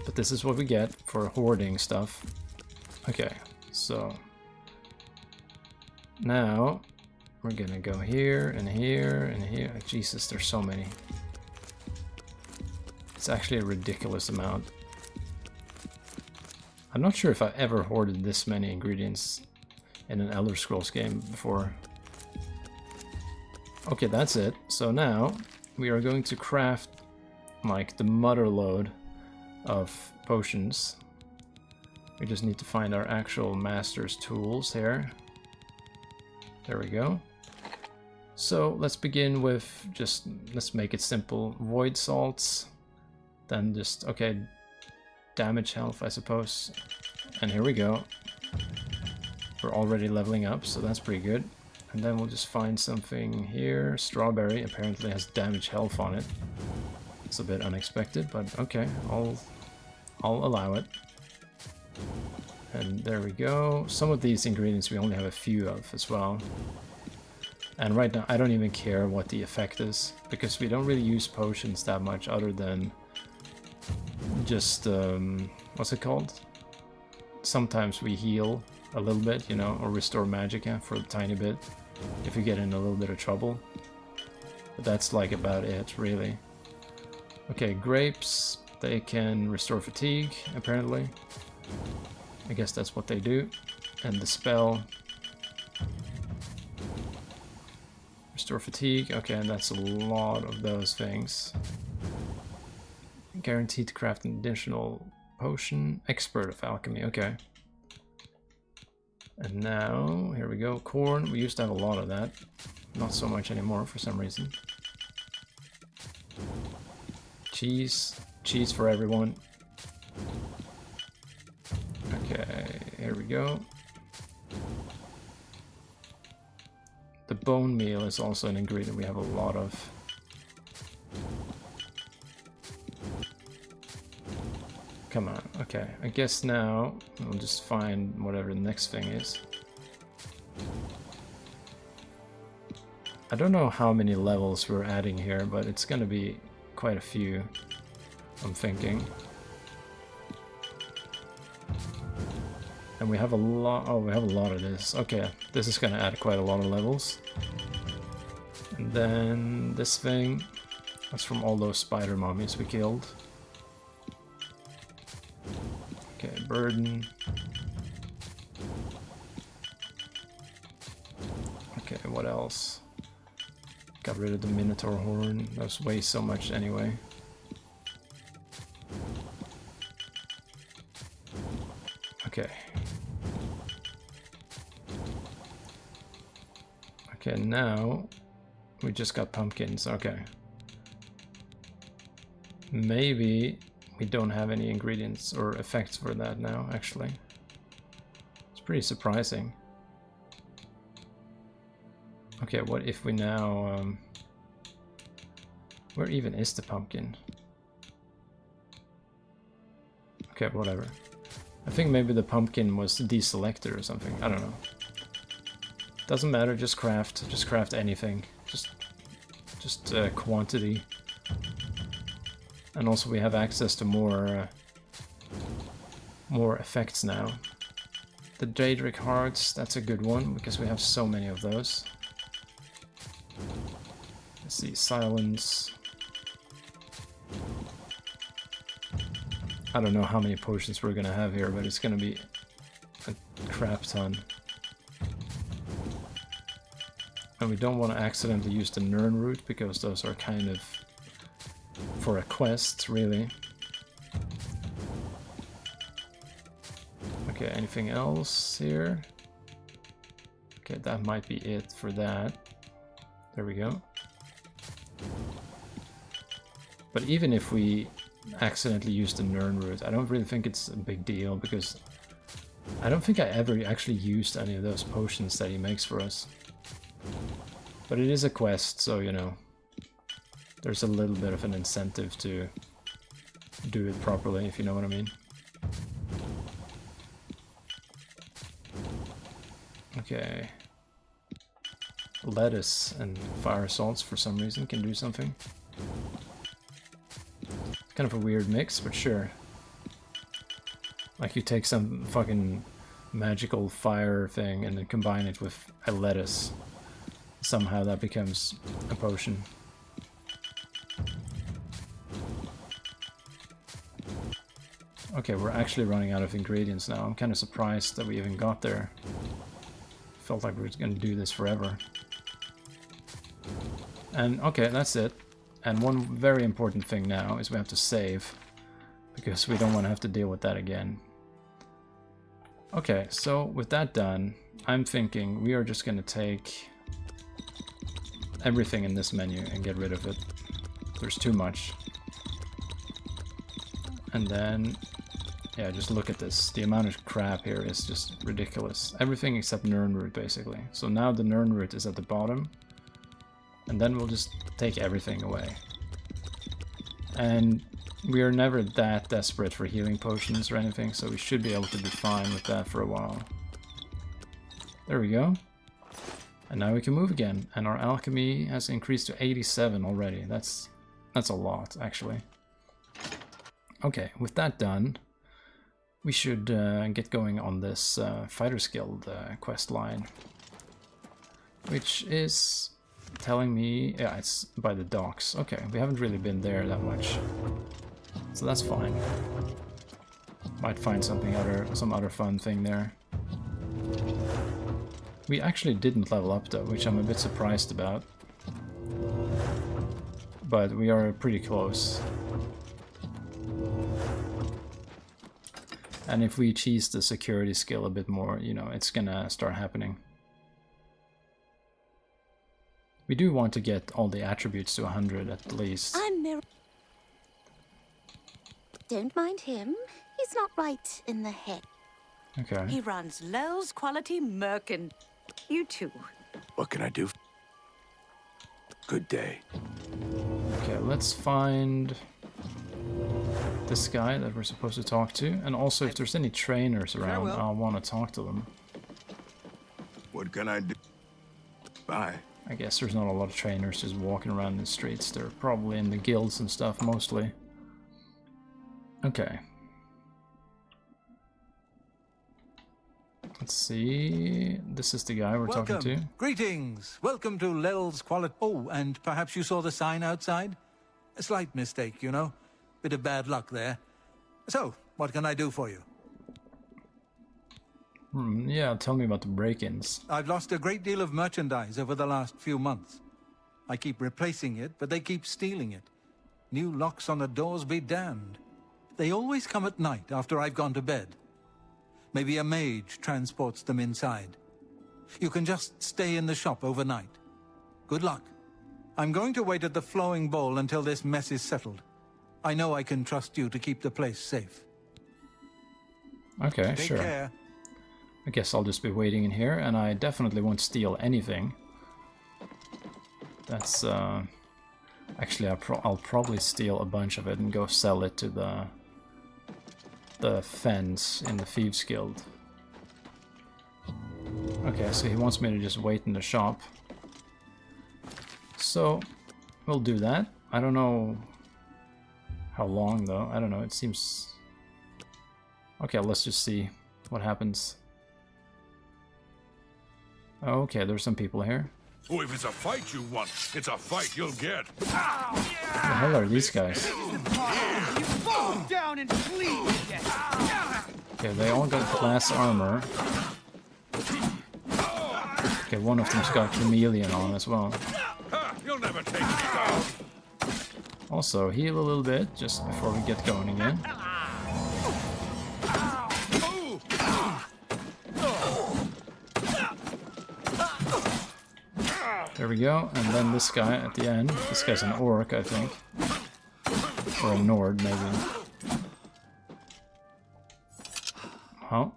But this is what we get for hoarding stuff. Okay, so now we're gonna go here and here and here. Jesus, there's so many. It's actually a ridiculous amount. I'm not sure if I ever hoarded this many ingredients in an Elder Scrolls game before. Okay, that's it. So now we are going to craft like the mother load of potions. We just need to find our actual master's tools here. There we go. So let's begin with just, let's make it simple. Void salts, then just, okay, damage health, I suppose. And here we go. We're already leveling up, so that's pretty good. And then we'll just find something here. Strawberry apparently has damage health on it. It's a bit unexpected, but okay, I'll allow it. And there we go. Some of these ingredients we only have a few of as well. And right now I don't even care what the effect is, because we don't really use potions that much other than just, what's it called? Sometimes we heal a little bit, you know, or restore magicka for a tiny bit if you get in a little bit of trouble. But that's like about it, really. Okay, grapes, they can restore fatigue, apparently. I guess that's what they do. And the spell... Restore fatigue, okay, and that's a lot of those things. Guaranteed to craft an additional potion. Expert of alchemy, okay. And now, here we go, corn. We used to have a lot of that. Not so much anymore for some reason. Cheese. Cheese for everyone. Okay, here we go. The bone meal is also an ingredient we have a lot of. Come on, okay. I guess now we'll just find whatever the next thing is. I don't know how many levels we're adding here, but it's gonna be quite a few, I'm thinking. And we have a lot, oh, we have a lot of this. Okay, this is gonna add quite a lot of levels. And then this thing, that's from all those spider mummies we killed. Okay, burden. Okay, what else? Got rid of the minotaur horn, those weigh so much anyway. Okay. Okay, now we just got pumpkins, okay. Maybe we don't have any ingredients or effects for that now, actually. It's pretty surprising. Okay, what if we now... where even is the pumpkin? Okay, whatever. I think maybe the pumpkin was deselected or something, I don't know. Doesn't matter, just craft anything. Just quantity. And also we have access to more effects now. The Daedric Hearts, that's a good one, because we have so many of those. Let's see, Silence. I don't know how many potions we're gonna have here, but it's gonna be a crap ton. And we don't want to accidentally use the Nern root, because those are kind of for a quest, really. Okay, anything else here? Okay, that might be it for that. There we go. But even if we accidentally use the Nern root, I don't really think it's a big deal, because I don't think I ever actually used any of those potions that he makes for us. But it is a quest, so, you know, there's a little bit of an incentive to do it properly, if you know what I mean. Okay. Lettuce and fire salts, for some reason, can do something. Kind of a weird mix, but sure. Like you take some fucking magical fire thing and then combine it with a lettuce. Somehow that becomes a potion. Okay, we're actually running out of ingredients now. I'm kind of surprised that we even got there. Felt like we were going to do this forever. And okay, that's it. And one very important thing now is we have to save, because we don't want to have to deal with that again. Okay, so with that done, I'm thinking we are just going to take everything in this menu and get rid of it. There's too much. And then, yeah, just look at this. The amount of crap here is just ridiculous. Everything except Nirnroot, basically. So now the Nirnroot is at the bottom. And then we'll just take everything away. And we are never that desperate for healing potions or anything, so we should be able to be fine with that for a while. There we go. And now we can move again. And our alchemy has increased to 87 already. That's a lot, actually. Okay, with that done, we should get going on this Fighters Guild quest line. Which is telling me, yeah, it's by the docks. Okay, we haven't really been there that much, so that's fine. Might find some other fun thing there. We actually didn't level up though, which I'm a bit surprised about. But we are pretty close. And if we cheese the security skill a bit more, you know, it's gonna start happening. We do want to get all the attributes to 100 at least. I'm Mir. Don't mind him. He's not right in the head. Okay. He runs Lowell's Quality Merkin. You too. What can I do? Good day. Okay, let's find this guy that we're supposed to talk to. And also, if there's any trainers around, I'll want to talk to them. What can I do? Bye. I guess there's not a lot of trainers just walking around the streets. They're probably in the guilds and stuff, mostly. Okay. Let's see. This is the guy we're talking to. Greetings. Welcome to Lel's Quality. Oh, and perhaps you saw the sign outside? A slight mistake, you know. Bit of bad luck there. So, what can I do for you? Yeah, tell me about the break-ins. I've lost a great deal of merchandise over the last few months. I keep replacing it, but they keep stealing it. New locks on the doors be damned. They always come at night after I've gone to bed. Maybe a mage transports them inside. You can just stay in the shop overnight. Good luck. I'm going to wait at the flowing bowl until this mess is settled. I know I can trust you to keep the place safe. Okay, Take sure. care. I guess I'll just be waiting in here, and I definitely won't steal anything. That's, actually, I'll probably steal a bunch of it and go sell it to the fence in the Thieves Guild. Okay, so he wants me to just wait in the shop. So, we'll do that. I don't know how long, though. I don't know, it seems... Okay, let's just see what happens. Okay, there's some people here. Oh, if it's a fight you want, it's a fight you'll get. What the hell are these guys? You fall down and bleed. Okay, they all got glass armor. Okay, one of them's got chameleon on as well. You'll never take me down. Also, heal a little bit just before we get going again. There we go, and then this guy at the end. This guy's an orc, I think. Or a Nord, maybe. Huh?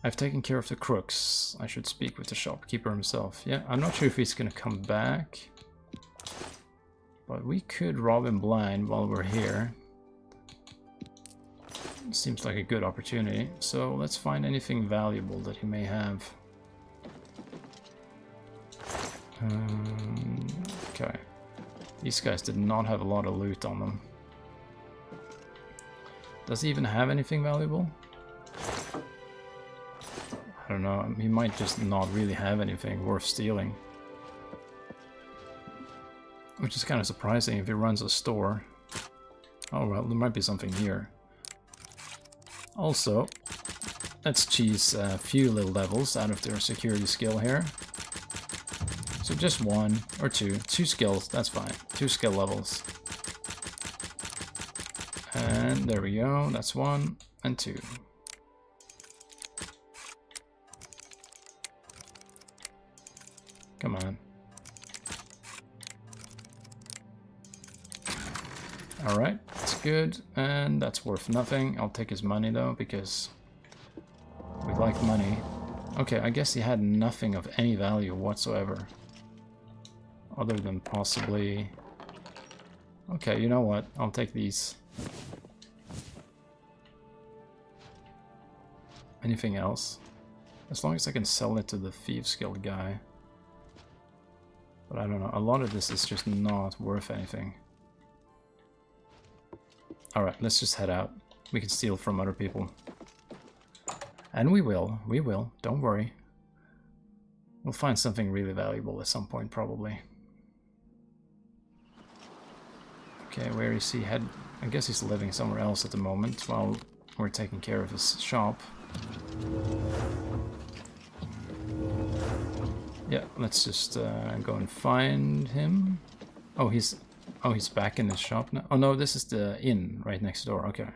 I've taken care of the crooks. I should speak with the shopkeeper himself. Yeah, I'm not sure if he's gonna come back. But we could rob him blind while we're here. Seems like a good opportunity. So let's find anything valuable that he may have. Okay. These guys did not have a lot of loot on them. Does he even have anything valuable? I don't know. He might just not really have anything worth stealing. Which is kind of surprising if he runs a store. Oh well, there might be something here. Also, let's cheese a few little levels out of their security skill here. So just 1 or 2. 2 skills, that's fine. 2 skill levels. And there we go, that's 1 and 2. Come on. Alright, that's good. And that's worth nothing. I'll take his money though, because we like money. Okay, I guess he had nothing of any value whatsoever. Other than possibly... Okay, you know what? I'll take these. Anything else? As long as I can sell it to the Thieves Guild guy. But I don't know, a lot of this is just not worth anything. Alright, let's just head out. We can steal from other people. And we will, don't worry. We'll find something really valuable at some point, probably. Okay, where is he head? I guess he's living somewhere else at the moment while we're taking care of his shop. Yeah, let's just go and find him. Oh, he's back in his shop now. Oh no, this is the inn right next door. Okay.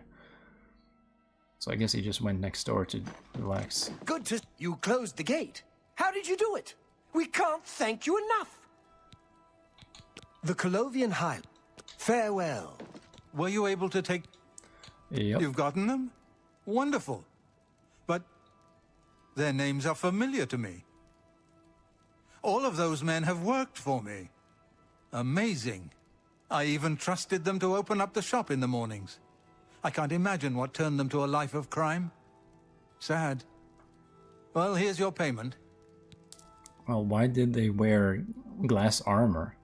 So I guess he just went next door to relax. Good to... You closed the gate. How did you do it? We can't thank you enough. The Colovian High. Farewell. Were you able to take... Yep. You've gotten them? Wonderful. But their names are familiar to me. All of those men have worked for me. Amazing. I even trusted them to open up the shop in the mornings. I can't imagine what turned them to a life of crime. Sad. Well, here's your payment. Well, why did they wear glass armor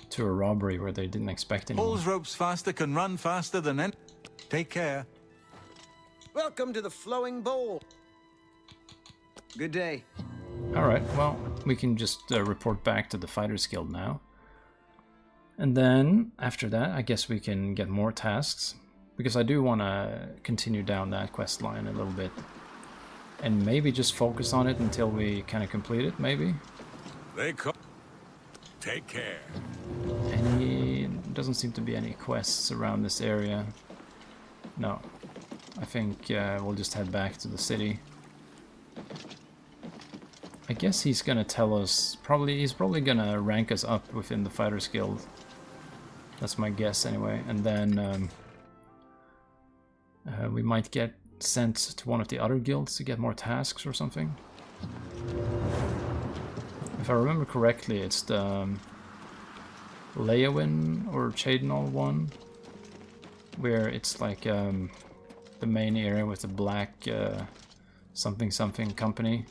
to a robbery where they didn't expect anyone? Pulls ropes faster, can run faster than any... Take care. Welcome to the Flowing Bowl. Good day. Alright, well, we can just report back to the Fighters Guild now. And then, after that, I guess we can get more tasks. Because I do want to continue down that quest line a little bit. And maybe just focus on it until we kind of complete it, maybe? Take care. Doesn't seem to be any quests around this area. No. I think we'll just head back to the city. I guess he's gonna tell us... He's probably gonna rank us up within the Fighters Guild. That's my guess anyway. And then we might get sent to one of the other guilds to get more tasks or something. If I remember correctly, it's the Leowin or Chadenol one, where it's like the main area with the black something something company.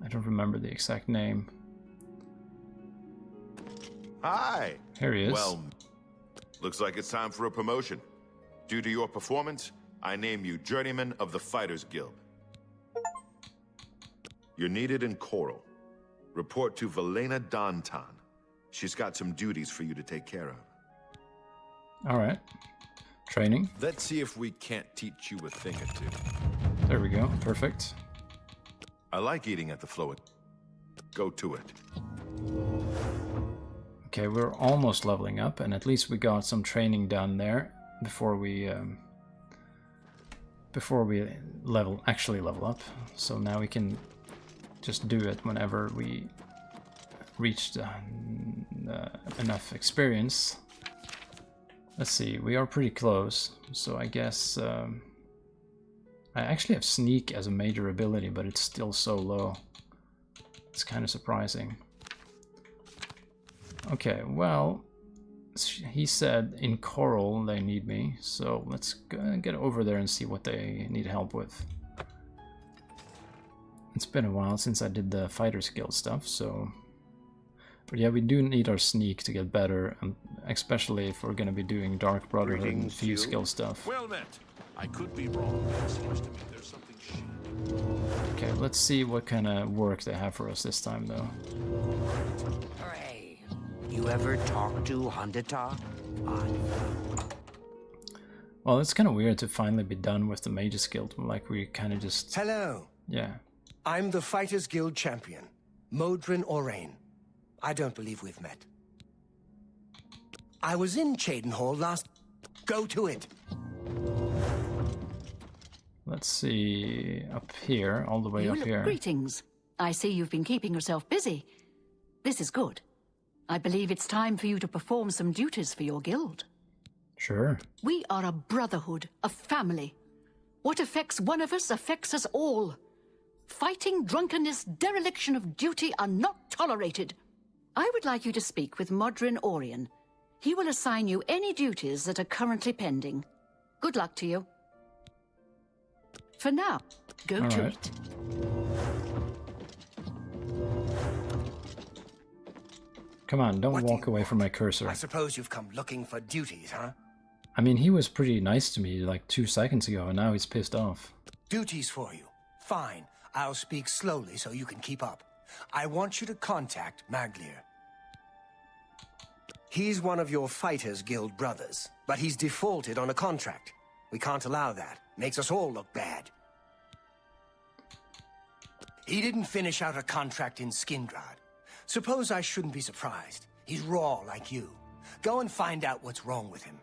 I don't remember the exact name. Hi! Here he is. Well, looks like it's time for a promotion. Due to your performance, I name you Journeyman of the Fighters Guild. You're needed in Coral. Report to Velena Dantan. She's got some duties for you to take care of. Alright. Training. Let's see if we can't teach you a thing or two. There we go. Perfect. I like eating at the flow. Go to it. Okay, we're almost leveling up, and at least we got some training done there before we actually level up. So now we can just do it whenever we reach enough experience. Let's see, we are pretty close, so I guess I actually have Sneak as a major ability, but it's still so low. It's kind of surprising. Okay, well, he said in Coral they need me, so let's get over there and see what they need help with. It's been a while since I did the Fighters Guild stuff, so... But yeah, we do need our Sneak to get better, and especially if we're going to be doing Dark Brotherhood and Thieves Guild stuff. Well met. I could be wrong, but it seems to me there's something shady. Okay, let's see what kind of work they have for us this time, though. Hooray. You ever talk to Handita? Well, it's kind of weird to finally be done with the Mages Guild. Like, we kind of just... Hello. Yeah. I'm the Fighters Guild champion. Modron Orain. I don't believe we've met. I was in Cheydinhal last... Go to it! Let's see, up here, all the way up here. Greetings. I see you've been keeping yourself busy. This is good. I believe it's time for you to perform some duties for your guild. Sure. We are a brotherhood, a family. What affects one of us affects us all. Fighting, drunkenness, dereliction of duty are not tolerated. I would like you to speak with Modron Orion. He will assign you any duties that are currently pending. Good luck to you. For now, go all to right. it. Come on, don't walk away from my cursor. I suppose you've come looking for duties, huh? I mean, he was pretty nice to me like 2 seconds ago, and now he's pissed off. Duties for you. Fine. I'll speak slowly so you can keep up. I want you to contact Maglier. He's one of your Fighters Guild brothers, but he's defaulted on a contract. We can't allow that. Makes us all look bad. He didn't finish out a contract in Skingrad. Suppose I shouldn't be surprised. He's raw like you. Go and find out what's wrong with him.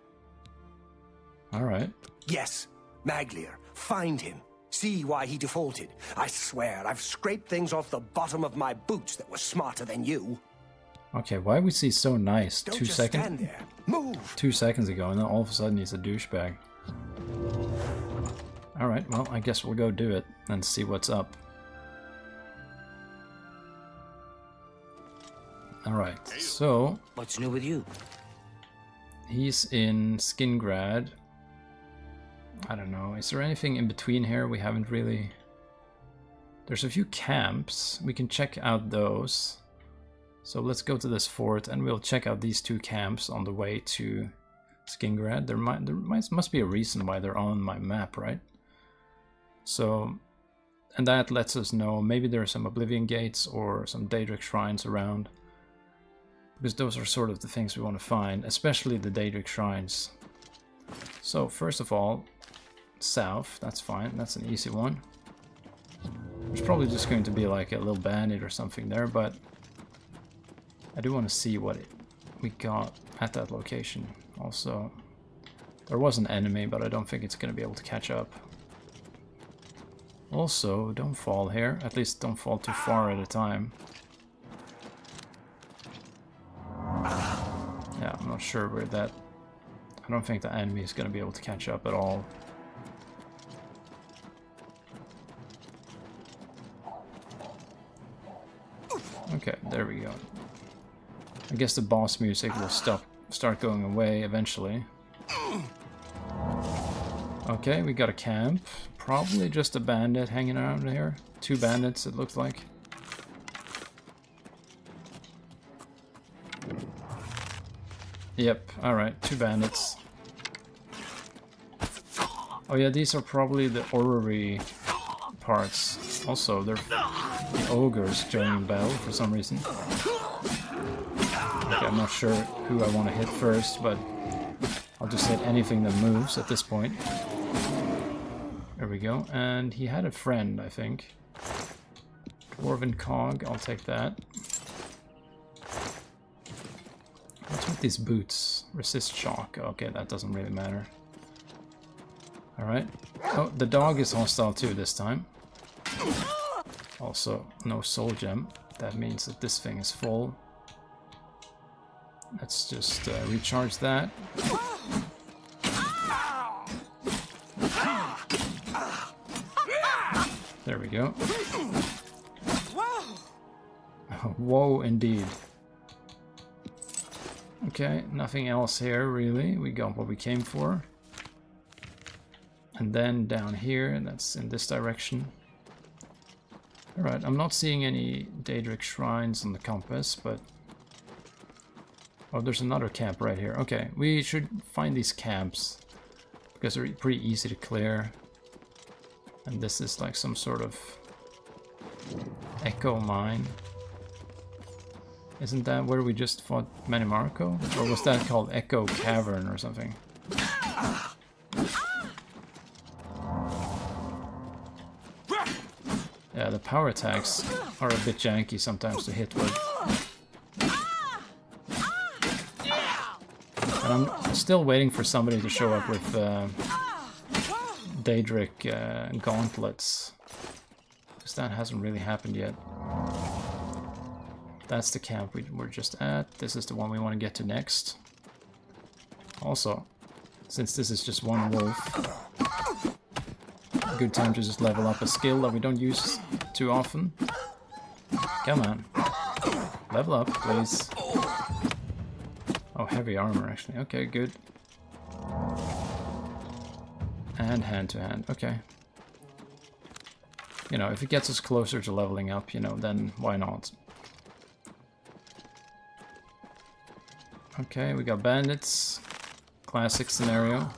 All right. Yes, Maglier. Find him. See why he defaulted. I swear, I've scraped things off the bottom of my boots that were smarter than you. Okay, why was he so nice? Don't 2 just seconds? stand there. Move! 2 seconds ago, and then all of a sudden he's a douchebag. Alright, well, I guess we'll go do it and see what's up. Alright, so... What's new with you? He's in Skingrad. I don't know, is there anything in between here we haven't really... There's a few camps, we can check out those. So let's go to this fort and we'll check out these 2 camps on the way to Skingrad. There must be a reason why they're on my map, right? So, and that lets us know maybe there are some Oblivion gates or some Daedric shrines around. Because those are sort of the things we want to find, especially the Daedric shrines. So first of all, south, that's fine, that's an easy one. There's probably just going to be like a little bandit or something there, but I do want to see what we got at that location. Also, there was an enemy, but I don't think it's going to be able to catch up. Also, don't fall here, at least don't fall too far at a time. Yeah, I'm not sure where that... I don't think the enemy is going to be able to catch up at all. Okay, there we go. I guess the boss music will start going away eventually. Okay, we got a camp. Probably just a bandit hanging around here. 2 bandits, it looks like. Yep, alright, 2 bandits. Oh yeah, these are probably the orrery parts. Also, they're the ogres joining battle for some reason. Okay, I'm not sure who I want to hit first, but I'll just hit anything that moves at this point. There we go, and he had a friend, I think. Dwarven Cog, I'll take that. What's with these boots? Resist shock. Okay, that doesn't really matter. Alright. Oh, the dog is hostile too this time. Also, no soul gem. That means that this thing is full. Let's just recharge that. There we go. Whoa, indeed. Okay, nothing else here, really. We got what we came for. And then down here, that's in this direction. Alright, I'm not seeing any Daedric shrines on the compass, but... Oh, there's another camp right here. Okay, we should find these camps, because they're pretty easy to clear. And this is like some sort of echo mine. Isn't that where we just fought Manimarco? Or was that called Echo Cavern or something? Yeah, the power attacks are a bit janky sometimes to hit with. And I'm still waiting for somebody to show up with Daedric gauntlets. Because that hasn't really happened yet. That's the camp we're just at. This is the one we want to get to next. Also, since this is just one wolf, a good time to just level up a skill that we don't use too often. Come on. Level up, please. Oh, heavy armor, actually. Okay, good. And hand-to-hand. Okay. You know, if it gets us closer to leveling up, you know, then why not? Okay, we got bandits. Classic scenario.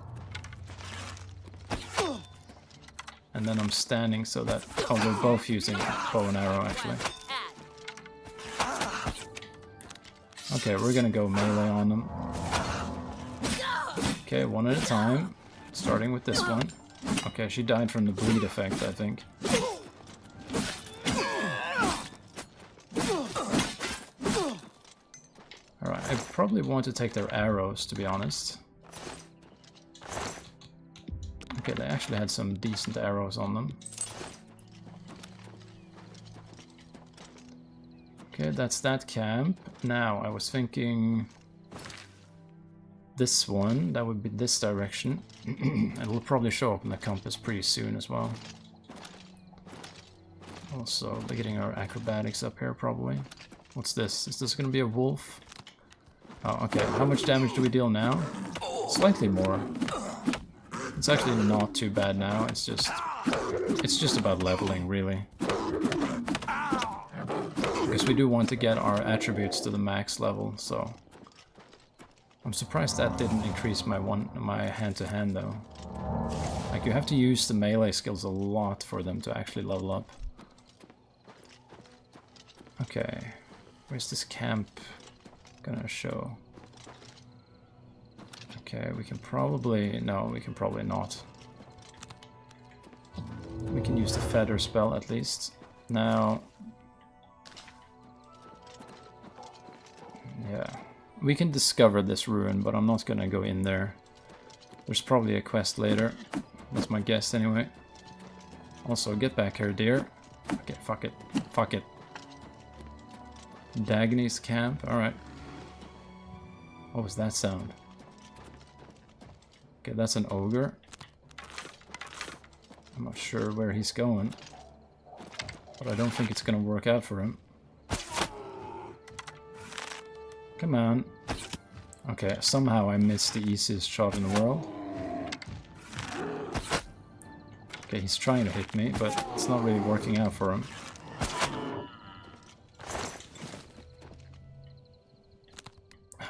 And then I'm standing so that... Oh, they're both using bow and arrow, actually. Okay, we're gonna go melee on them. Okay, one at a time. Starting with this one. Okay, she died from the bleed effect, I think. Alright, I probably want to take their arrows, to be honest. Okay, they actually had some decent arrows on them. Okay, that's that camp. Now, I was thinking... this one, that would be this direction. It will probably show up in the compass pretty soon as well. Also, we're getting our acrobatics up here, probably. What's this? Is this going to be a wolf? Oh, okay. How much damage do we deal now? Slightly more. It's actually not too bad now. It's just about leveling, really. Because we do want to get our attributes to the max level, so... I'm surprised that didn't increase my hand-to-hand, though. Like, you have to use the melee skills a lot for them to actually level up. Okay. Where's this camp gonna show? Okay, we can probably... No, we can probably not. We can use the feather spell, at least. Now... Yeah. We can discover this ruin, but I'm not gonna go in there. There's probably a quest later. That's my guess, anyway. Also, get back here, dear. Okay, fuck it. Fuck it. Dagny's camp? Alright. What was that sound? Okay, that's an ogre. I'm not sure where he's going. But I don't think it's gonna work out for him. Come on. Okay, somehow I missed the easiest shot in the world. Okay, he's trying to hit me, but it's not really working out for him.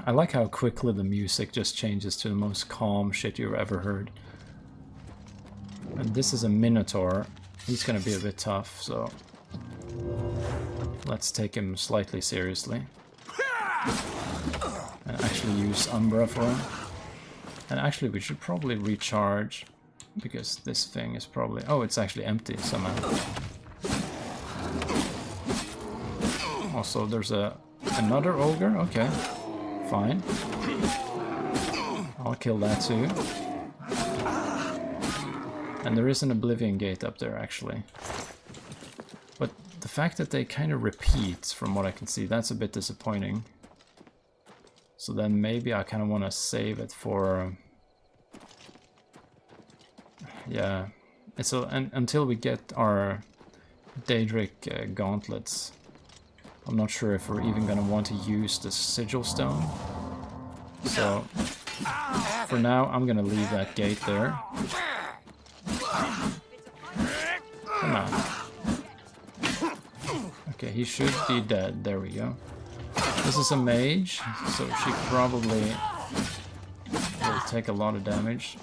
I like how quickly the music just changes to the most calm shit you've ever heard. And this is a Minotaur. He's gonna be a bit tough, so... let's take him slightly seriously. And actually use Umbra for him. And actually we should probably recharge, because this thing is probably... oh, it's actually empty somehow. Also, there's another ogre? Okay, fine. I'll kill that too. And there is an Oblivion gate up there, actually. But the fact that they kind of repeat, from what I can see, that's a bit disappointing. So then maybe I kind of want to save it for... yeah. And so until we get our Daedric gauntlets, I'm not sure if we're even going to want to use the Sigil Stone. So for now, I'm going to leave that gate there. Come on. Okay, he should be dead. There we go. This is a mage, so she probably will take a lot of damage.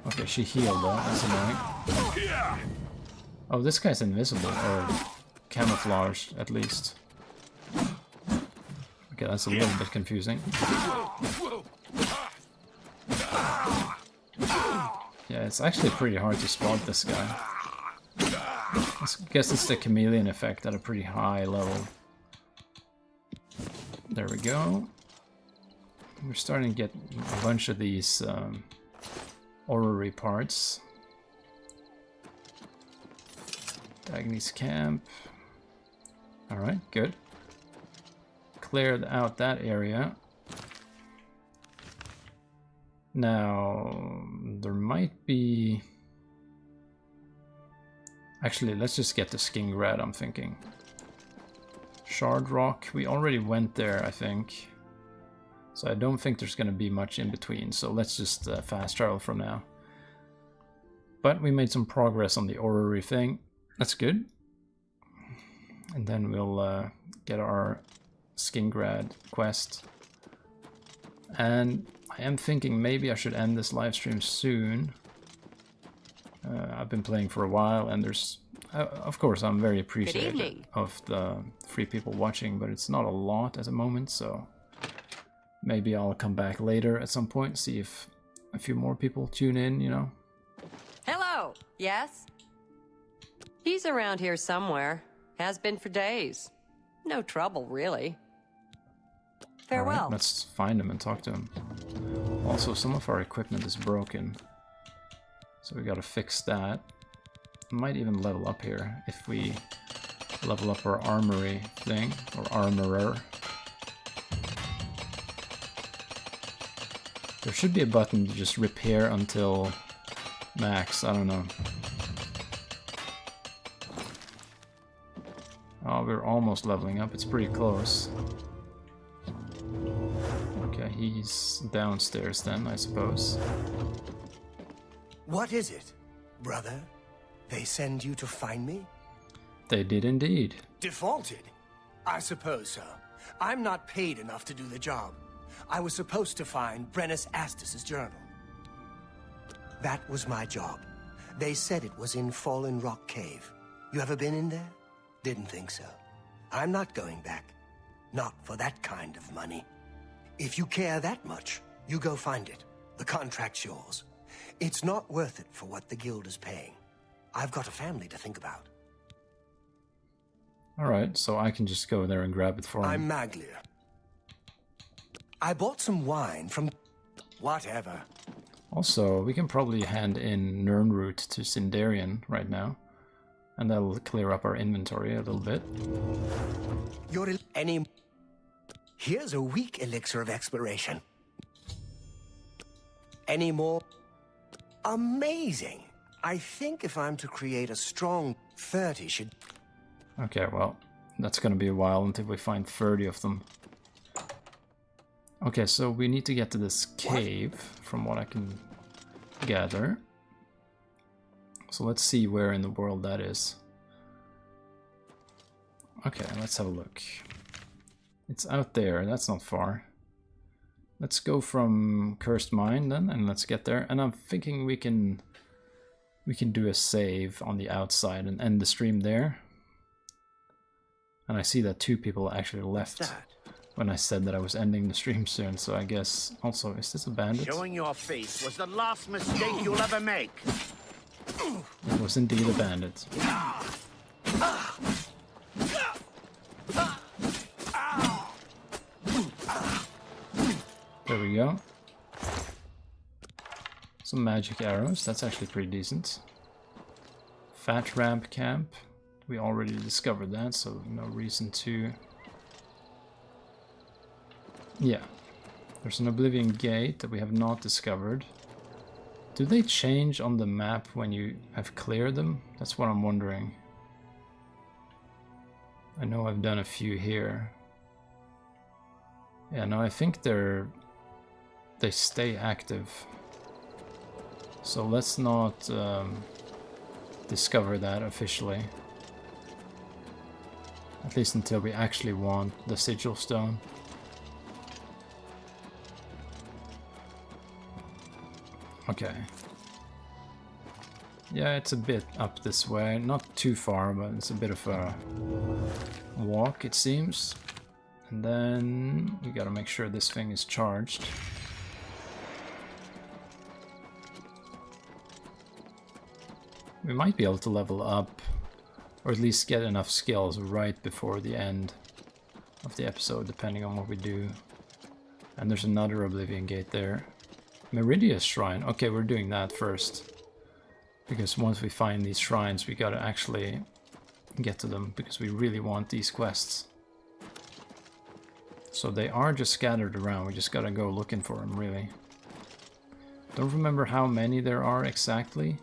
Okay, she healed though, that's annoying. Oh, this guy's invisible, or camouflaged at least. Okay, that's a little bit confusing. Yeah, it's actually pretty hard to spot this guy. I guess it's the chameleon effect at a pretty high level. There we go. We're starting to get a bunch of these orrery parts. Dagny's camp. Alright, good. Cleared out that area. Now, there might be... Actually, let's just get the Skingrad, I'm thinking. Shard Rock, we already went there, I think. So I don't think there's going to be much in between, so let's just fast travel from now. But we made some progress on the orrery thing. That's good. And then we'll get our Skingrad quest. And I am thinking maybe I should end this live stream soon. I've been playing for a while, and there's... of course, I'm very appreciative of the 3 people watching, but it's not a lot at the moment, so... Maybe I'll come back later at some point, see if a few more people tune in, you know? Hello! Yes? He's around here somewhere. Has been for days. No trouble, really. Farewell. All right, let's find him and talk to him. Also, some of our equipment is broken, so we gotta fix that. Might even level up here if we level up our armory thing, or armorer. There should be a button to just repair until max, I don't know. Oh, we're almost leveling up, it's pretty close. Okay, he's downstairs then, I suppose. What is it, brother? They send you to find me? They did indeed. Defaulted? I suppose so. I'm not paid enough to do the job. I was supposed to find Brennus Astus's journal. That was my job. They said it was in Fallen Rock Cave. You ever been in there? Didn't think so. I'm not going back. Not for that kind of money. If you care that much, you go find it. The contract's yours. It's not worth it for what the guild is paying. I've got a family to think about. Alright, so I can just go there and grab it for him. I'm Maglia. I bought some wine from... whatever. Also, we can probably hand in Nirnroot to Sindarian right now. And that'll clear up our inventory a little bit. You're any... Here's a weak elixir of exploration. Any more? Amazing! I think if I'm to create a strong 30 should... Okay, well, that's gonna be a while until we find 30 of them. Okay, so we need to get to this cave, from what I can gather. So let's see where in the world that is. Okay, let's have a look. It's out there, that's not far. Let's go from Cursed Mine then, and let's get there. And I'm thinking we can do a save on the outside and end the stream there. And I see that 2 people actually left when I said that I was ending the stream soon, so I guess... Also, is this a bandit? Showing your face was the last mistake you'll ever make. It was indeed a bandit. There we go. Some magic arrows, that's actually pretty decent. Fat Ramp Camp. We already discovered that, so no reason to... Yeah. There's an Oblivion Gate that we have not discovered. Do they change on the map when you have cleared them? That's what I'm wondering. I know I've done a few here. Yeah, no, I think they stay active. So let's not discover that officially. At least until we actually want the Sigil Stone. Okay. Yeah, it's a bit up this way. Not too far, but it's a bit of a walk, it seems. And then we gotta make sure this thing is charged. We might be able to level up Or at least get enough skills right before the end of the episode, depending on what we do. And there's another Oblivion Gate there. Meridia's Shrine. Okay, we're doing that first. Because once we find these shrines, we gotta actually get to them, because we really want these quests. So they are just scattered around, we just gotta go looking for them, really. Don't remember how many there are exactly.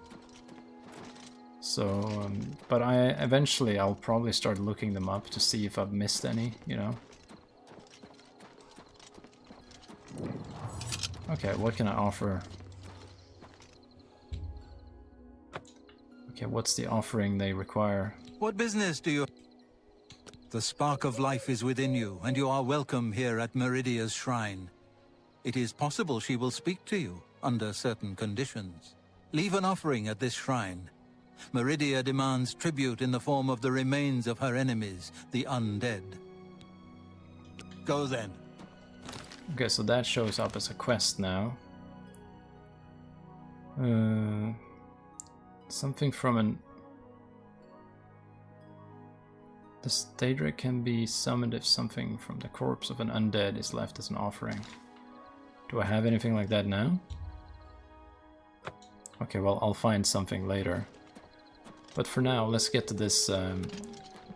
So, but eventually I'll probably start looking them up to see if I've missed any, you know. Okay, what can I offer? Okay, what's the offering they require? What business do you... The spark of life is within you, and you are welcome here at Meridia's shrine. It is possible she will speak to you, under certain conditions. Leave an offering at this shrine. Meridia demands tribute in the form of the remains of her enemies, the undead. Go then. Okay, so that shows up as a quest now. Something from an... The Daedric can be summoned if something from the corpse of an undead is left as an offering. Do I have anything like that now? Okay, well, I'll find something later. But for now, let's get to this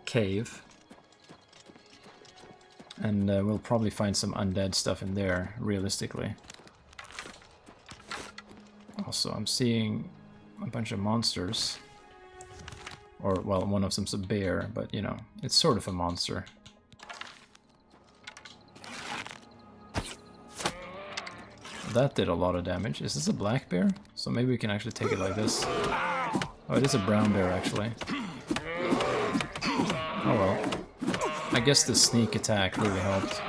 cave. And we'll probably find some undead stuff in there, realistically. Also, I'm seeing a bunch of monsters. Or, well, one of them's a bear, but, you know, it's sort of a monster. That did a lot of damage. Is this a black bear? So maybe we can actually take it like this. Oh, it is a brown bear, actually. Oh well. I guess the sneak attack really helped.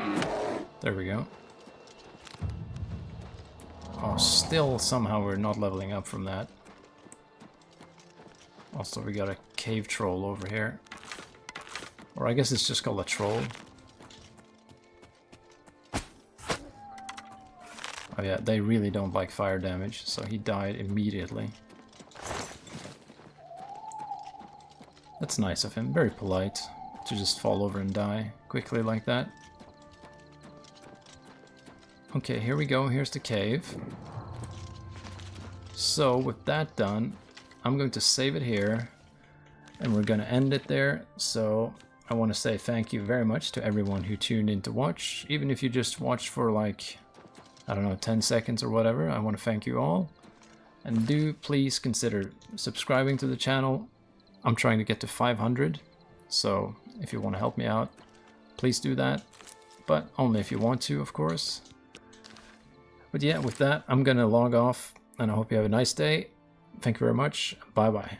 There we go. Oh, still somehow we're not leveling up from that. Also, we got a cave troll over here. Or I guess it's just called a troll. Oh yeah, they really don't like fire damage, so he died immediately. That's nice of him, very polite to just fall over and die quickly like that. Okay, here we go, here's the cave. So with that done, I'm going to save it here and we're going to end it there. So I want to say thank you very much to everyone who tuned in to watch, even if you just watched for like, I don't know, 10 seconds or whatever. I want to thank you all, and do please consider subscribing to the channel. I'm trying to get to 500, so if you want to help me out, please do that, but only if you want to, of course. But yeah, with that, I'm gonna log off, and I hope you have a nice day. Thank you very much. Bye bye.